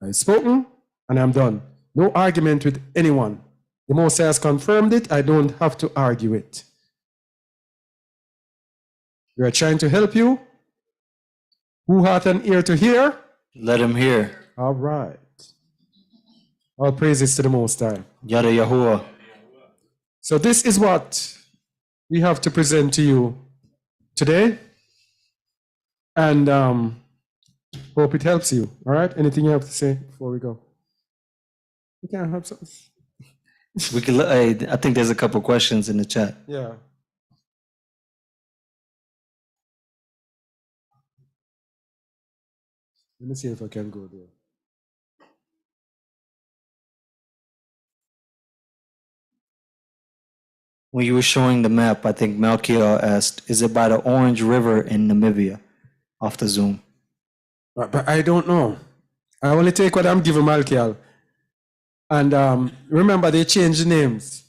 I've spoken and I'm done. No argument with anyone. The Most High has confirmed it. I don't have to argue it. We are trying to help you. Who hath an ear to hear? Let him hear. All right. All praises to the Most High. Yada Yahuwah. So this is what we have to present to you today. And hope it helps you. All right? Anything you have to say before we go? You can't have something. We can. I think there's a couple questions in the chat. Yeah. Let me see if I can go there. When you were showing the map, I think Melchior asked, is it by the Orange River in Namibia? Off the Zoom. But I don't know. I only take what I'm given, Malkiel. And remember, they changed the names.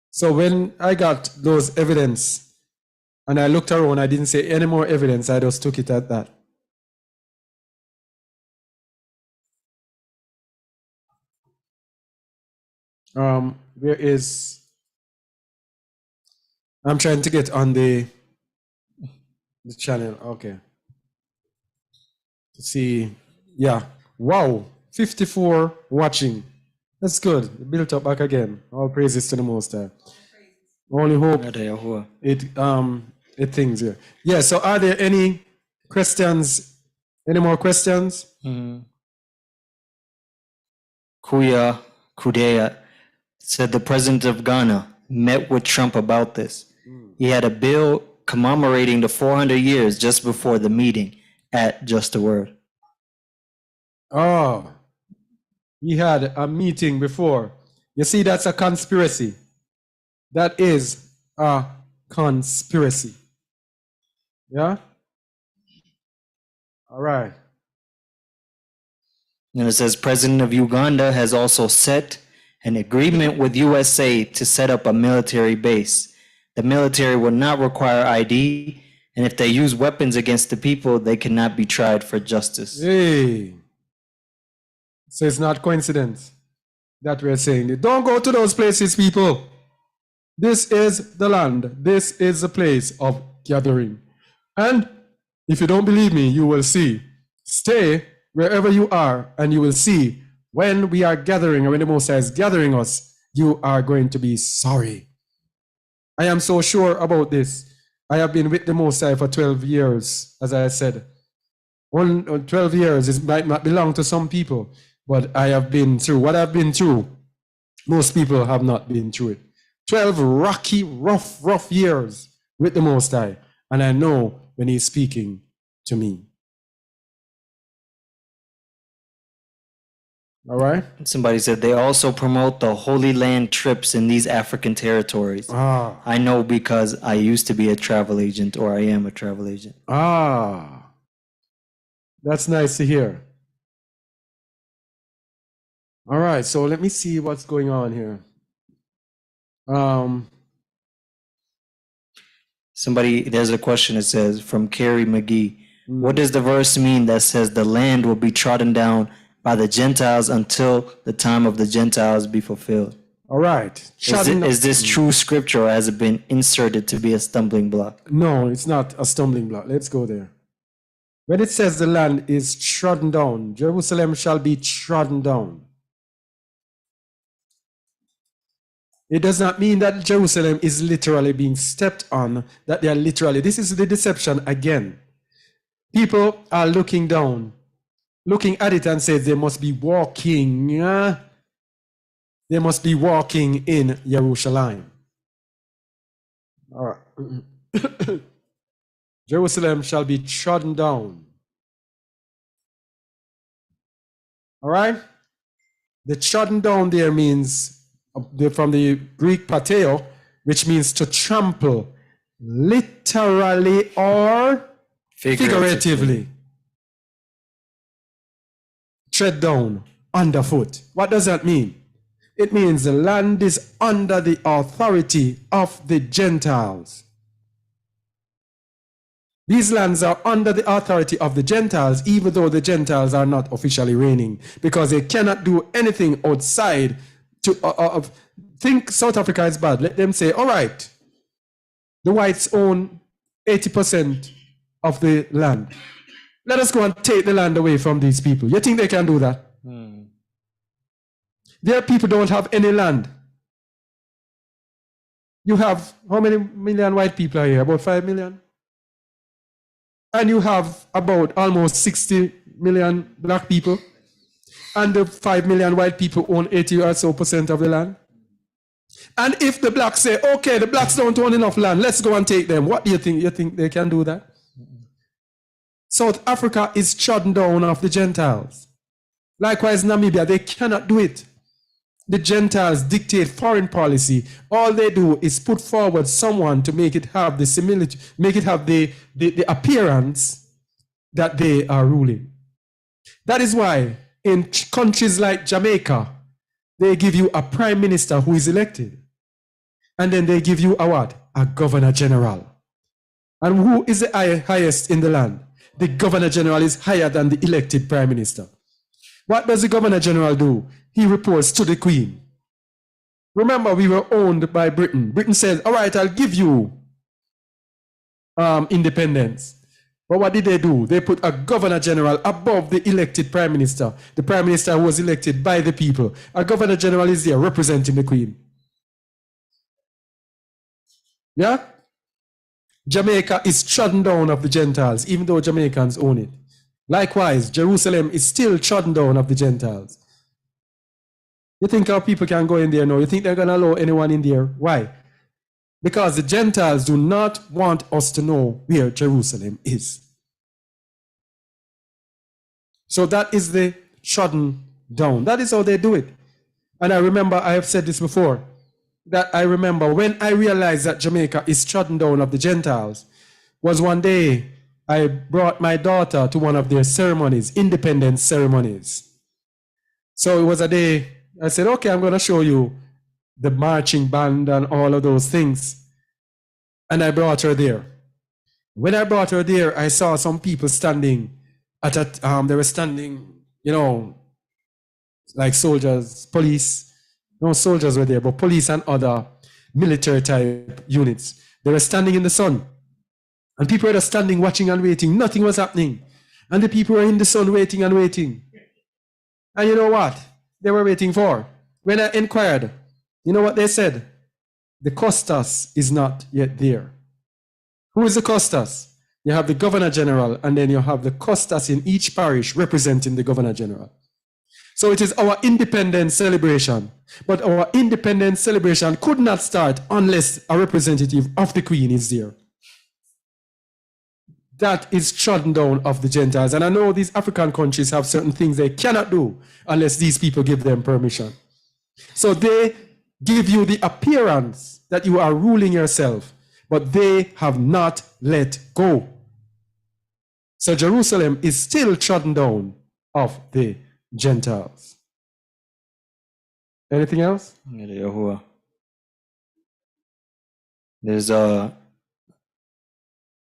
So when I got those evidence and I looked around, I didn't say any more evidence. I just took it at that. Where is, I'm trying to get on the channel. Okay. To see, yeah. Wow, 54 watching. That's good. It built up back again. All praises to the Most High. Only hope it things here. Yeah. So, are there any questions? Any more questions? Kudea said the president of Ghana met with Trump about this. He had a bill commemorating the 400 years just before the meeting at Just a Word. Oh, he had a meeting before. You see, that's a conspiracy. That is a conspiracy. Yeah? All right. And it says President of Uganda has also set an agreement with USA to set up a military base. The military will not require ID, and if they use weapons against the people, they cannot be tried for justice. Hey. So it's not coincidence that we're saying it. Don't go to those places, people. This is the land. This is the place of gathering. And if you don't believe me, you will see. Stay wherever you are, and you will see when we are gathering, or when the Most High is gathering us, you are going to be sorry. I am so sure about this. I have been with the Most High for 12 years, as I said. 12 years, it might not belong to some people, but I have been through what I've been through. Most people have not been through it. 12 rocky, rough years with the Most High. And I know when He's speaking to me. All right? Somebody said they also promote the Holy Land trips in these African territories. I know because I used to be a travel agent, or I am a travel agent. That's nice to hear. All right, so let me see what's going on here. There's a question that says from Carrie McGee. What does the verse mean that says the land will be trodden down by the Gentiles until the time of the Gentiles be fulfilled? All right. Is this true scripture, or has it been inserted to be a stumbling block? No, it's not a stumbling block. Let's go there. When it says the land is trodden down, Jerusalem shall be trodden down. It does not mean that Jerusalem is literally being stepped on, that they are literally. This is the deception again. People are looking down, looking at it and say they must be walking. They must be walking in Jerusalem. All right. Jerusalem shall be trodden down. All right? The trodden down there means, from the Greek pateo, which means to trample, literally or figuratively. Tread down, underfoot. What does that mean? It means the land is under the authority of the Gentiles. These lands are under the authority of the Gentiles, even though the Gentiles are not officially reigning, because they cannot do anything outside think South Africa is bad. Let them say, all right, the whites own 80% of the land. Let us go and take the land away from these people. You think they can do that? Their people don't have any land. You have, how many million white people are here? About 5 million? And you have about almost 60 million black people. And the 5 million white people own 80 or so % of the land. And if the blacks say, okay, the blacks don't own enough land, let's go and take them. What do you think? You think they can do that? South Africa is trodden down of the Gentiles. Likewise, Namibia, they cannot do it. The Gentiles dictate foreign policy. All they do is put forward someone to make it have the similitude, make it have the appearance that they are ruling. That is why in countries like Jamaica, they give you a prime minister who is elected. And then they give you a what? A governor general. And who is the highest in the land? The governor general is higher than the elected prime minister. What does the governor general do? He reports to the queen. Remember, we were owned by Britain. Britain says, all right, I'll give you independence. But what did they do? They put a governor general above the elected prime minister. The prime minister was elected by the people. A governor general is there representing the queen. Yeah? Jamaica is trodden down of the Gentiles, even though Jamaicans own it. Likewise, Jerusalem is still trodden down of the Gentiles. You think our people can go in there? No. You think they're going to allow anyone in there? Why? Because the Gentiles do not want us to know where Jerusalem is. So that is the trodden down. That is how they do it. And I remember, I have said this before, that I remember when I realized that Jamaica is trodden down of the Gentiles, was one day I brought my daughter to one of their ceremonies, independence ceremonies. So it was a day, I said, okay, I'm going to show you the marching band and all of those things. And I brought her there. When I brought her there, I saw some people standing at they were standing, you know, like soldiers, police. No soldiers were there, but police and other military type units. They were standing in the sun. And people were just standing, watching and waiting. Nothing was happening. And the people were in the sun waiting and waiting. And you know what they were waiting for? When I inquired, you know what they said? The custos is not yet there. Who is the custos? You have the governor general, and then you have the custos in each parish representing the governor general. So it is our independence celebration. But our independence celebration could not start unless a representative of the Queen is there. That is trodden down of the Gentiles. And I know these African countries have certain things they cannot do unless these people give them permission. So they give you the appearance that you are ruling yourself, but they have not let go. So Jerusalem is still trodden down of the Gentiles. Anything else? There's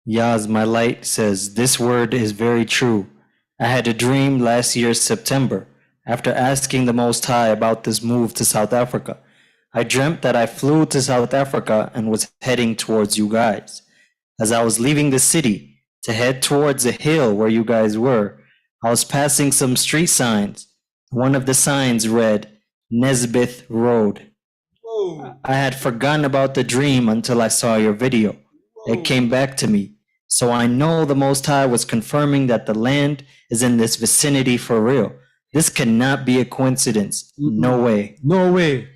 Yaz, my light, says, this word is very true. I had a dream last year, September, after asking the Most High about this move to South Africa. I dreamt that I flew to South Africa and was heading towards you guys. As I was leaving the city to head towards the hill where you guys were, I was passing some street signs. One of the signs read, Nesbith Road. Whoa. I had forgotten about the dream until I saw your video. Whoa. It came back to me. So I know the Most High was confirming that the land is in this vicinity for real. This cannot be a coincidence. No way. No way.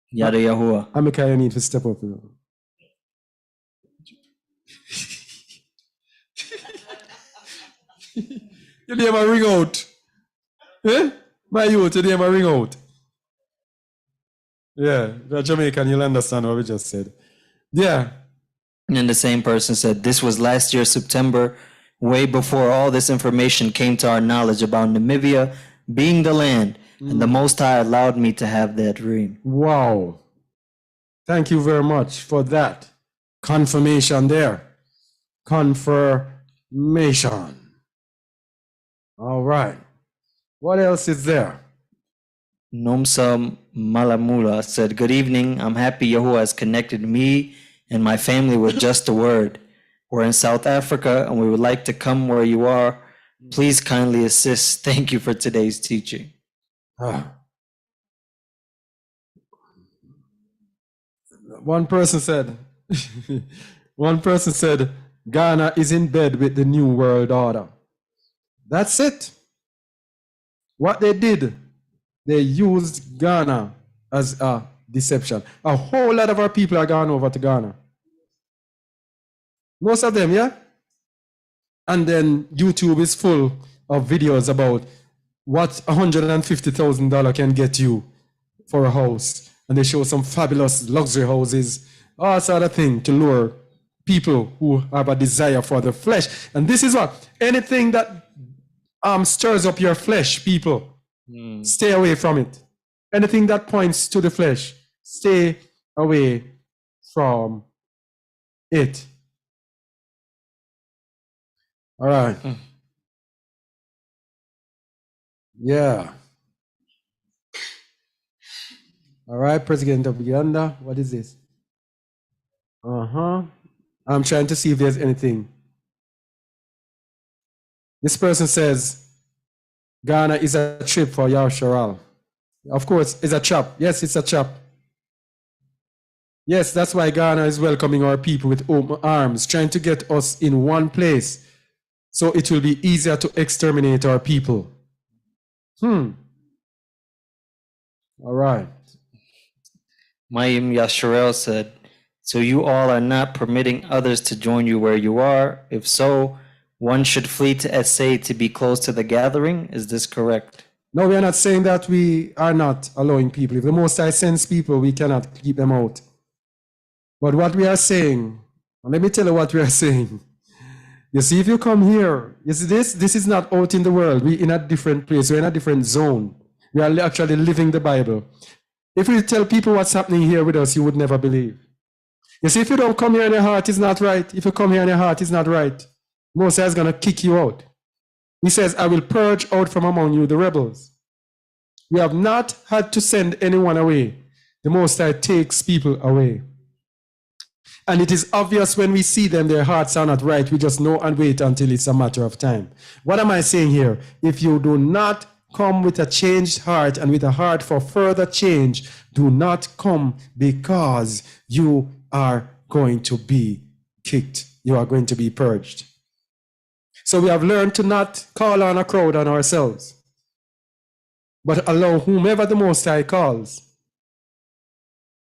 Yada Yahuwah. I need to step up. You name a ring out. Eh? My youth, you name a ring out. Yeah, you're Jamaican, you'll understand what we just said. Yeah. And then the same person said, this was last year, September, way before all this information came to our knowledge about Namibia being the land, and the Most High allowed me to have that dream. Wow. Thank you very much for that confirmation there. Confirmation. All right. What else is there? Nomsa Malamula said, good evening. I'm happy Yahuwah has connected me and my family with just a word. We're in South Africa and we would like to come where you are. Please kindly assist. Thank you for today's teaching. One person said, Ghana is in bed with the New World Order. That's it. What they did, they used Ghana as a deception. A whole lot of our people are gone over to Ghana. Most of them, yeah? And then YouTube is full of videos about what $150,000 can get you for a house. And they show some fabulous luxury houses, all sort of thing to lure people who have a desire for the flesh. And this is what anything that stirs up your flesh, people, stay away from it. Anything that points to the flesh, stay away from it. All right. Yeah. All right, President of Uganda. What is this? I'm trying to see if there's anything. This person says Ghana is a trip for Yasharal. Of course, it's a trap. Yes, it's a trap. Yes, that's why Ghana is welcoming our people with open arms, trying to get us in one place so it will be easier to exterminate our people. All right. Mayim Yasharel said, so you all are not permitting others to join you where you are? If so, one should flee to SA to be close to the gathering? Is this correct? No, we are not saying that we are not allowing people. If the Most High sends people, we cannot keep them out. But what we are saying, let me tell you what we are saying. You see, if you come here, you see this is not out in the world. We're in a different place. We're in a different zone. We are actually living the Bible. If we tell people what's happening here with us, you would never believe. You see, if you don't come here and your heart is not right, if you come here and your heart is not right, Moses is going to kick you out. He says, I will purge out from among you the rebels. We have not had to send anyone away. The Most High takes people away. And it is obvious when we see them, their hearts are not right. We just know and wait until it's a matter of time. What am I saying here? If you do not come with a changed heart and with a heart for further change, do not come, because you are going to be kicked. You are going to be purged. So we have learned to not call on a crowd on ourselves, but allow whomever the Most High calls.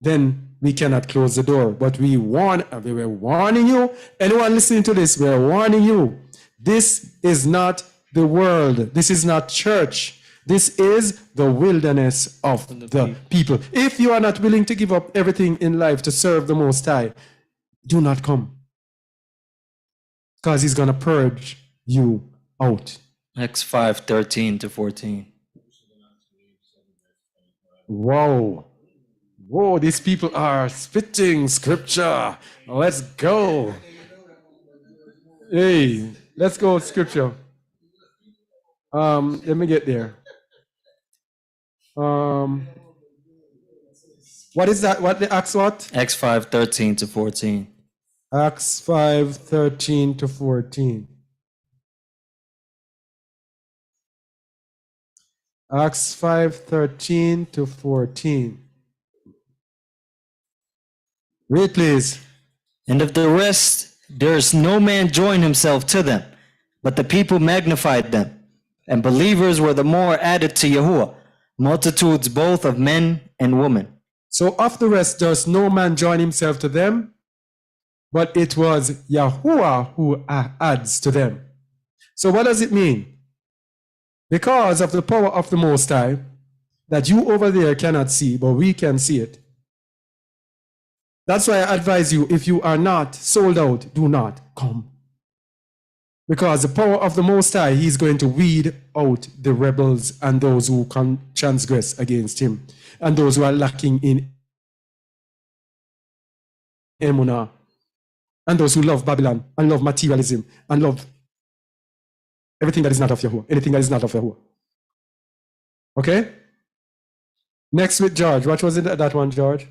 Then we cannot close the door. But we were warning you. Anyone listening to this, we are warning you. This is not the world. This is not church. This is the wilderness of the people. If you are not willing to give up everything in life to serve the Most High, do not come, because he's going to purge you out. Acts 5:13-14. Whoa. Whoa, these people are spitting scripture. Let's go. Hey, let's go with scripture. Let me get there. What is that? What the Acts what? Acts 5:13-14. Acts 5:13-14. Acts 5:13-14. Read, please. And of the rest, there is no man joined himself to them, but the people magnified them, and believers were the more added to Yahuwah, multitudes both of men and women. So of the rest, there's no man join himself to them, but it was Yahuwah who adds to them. So what does it mean? Because of the power of the Most High, that you over there cannot see, but we can see it. That's why I advise you, if you are not sold out, do not come. Because the power of the Most High, he's going to weed out the rebels and those who transgress against him, and those who are lacking in Emunah, and those who love Babylon, and love materialism, and love everything that is not of Yahuwah, anything that is not of Yahuwah. Okay? Next with George. What was it, that one, George?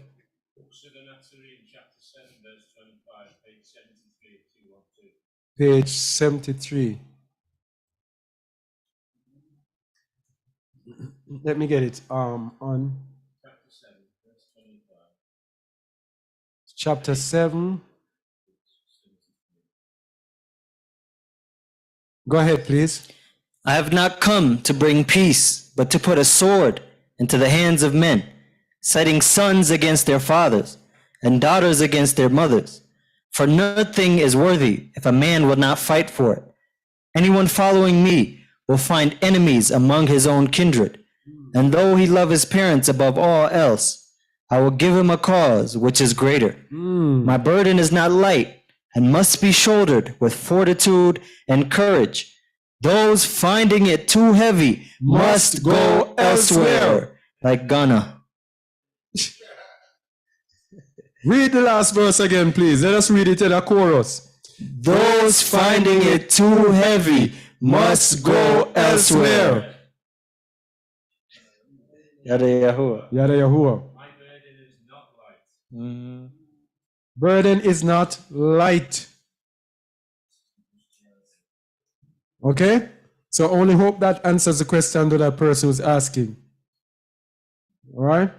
Page 73. Let me get it. On chapter 7. Go ahead, please. I have not come to bring peace, but to put a sword into the hands of men, setting sons against their fathers, and daughters against their mothers. For nothing is worthy if a man will not fight for it. Anyone following me will find enemies among his own kindred. And though he love his parents above all else, I will give him a cause which is greater. My burden is not light, and must be shouldered with fortitude and courage. Those finding it too heavy must go elsewhere, like Ghana. Read the last verse again, please. Let us read it in a chorus. Those finding it too heavy must go elsewhere. Yada Yahuwah. Yada Yahuwah. My burden is not light. Burden is not light. Okay? So only hope that answers the question to that person who's asking. All right?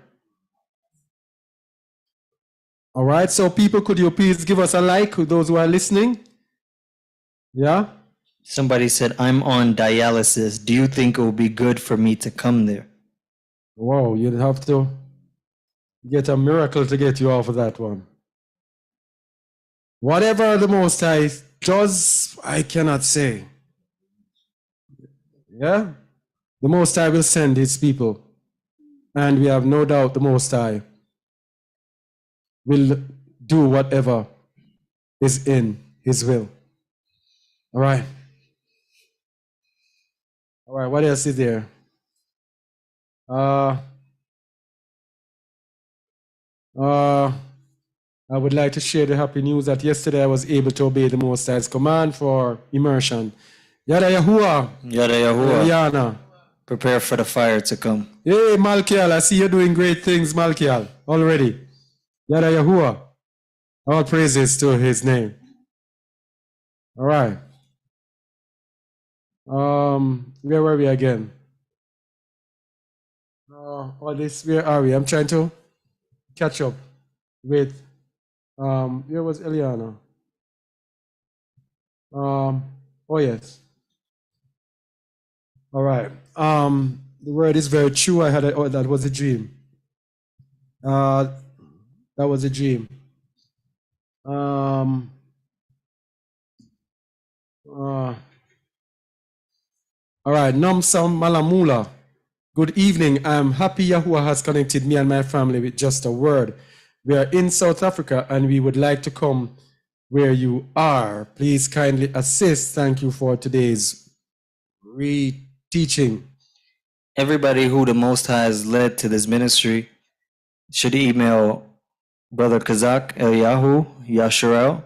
All right, so people, could you please give us a like, those who are listening? Yeah? Somebody said, I'm on dialysis. Do you think it will be good for me to come there? Wow, you'd have to get a miracle to get you off of that one. Whatever the Most High does, I cannot say. Yeah? The Most High will send his people. And we have no doubt the Most High will do whatever is in his will. All right. All right, what else is there? I would like to share the happy news that yesterday I was able to obey the Most High's command for immersion. Yada Yahuwah. Yada Yahuwah. Yana. Prepare for the fire to come. Hey, Malkiel, I see you doing great things, Malkiel, already. Yada Yahuwah. All praises to his name. All right. Where were we again? Where are we? I'm trying to catch up with, where was Eliana? Oh yes. All right. The word is very true. That was a dream. That was a dream. All right. Namsam Malamula. Good evening. I'm happy Yahuwah has connected me and my family with just a word. We are in South Africa and we would like to come where you are. Please kindly assist. Thank you for today's re-teaching. Everybody who the Most High has led to this ministry should email Brother Kazak Eliyahu Yasharel,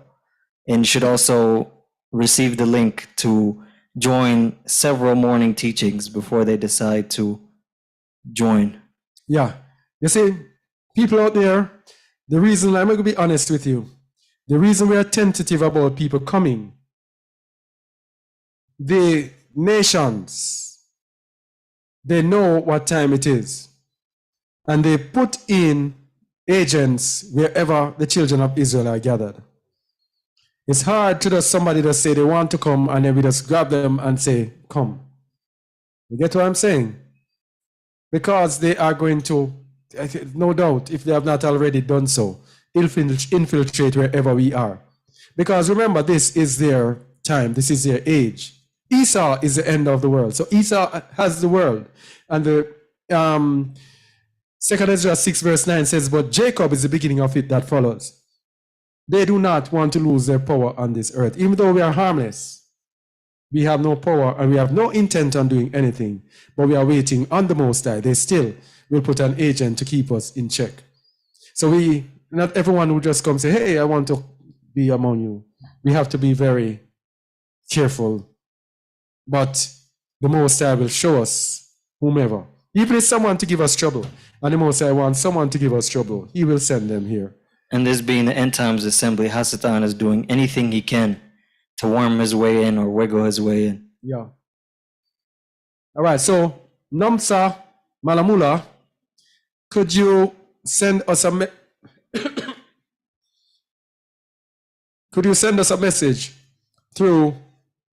and should also receive the link to join several morning teachings before they decide to join. Yeah. You see, people out there, the reason, I'm going to be honest with you, the reason we are tentative about people coming, the nations, they know what time it is. And they put in agents wherever the children of Israel are gathered. It's hard to just somebody to say they want to come and then we just grab them and say, come. You get what I'm saying? Because they are going to, no doubt, if they have not already done so, infiltrate wherever we are. Because remember, this is their time, this is their age. Esau is the end of the world. So Esau has the world. And the 2 Ezra 6 verse 9 says, but Jacob is the beginning of it that follows. They do not want to lose their power on this earth. Even though we are harmless, we have no power and we have no intent on doing anything, but we are waiting on the Most High. They still will put an agent to keep us in check. So not everyone will just come say, hey, I want to be among you. We have to be very careful. But the Most High will show us whomever. Even if someone to give us trouble, and the Most High wants someone to give us trouble, he will send them here. And this being the end times assembly, Hasatan is doing anything he can to worm his way in or wiggle his way in. Yeah. All right, so Namsa Malamula, could you send us a could you send us a message through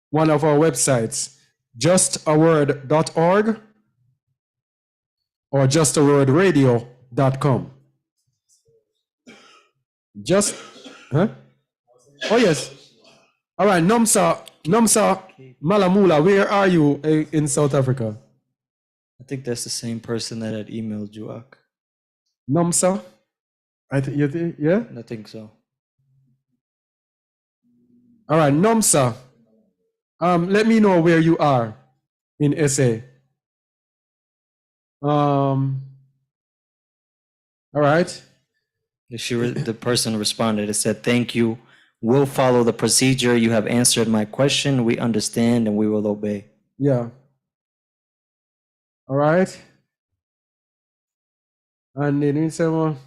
one of our websites, justaword.org or justawordradio.com? Just, huh? Oh yes. All right, Namsa Malamula, where are you in South Africa? I think that's the same person that had emailed you, Ak. Namsa? Yeah? I think so. All right, Nomsa. Let me know where you are in SA. All right. The person responded. It said, "Thank you. We'll follow the procedure. You have answered my question. We understand and we will obey." Yeah. All right. And then someone.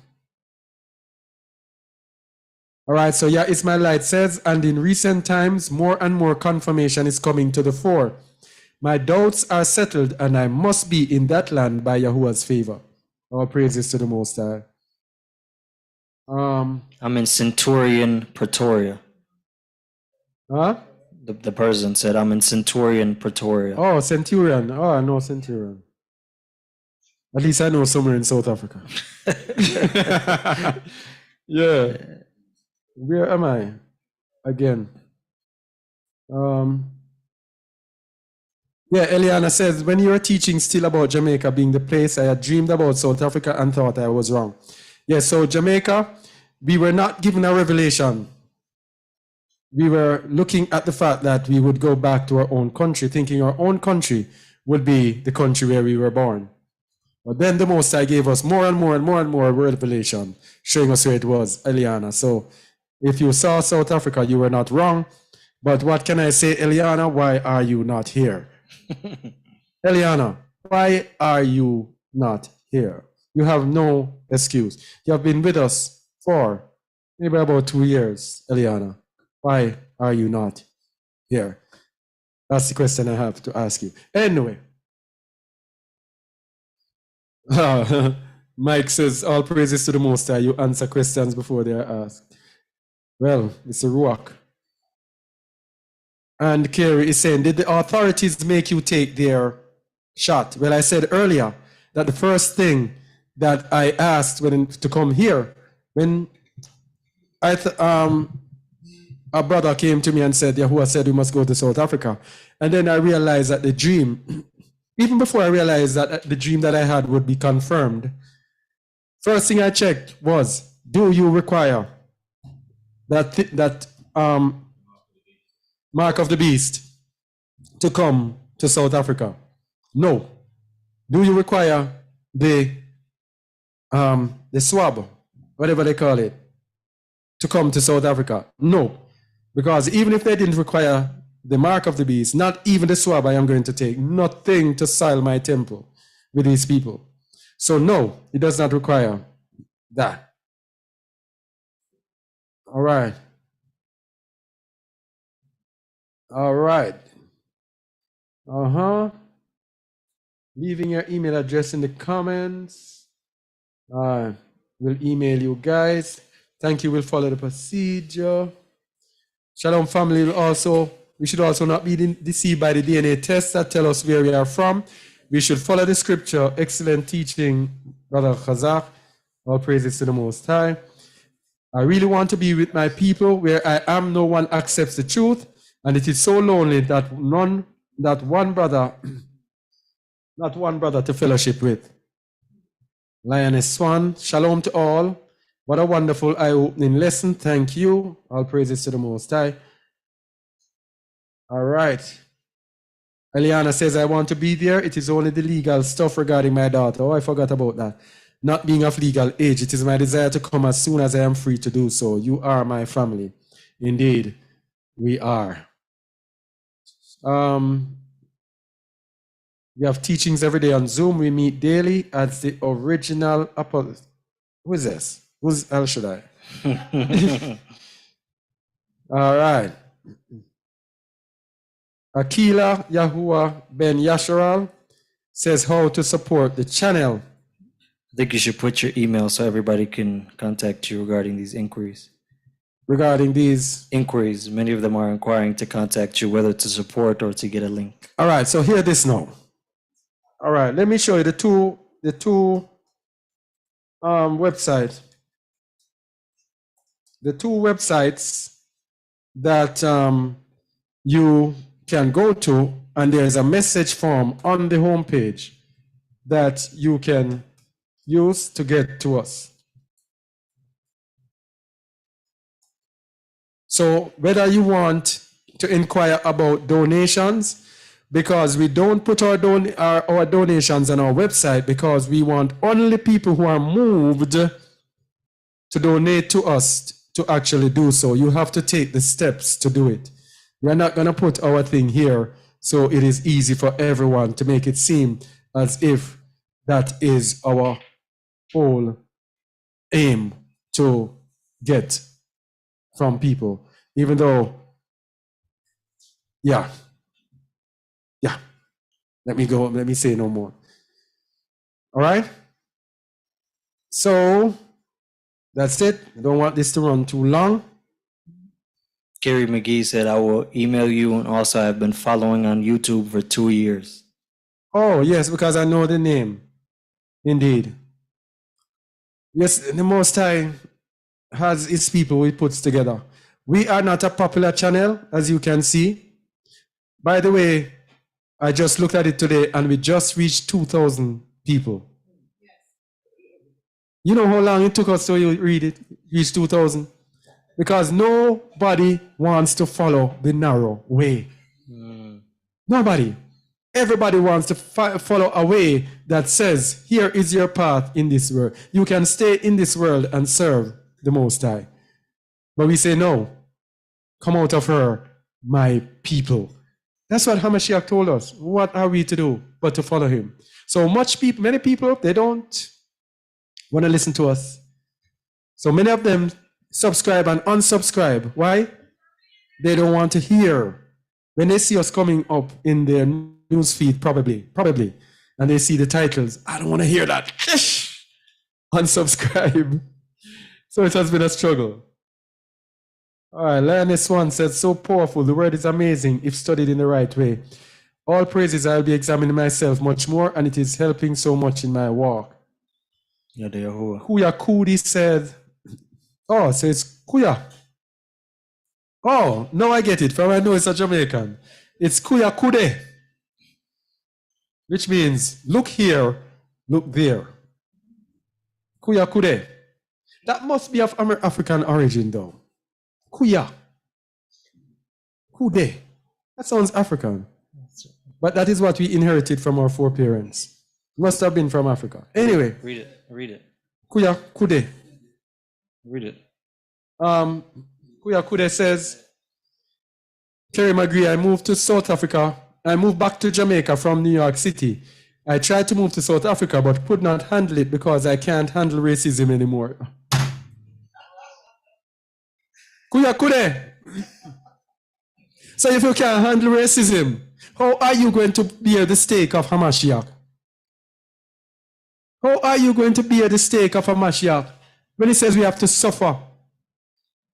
All right. So yeah, Ismail Light says, and in recent times, more and more confirmation is coming to the fore. My doubts are settled, and I must be in that land by Yahuwah's favor. All praises to the Most High. I'm in Centurion, Pretoria. Huh? The person said, "I'm in Centurion, Pretoria." Oh, Centurion. Oh, I know Centurion. At least I know somewhere in South Africa. Yeah. Where am I? Again. Yeah, Eliana says, when you were teaching still about Jamaica being the place, I had dreamed about South Africa and thought I was wrong. Yeah, so Jamaica, we were not given a revelation. We were looking at the fact that we would go back to our own country, thinking our own country would be the country where we were born. But then the Most High gave us more and more and more and more revelation, showing us where it was, Eliana. So if you saw South Africa, you were not wrong. But what can I say, Eliana? Why are you not here? Eliana, why are you not here? You have no excuse. You have been with us for maybe about 2 years, Eliana. Why are you not here? That's the question I have to ask you. Anyway. Mike says, all praises to the Most High. You answer questions before they are asked. Well, Mr. Ruach. And Kerry is saying, did the authorities make you take their shot? Well, I said earlier that the first thing that I asked when to come here, when a brother came to me and said, Yahuwah said we must go to South Africa. And then I realized that the dream, even before I realized that the dream that I had would be confirmed, first thing I checked was, do you require that mark of the beast to come to South Africa? No. Do you require the swab, whatever they call it, to come to South Africa? No. Because even if they didn't require the mark of the beast, not even the swab I am going to take, nothing to soil my temple with these people. So no, it does not require that. All right. All right. Leaving your email address in the comments. We'll email you guys. Thank you. We'll follow the procedure. Shalom family. We should also not be deceived by the DNA tests that tell us where we are from. We should follow the scripture. Excellent teaching, Brother Chazak. All praises to the Most High. I really want to be with my people. Where I am, no one accepts the truth. And it is so lonely that not one brother to fellowship with. Lioness Swan, shalom to all. What a wonderful eye-opening lesson. Thank you. All praises to the Most High. All right. Eliana says, I want to be there. It is only the legal stuff regarding my daughter. Oh, I forgot about that. Not being of legal age. It is my desire to come as soon as I am free to do so. You are my family. Indeed, we are. We have teachings every day on Zoom. We meet daily as the original apostle. Who is this? Who's El Shaddai? All right. Akila Yahuwah Ben Yasharal says how to support the channel. I think you should put your email so everybody can contact you regarding these inquiries. Regarding these inquiries, many of them are inquiring to contact you, whether to support or to get a link. All right, so hear this now. All right, let me show you the two websites. The two websites that you can go to, and there's a message form on the homepage that you can use to get to us. So whether you want to inquire about donations, because we don't put our donations on our website because we want only people who are moved to donate to us to actually do so. You have to take the steps to do it. We're not going to put our thing here so it is easy for everyone to make it seem as if that is our whole aim to get from people. Even though, yeah, let me go, let me say no more. All right? So that's it. I don't want this to run too long. Gary McGee said, I will email you, and also I've been following on YouTube for 2 years. Oh, yes, because I know the name. Indeed. Yes, the Most High has his people he puts together. We are not a popular channel, as you can see. By the way, I just looked at it today and we just reached 2,000 people. You know how long it took us to reach 2,000? Because nobody wants to follow the narrow way. Nobody. Everybody wants to follow a way that says, here is your path in this world. You can stay in this world and serve the Most High. But we say, no, come out of her, my people. That's what Hamashiach told us. What are we to do but to follow him? So many people, they don't want to listen to us. So many of them subscribe and unsubscribe. Why? They don't want to hear. When they see us coming up in their newsfeed, probably, and they see the titles, I don't want to hear that. Unsubscribe. So it has been a struggle. All right, Lioness One said, so powerful. The word is amazing if studied in the right way. All praises, I'll be examining myself much more, and it is helping so much in my walk. Kuya Kudi said, oh, so it's Kuya. Oh, now I get it. From I know it's a Jamaican. It's Kuya Kude, which means look here, look there. Kuya Kude. That must be of African origin, though. Kuya. Kude. That sounds African. But that is what we inherited from our foreparents. Must have been from Africa. Anyway. Read it. Kuya Kude. Read it. Kuya Kude says, Kerry McGree, I moved to South Africa. I moved back to Jamaica from New York City. I tried to move to South Africa, but could not handle it because I can't handle racism anymore. Kuya Kude. So if you can't handle racism, how are you going to bear the stake of Hamashiach? How are you going to bear the stake of Hamashiach when he says we have to suffer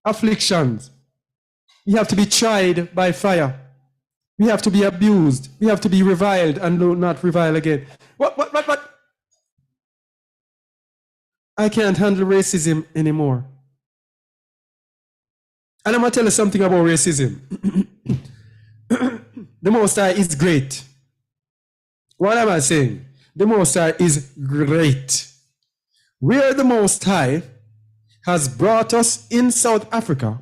afflictions? We have to be tried by fire. We have to be abused. We have to be reviled and do not revile again. What? I can't handle racism anymore. And I'm going to tell you something about racism. The Most High is great. What am I saying? The Most High is great. Where the Most High has brought us in South Africa,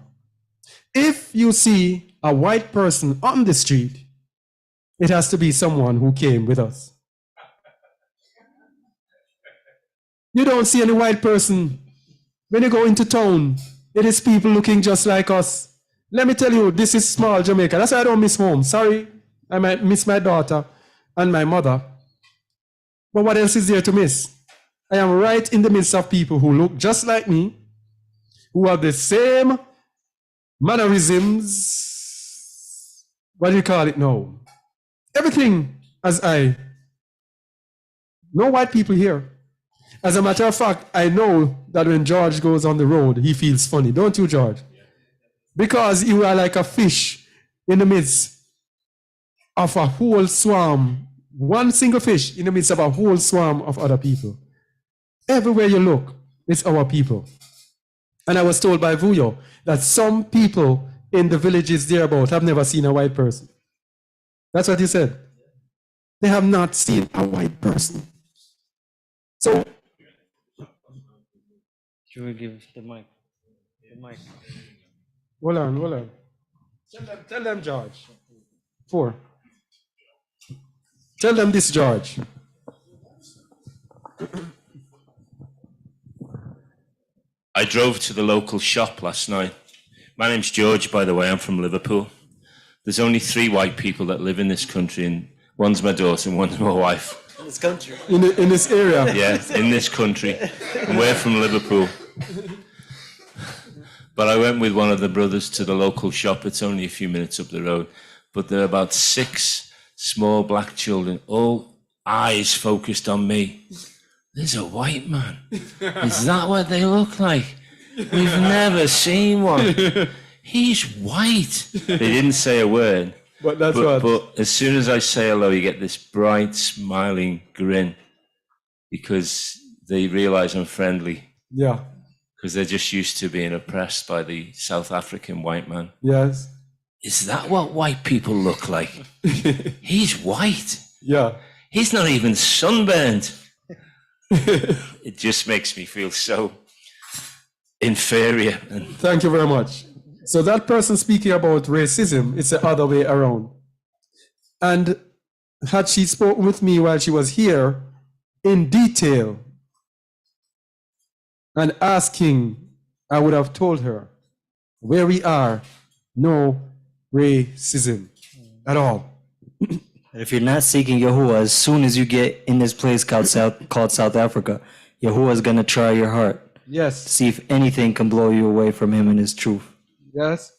if you see a white person on the street, it has to be someone who came with us. You don't see any white person. When you go into town, it is people looking just like us. Let me tell you, this is small Jamaica. That's why I don't miss home. Sorry, I might miss my daughter and my mother. But what else is there to miss? I am right in the midst of people who look just like me, who have the same mannerisms. What do you call it now? Everything as I. No white people here. As a matter of fact, I know that when George goes on the road, he feels funny. Don't you, George? Because you are like a fish in the midst of a whole swarm. One single fish in the midst of a whole swarm of other people. Everywhere you look, it's our people. And I was told by Vuyo that some people in the villages thereabout have never seen a white person. That's what he said. They have not seen a white person. So, should we give the mic? The mic. Hold on, hold on. Tell them, George. 4. Tell them this, George. I drove to the local shop last night. My name's George, by the way. I'm from Liverpool. There's only 3 white people that live in this country, and one's my daughter and one's my wife. In this country. In this area. Yeah, in this country. And we're from Liverpool. But I went with one of the brothers to the local shop. It's only a few minutes up the road. But there are about 6 small black children, all eyes focused on me. There's a white man. Is that what they look like? We've never seen one. He's white. They didn't say a word. But that's what. But as soon as I say hello, you get this bright, smiling grin because they realize I'm friendly. Yeah. Because they're just used to being oppressed by the South African white man. Yes. Is that what white people look like? He's white. Yeah. He's not even sunburned. It just makes me feel so inferior. Thank you very much. So that person speaking about racism, it's the other way around. And had she spoken with me while she was here in detail and asking, I would have told her where we are, no racism at all. If you're not seeking Yahuwah, as soon as you get in this place called South Africa, Yahuwah is going to try your heart. Yes. See if anything can blow you away from him and his truth. Yes.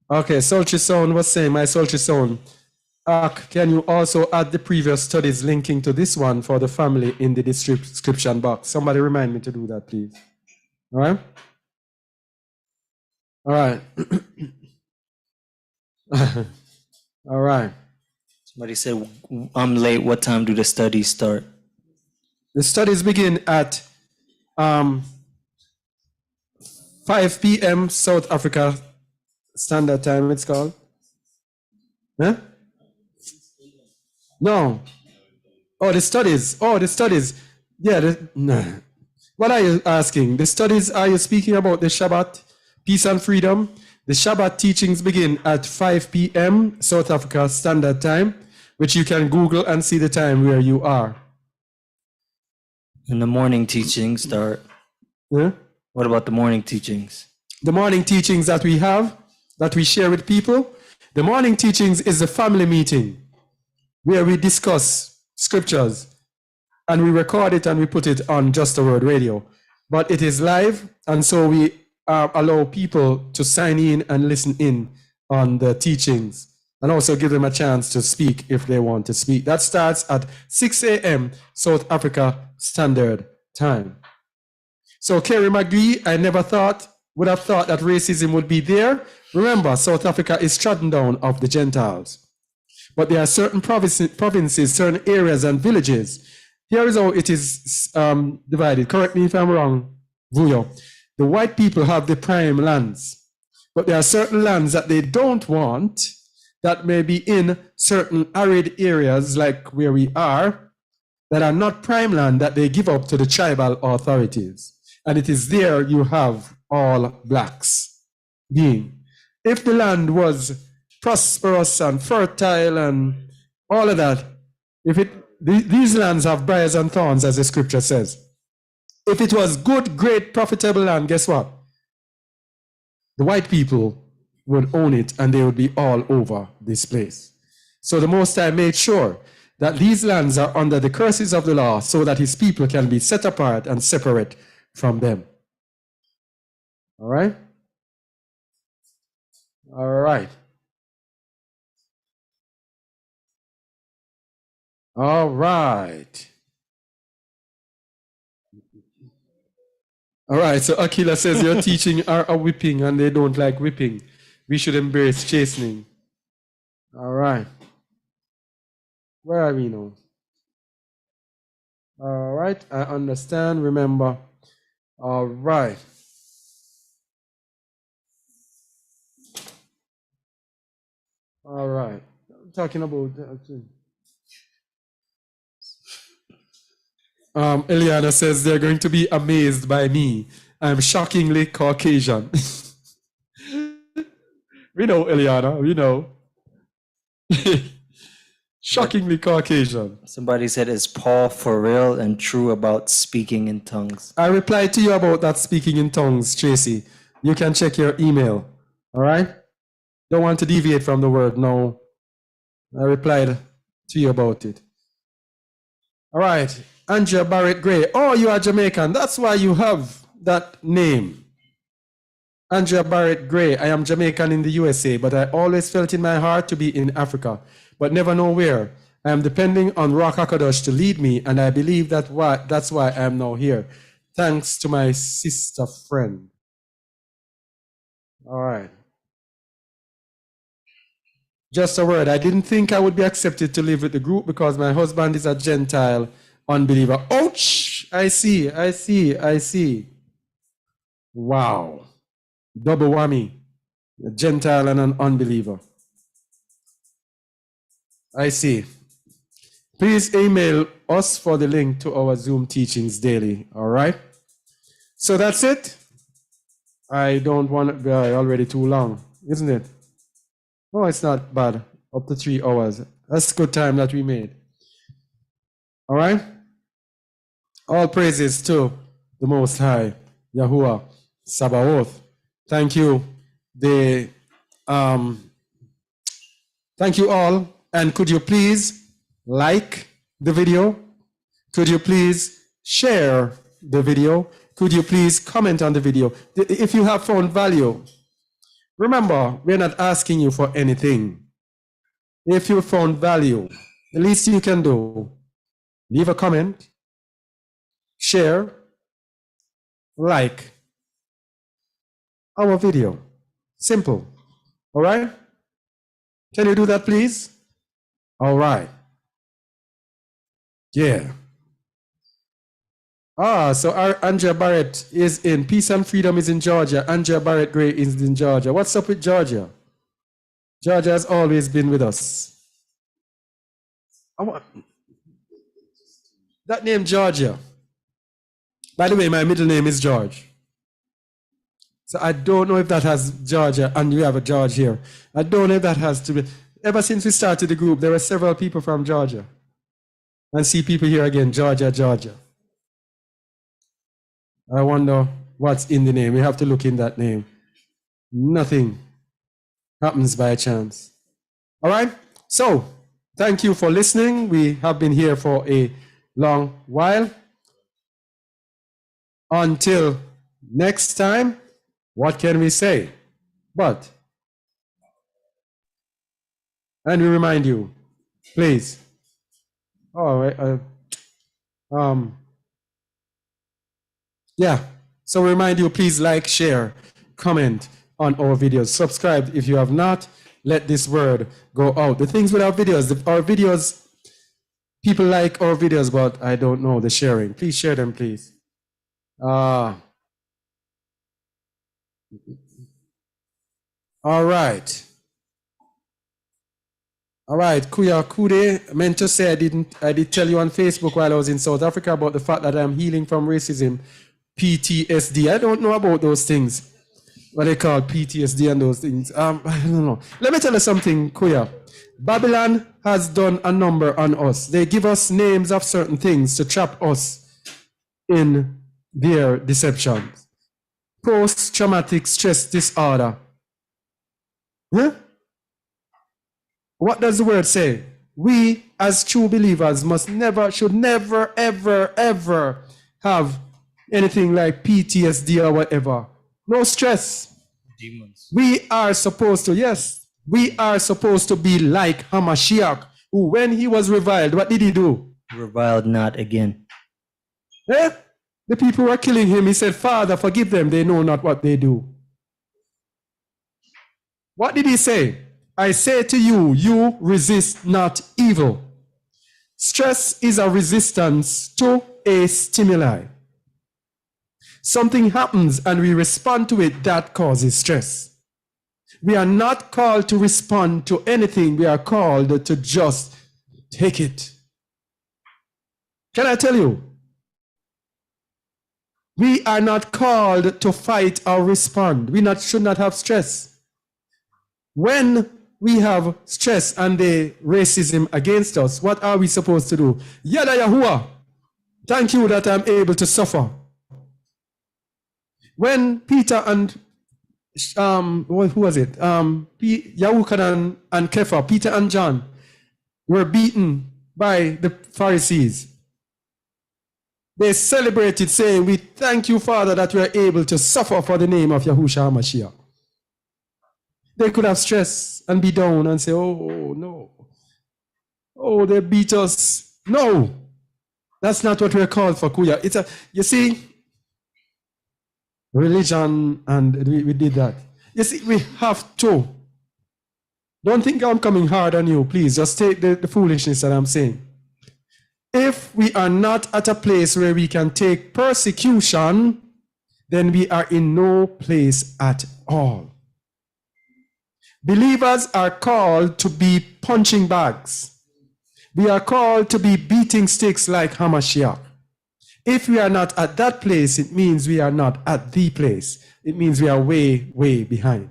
Okay, sultry sound was saying, my sultry sound. Can you also add the previous studies linking to this one for the family in the description box? Somebody remind me to do that, please. All right? All right. All right. Somebody said, I'm late. What time do the studies start? The studies begin at 5 p.m. South Africa Standard Time, it's called. Huh? No. Oh, the studies. Oh, the studies. Yeah. No. What are you asking? The studies, are you speaking about the Shabbat, peace and freedom? The Shabbat teachings begin at 5 p.m. South Africa Standard Time, which you can Google and see the time where you are. And the morning teachings start. Yeah? What about the morning teachings? The morning teachings that we have, that we share with people, the morning teachings is a family meeting where we discuss scriptures and we record it and we put it on Just a Word Radio. But it is live, and so we allow people to sign in and listen in on the teachings and also give them a chance to speak if they want to speak. That starts at 6 a.m. South Africa Standard Time. So Kerry McGee, I never would have thought that racism would be there. Remember, South Africa is trodden down of the Gentiles. But there are certain provinces, certain areas and villages. Here is how it is divided. Correct me if I'm wrong, Vuyo. The white people have the prime lands, but there are certain lands that they don't want that may be in certain arid areas like where we are that are not prime land that they give up to the tribal authorities. And it is there you have all blacks being. If the land was prosperous and fertile and all of that, these lands have briars and thorns, as the scripture says. If it was good, great, profitable land, guess what? The white people would own it and they would be all over this place. So the Most High made sure that these lands are under the curses of the law so that his people can be set apart and separate from them. All right? All right. All right. All right, so Aquila says your teaching are a whipping and they don't like whipping. We should embrace chastening. All right. Where are we now? All right, I understand, remember. All right. All right. I'm talking about... Eliana says they're going to be amazed by me I'm shockingly Caucasian. We know, Eliana, we know. Shockingly Caucasian. Somebody said, is Paul for real and true about speaking in tongues? I replied to you about that speaking in tongues, Tracy. You can check your email. All right? Don't want to deviate from the word. No. I replied to you about it. All right. Andrea Barrett Gray. Oh, you are Jamaican. That's why you have that name. Andrea Barrett Gray. I am Jamaican in the USA, but I always felt in my heart to be in Africa, but never know where. I am depending on Rock HaKadosh to lead me, and I believe that's why I am now here. Thanks to my sister friend. All right. Just a word. I didn't think I would be accepted to live with the group because my husband is a Gentile unbeliever. Ouch! I see. Wow. Double whammy. A Gentile and an unbeliever. I see. Please email us for the link to our Zoom teachings daily. All right? So that's it. I don't want to be already too long, isn't it? No, it's not bad. Up to 3 hours. That's a good time that we made. All right? All praises to the Most High, Yahuwah, Sabaoth. Thank you. Thank you all. And could you please like the video? Could you please share the video? Could you please comment on the video? If you have found value, remember, we're not asking you for anything. If you found value, the least you can do, leave a comment, share, like our video. Simple. All right? Can you do that, please? All right. Yeah. So our Andrea Barrett is in Peace and Freedom is in Georgia. Andrea Barrett Gray is in Georgia. What's up with Georgia? Georgia has always been with us. That name Georgia. By the way, my middle name is George. So I don't know if that has Georgia, and you have a George here. I don't know if that has to be. Ever since we started the group, there were several people from Georgia. And see people here again, Georgia. I wonder what's in the name. We have to look in that name. Nothing happens by chance. All right? So, thank you for listening. We have been here for a long while. Until next time, what can we say? But, and we remind you, please. All right. Yeah. So remind you, please like, share, comment on our videos. Subscribe if you have not. Let this word go out. The things with our videos, people like our videos, but I don't know the sharing. Please share them, please. All right. All right, Kuya Kude, meant to say I did tell you on Facebook while I was in South Africa about the fact that I'm healing from racism, PTSD. I don't know about those things, what they call PTSD and those things. I don't know. Let me tell you something, Kuya. Babylon has done a number on us. They give us names of certain things to trap us in their deceptions. Post-traumatic stress disorder. Huh? What does the word say? We, as true believers, should never, ever have anything like PTSD or whatever. No stress. Demons. We are supposed to be like Hamashiach, who when he was reviled, what did he do? Reviled not again. The people who were killing him, he said, Father, forgive them, they know not what they do. What did he say? I say to you, you resist not evil. Stress is a resistance to a stimuli. Something happens and we respond to it, that causes stress. We are not called to respond to anything. We are called to just take it. Can I tell you? We are not called to fight or respond. Should not have stress. When we have stress and the racism against us, what are we supposed to do? Yada Yahuwah, thank you that I'm able to suffer. When Peter and who was it? Yahukanan and Kepha, Peter and John, were beaten by the Pharisees. They celebrated, saying, "We thank you, Father, that we are able to suffer for the name of Yahushua HaMashiach." They could have stress and be down and say, "Oh, no. Oh, they beat us." No, that's not what we're called for, Kuya. You see, religion, and we did that. You see, we have to. Don't think I'm coming hard on you, please. Just take the foolishness that I'm saying. If we are not at a place where we can take persecution, then we are in no place at all. Believers are called to be punching bags. We are called to be beating sticks like Hamashiach. If we are not at that place, it means we are not at the place. It means we are way, way behind.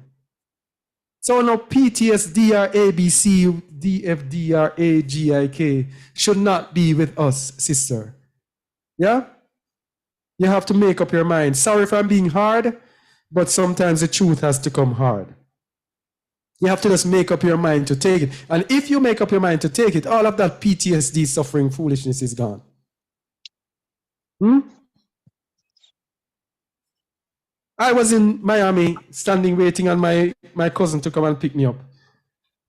So now PTSD or ABC, DFD or AGIK should not be with us, sister. Yeah? You have to make up your mind. Sorry if I'm being hard, but sometimes the truth has to come hard. You have to just make up your mind to take it. And if you make up your mind to take it, all of that PTSD suffering foolishness is gone. I was in Miami standing waiting on my cousin to come and pick me up.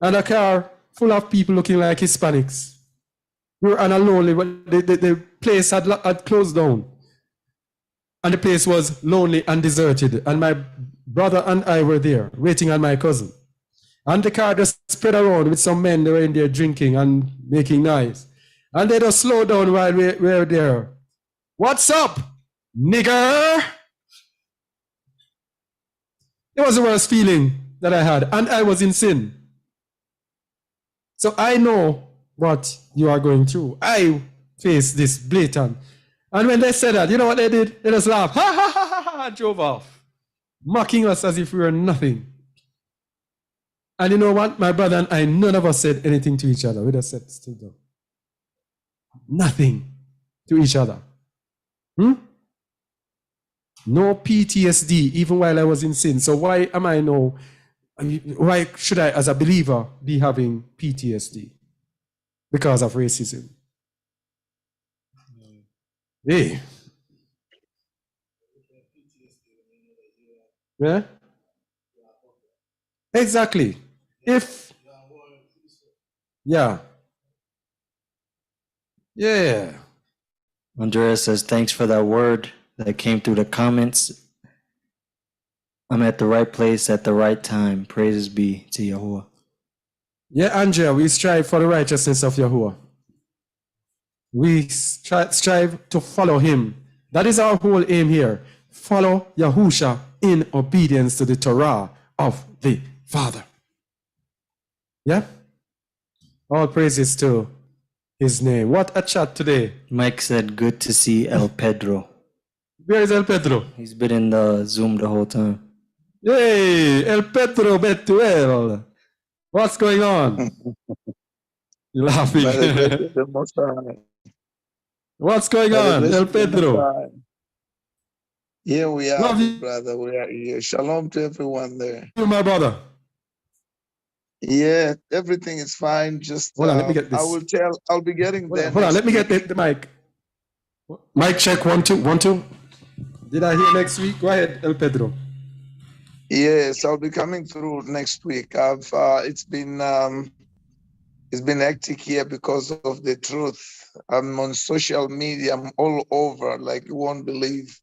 And a car full of people looking like Hispanics. We were on a lonely, the place had closed down. And the place was lonely and deserted. And my brother and I were there waiting on my cousin. And the car just spread around with some men that were in there drinking and making noise. And they just slowed down while we were there. "What's up, nigger?" It was the worst feeling that I had. And I was in sin. So I know what you are going through. I faced this blatant. And when they said that, you know what they did? They just laughed. Ha ha ha ha ha, drove off. Mocking us as if we were nothing. And you know what? My brother and I, none of us said anything to each other. We just said, still down. Nothing to each other. No PTSD, even while I was in sin. So why am I no? Why should I, as a believer, be having PTSD? Because of racism. Hey. Yeah? Exactly. Yeah. Andrea says, thanks for that word that came through the comments. I'm at the right place at the right time. Praises be to Yahuwah. Yeah, Andrea, we strive for the righteousness of Yahuwah. We strive to follow him. That is our whole aim here. Follow Yahusha in obedience to the Torah of the Father. Yeah? All praises to his name. What a chat today. Mike said, good to see El Pedro. Where is El Pedro? He's been in the Zoom the whole time. Yay, El Pedro Betuel. What's going on? You're laughing. What's going on, El Pedro? Here we are, brother. We are here. Shalom to everyone there. You, my brother. Yeah, everything is fine. Just hold on, let me get this. I'll be getting there. Hold on, let me get the mic. Mic check, 1 2 1 2. Did I hear next week? Go ahead, El Pedro. Yes, I'll be coming through next week. It's been hectic here because of the truth. I'm on social media. I'm all over, like you won't believe.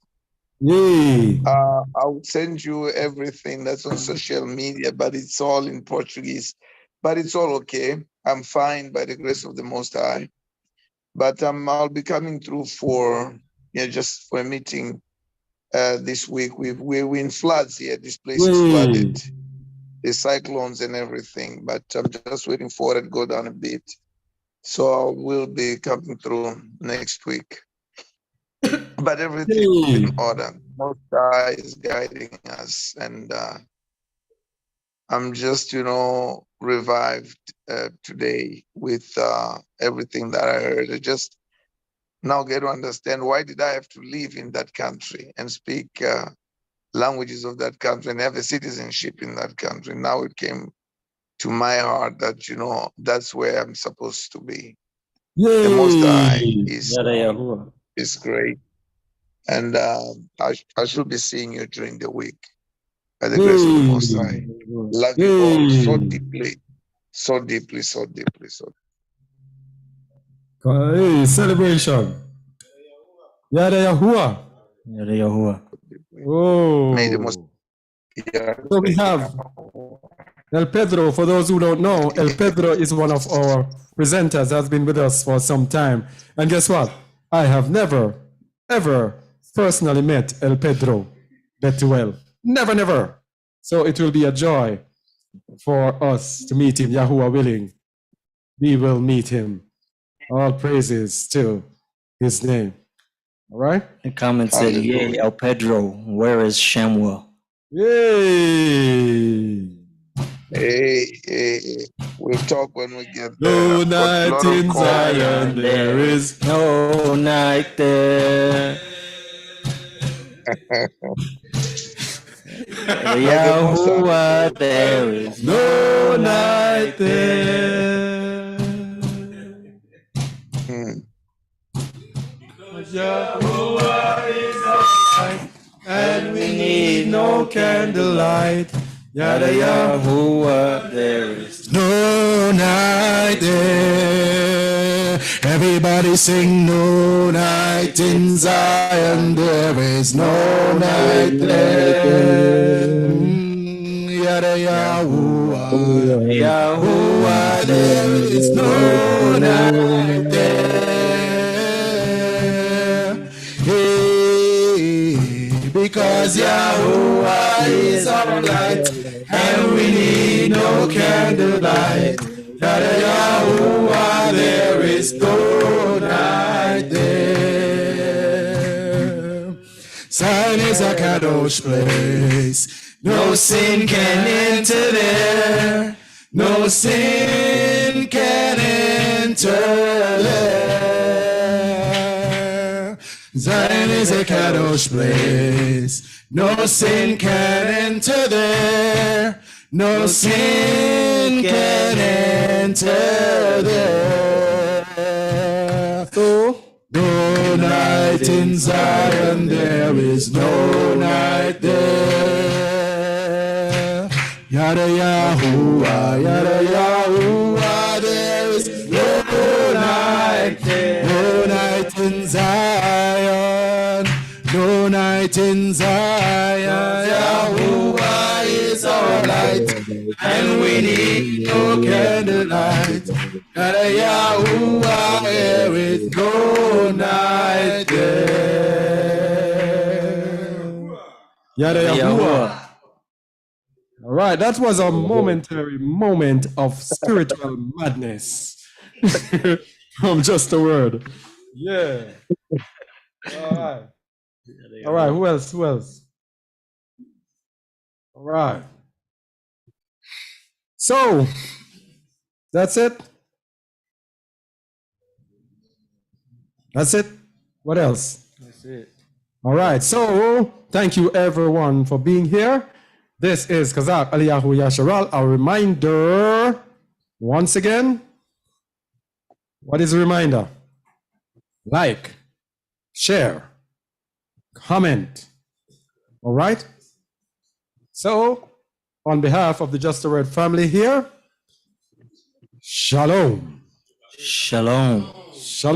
Yay. I'll send you everything that's on social media, but it's all in Portuguese. But it's all okay. I'm fine by the grace of the Most High. But I'll be coming through just for a meeting this week. We're in floods here. This place is flooded. The cyclones and everything. But I'm just waiting for it to go down a bit. So I will be coming through next week. but everything is in order. Most High is guiding us, and I'm just, revived today with everything that I heard. I just now get to understand, why did I have to live in that country and speak languages of that country and have a citizenship in that country. Now it came to my heart that, that's where I'm supposed to be. Yay! The Most High Yada Yahuwah. is great. And I should be seeing you during the week by the grace of the Most High. Love you all so deeply, so deeply, so deeply, so Hey, celebration. Yada Yahuwah. Yada Yahuwah. deeply. Oh. May the Most So we have El Pedro. For those who don't know, El Pedro is one of our presenters, has been with us for some time. And guess what? I have never, ever personally met El Pedro Betuel. Never, never. So it will be a joy for us to meet him, Yahuwah willing. We will meet him. All praises to his name. All right? The comment said, "Yay, El Pedro, where is Shamuel?" Yay! Hey, we'll talk when we get No there. night in Zion, there is no night there. Yahuwah, there is no night there. Yahuwah is our light, and we need no candlelight. Yada Yahuwah, there is no night there. Everybody sing no night in Zion. There is no night there. Yada Yahuwah, Yahuwah, there is no night there. Hey, because Yahuwah is our light, and we need no candlelight. Yada Yahuwah, there is no night there. Zion is a kadosh place. No sin can enter there. No sin can enter there. Zion is a kadosh place. No sin can enter there. No sin can enter there. So, no night in Zion, there is no night there. Yada Yahuwah, yada Yahuwah, there is no night there. No night in Zion, no night in Zion. Yahuwah is our light, and we need no candlelight. Yada Yahuwah, there is no night there. Yada Yahuwah. All right, that was a momentary moment of spiritual madness from just a word. Yeah. All right. All right, who else? Who else? All right. So, that's it. That's it. What else? That's it. All right. So, thank you everyone for being here. This is Kazak Aliyahu Yasharal. A reminder, once again, what is a reminder? Like, share, comment. All right? So, on behalf of the Just a Word family here, Shalom. Shalom. Shalom.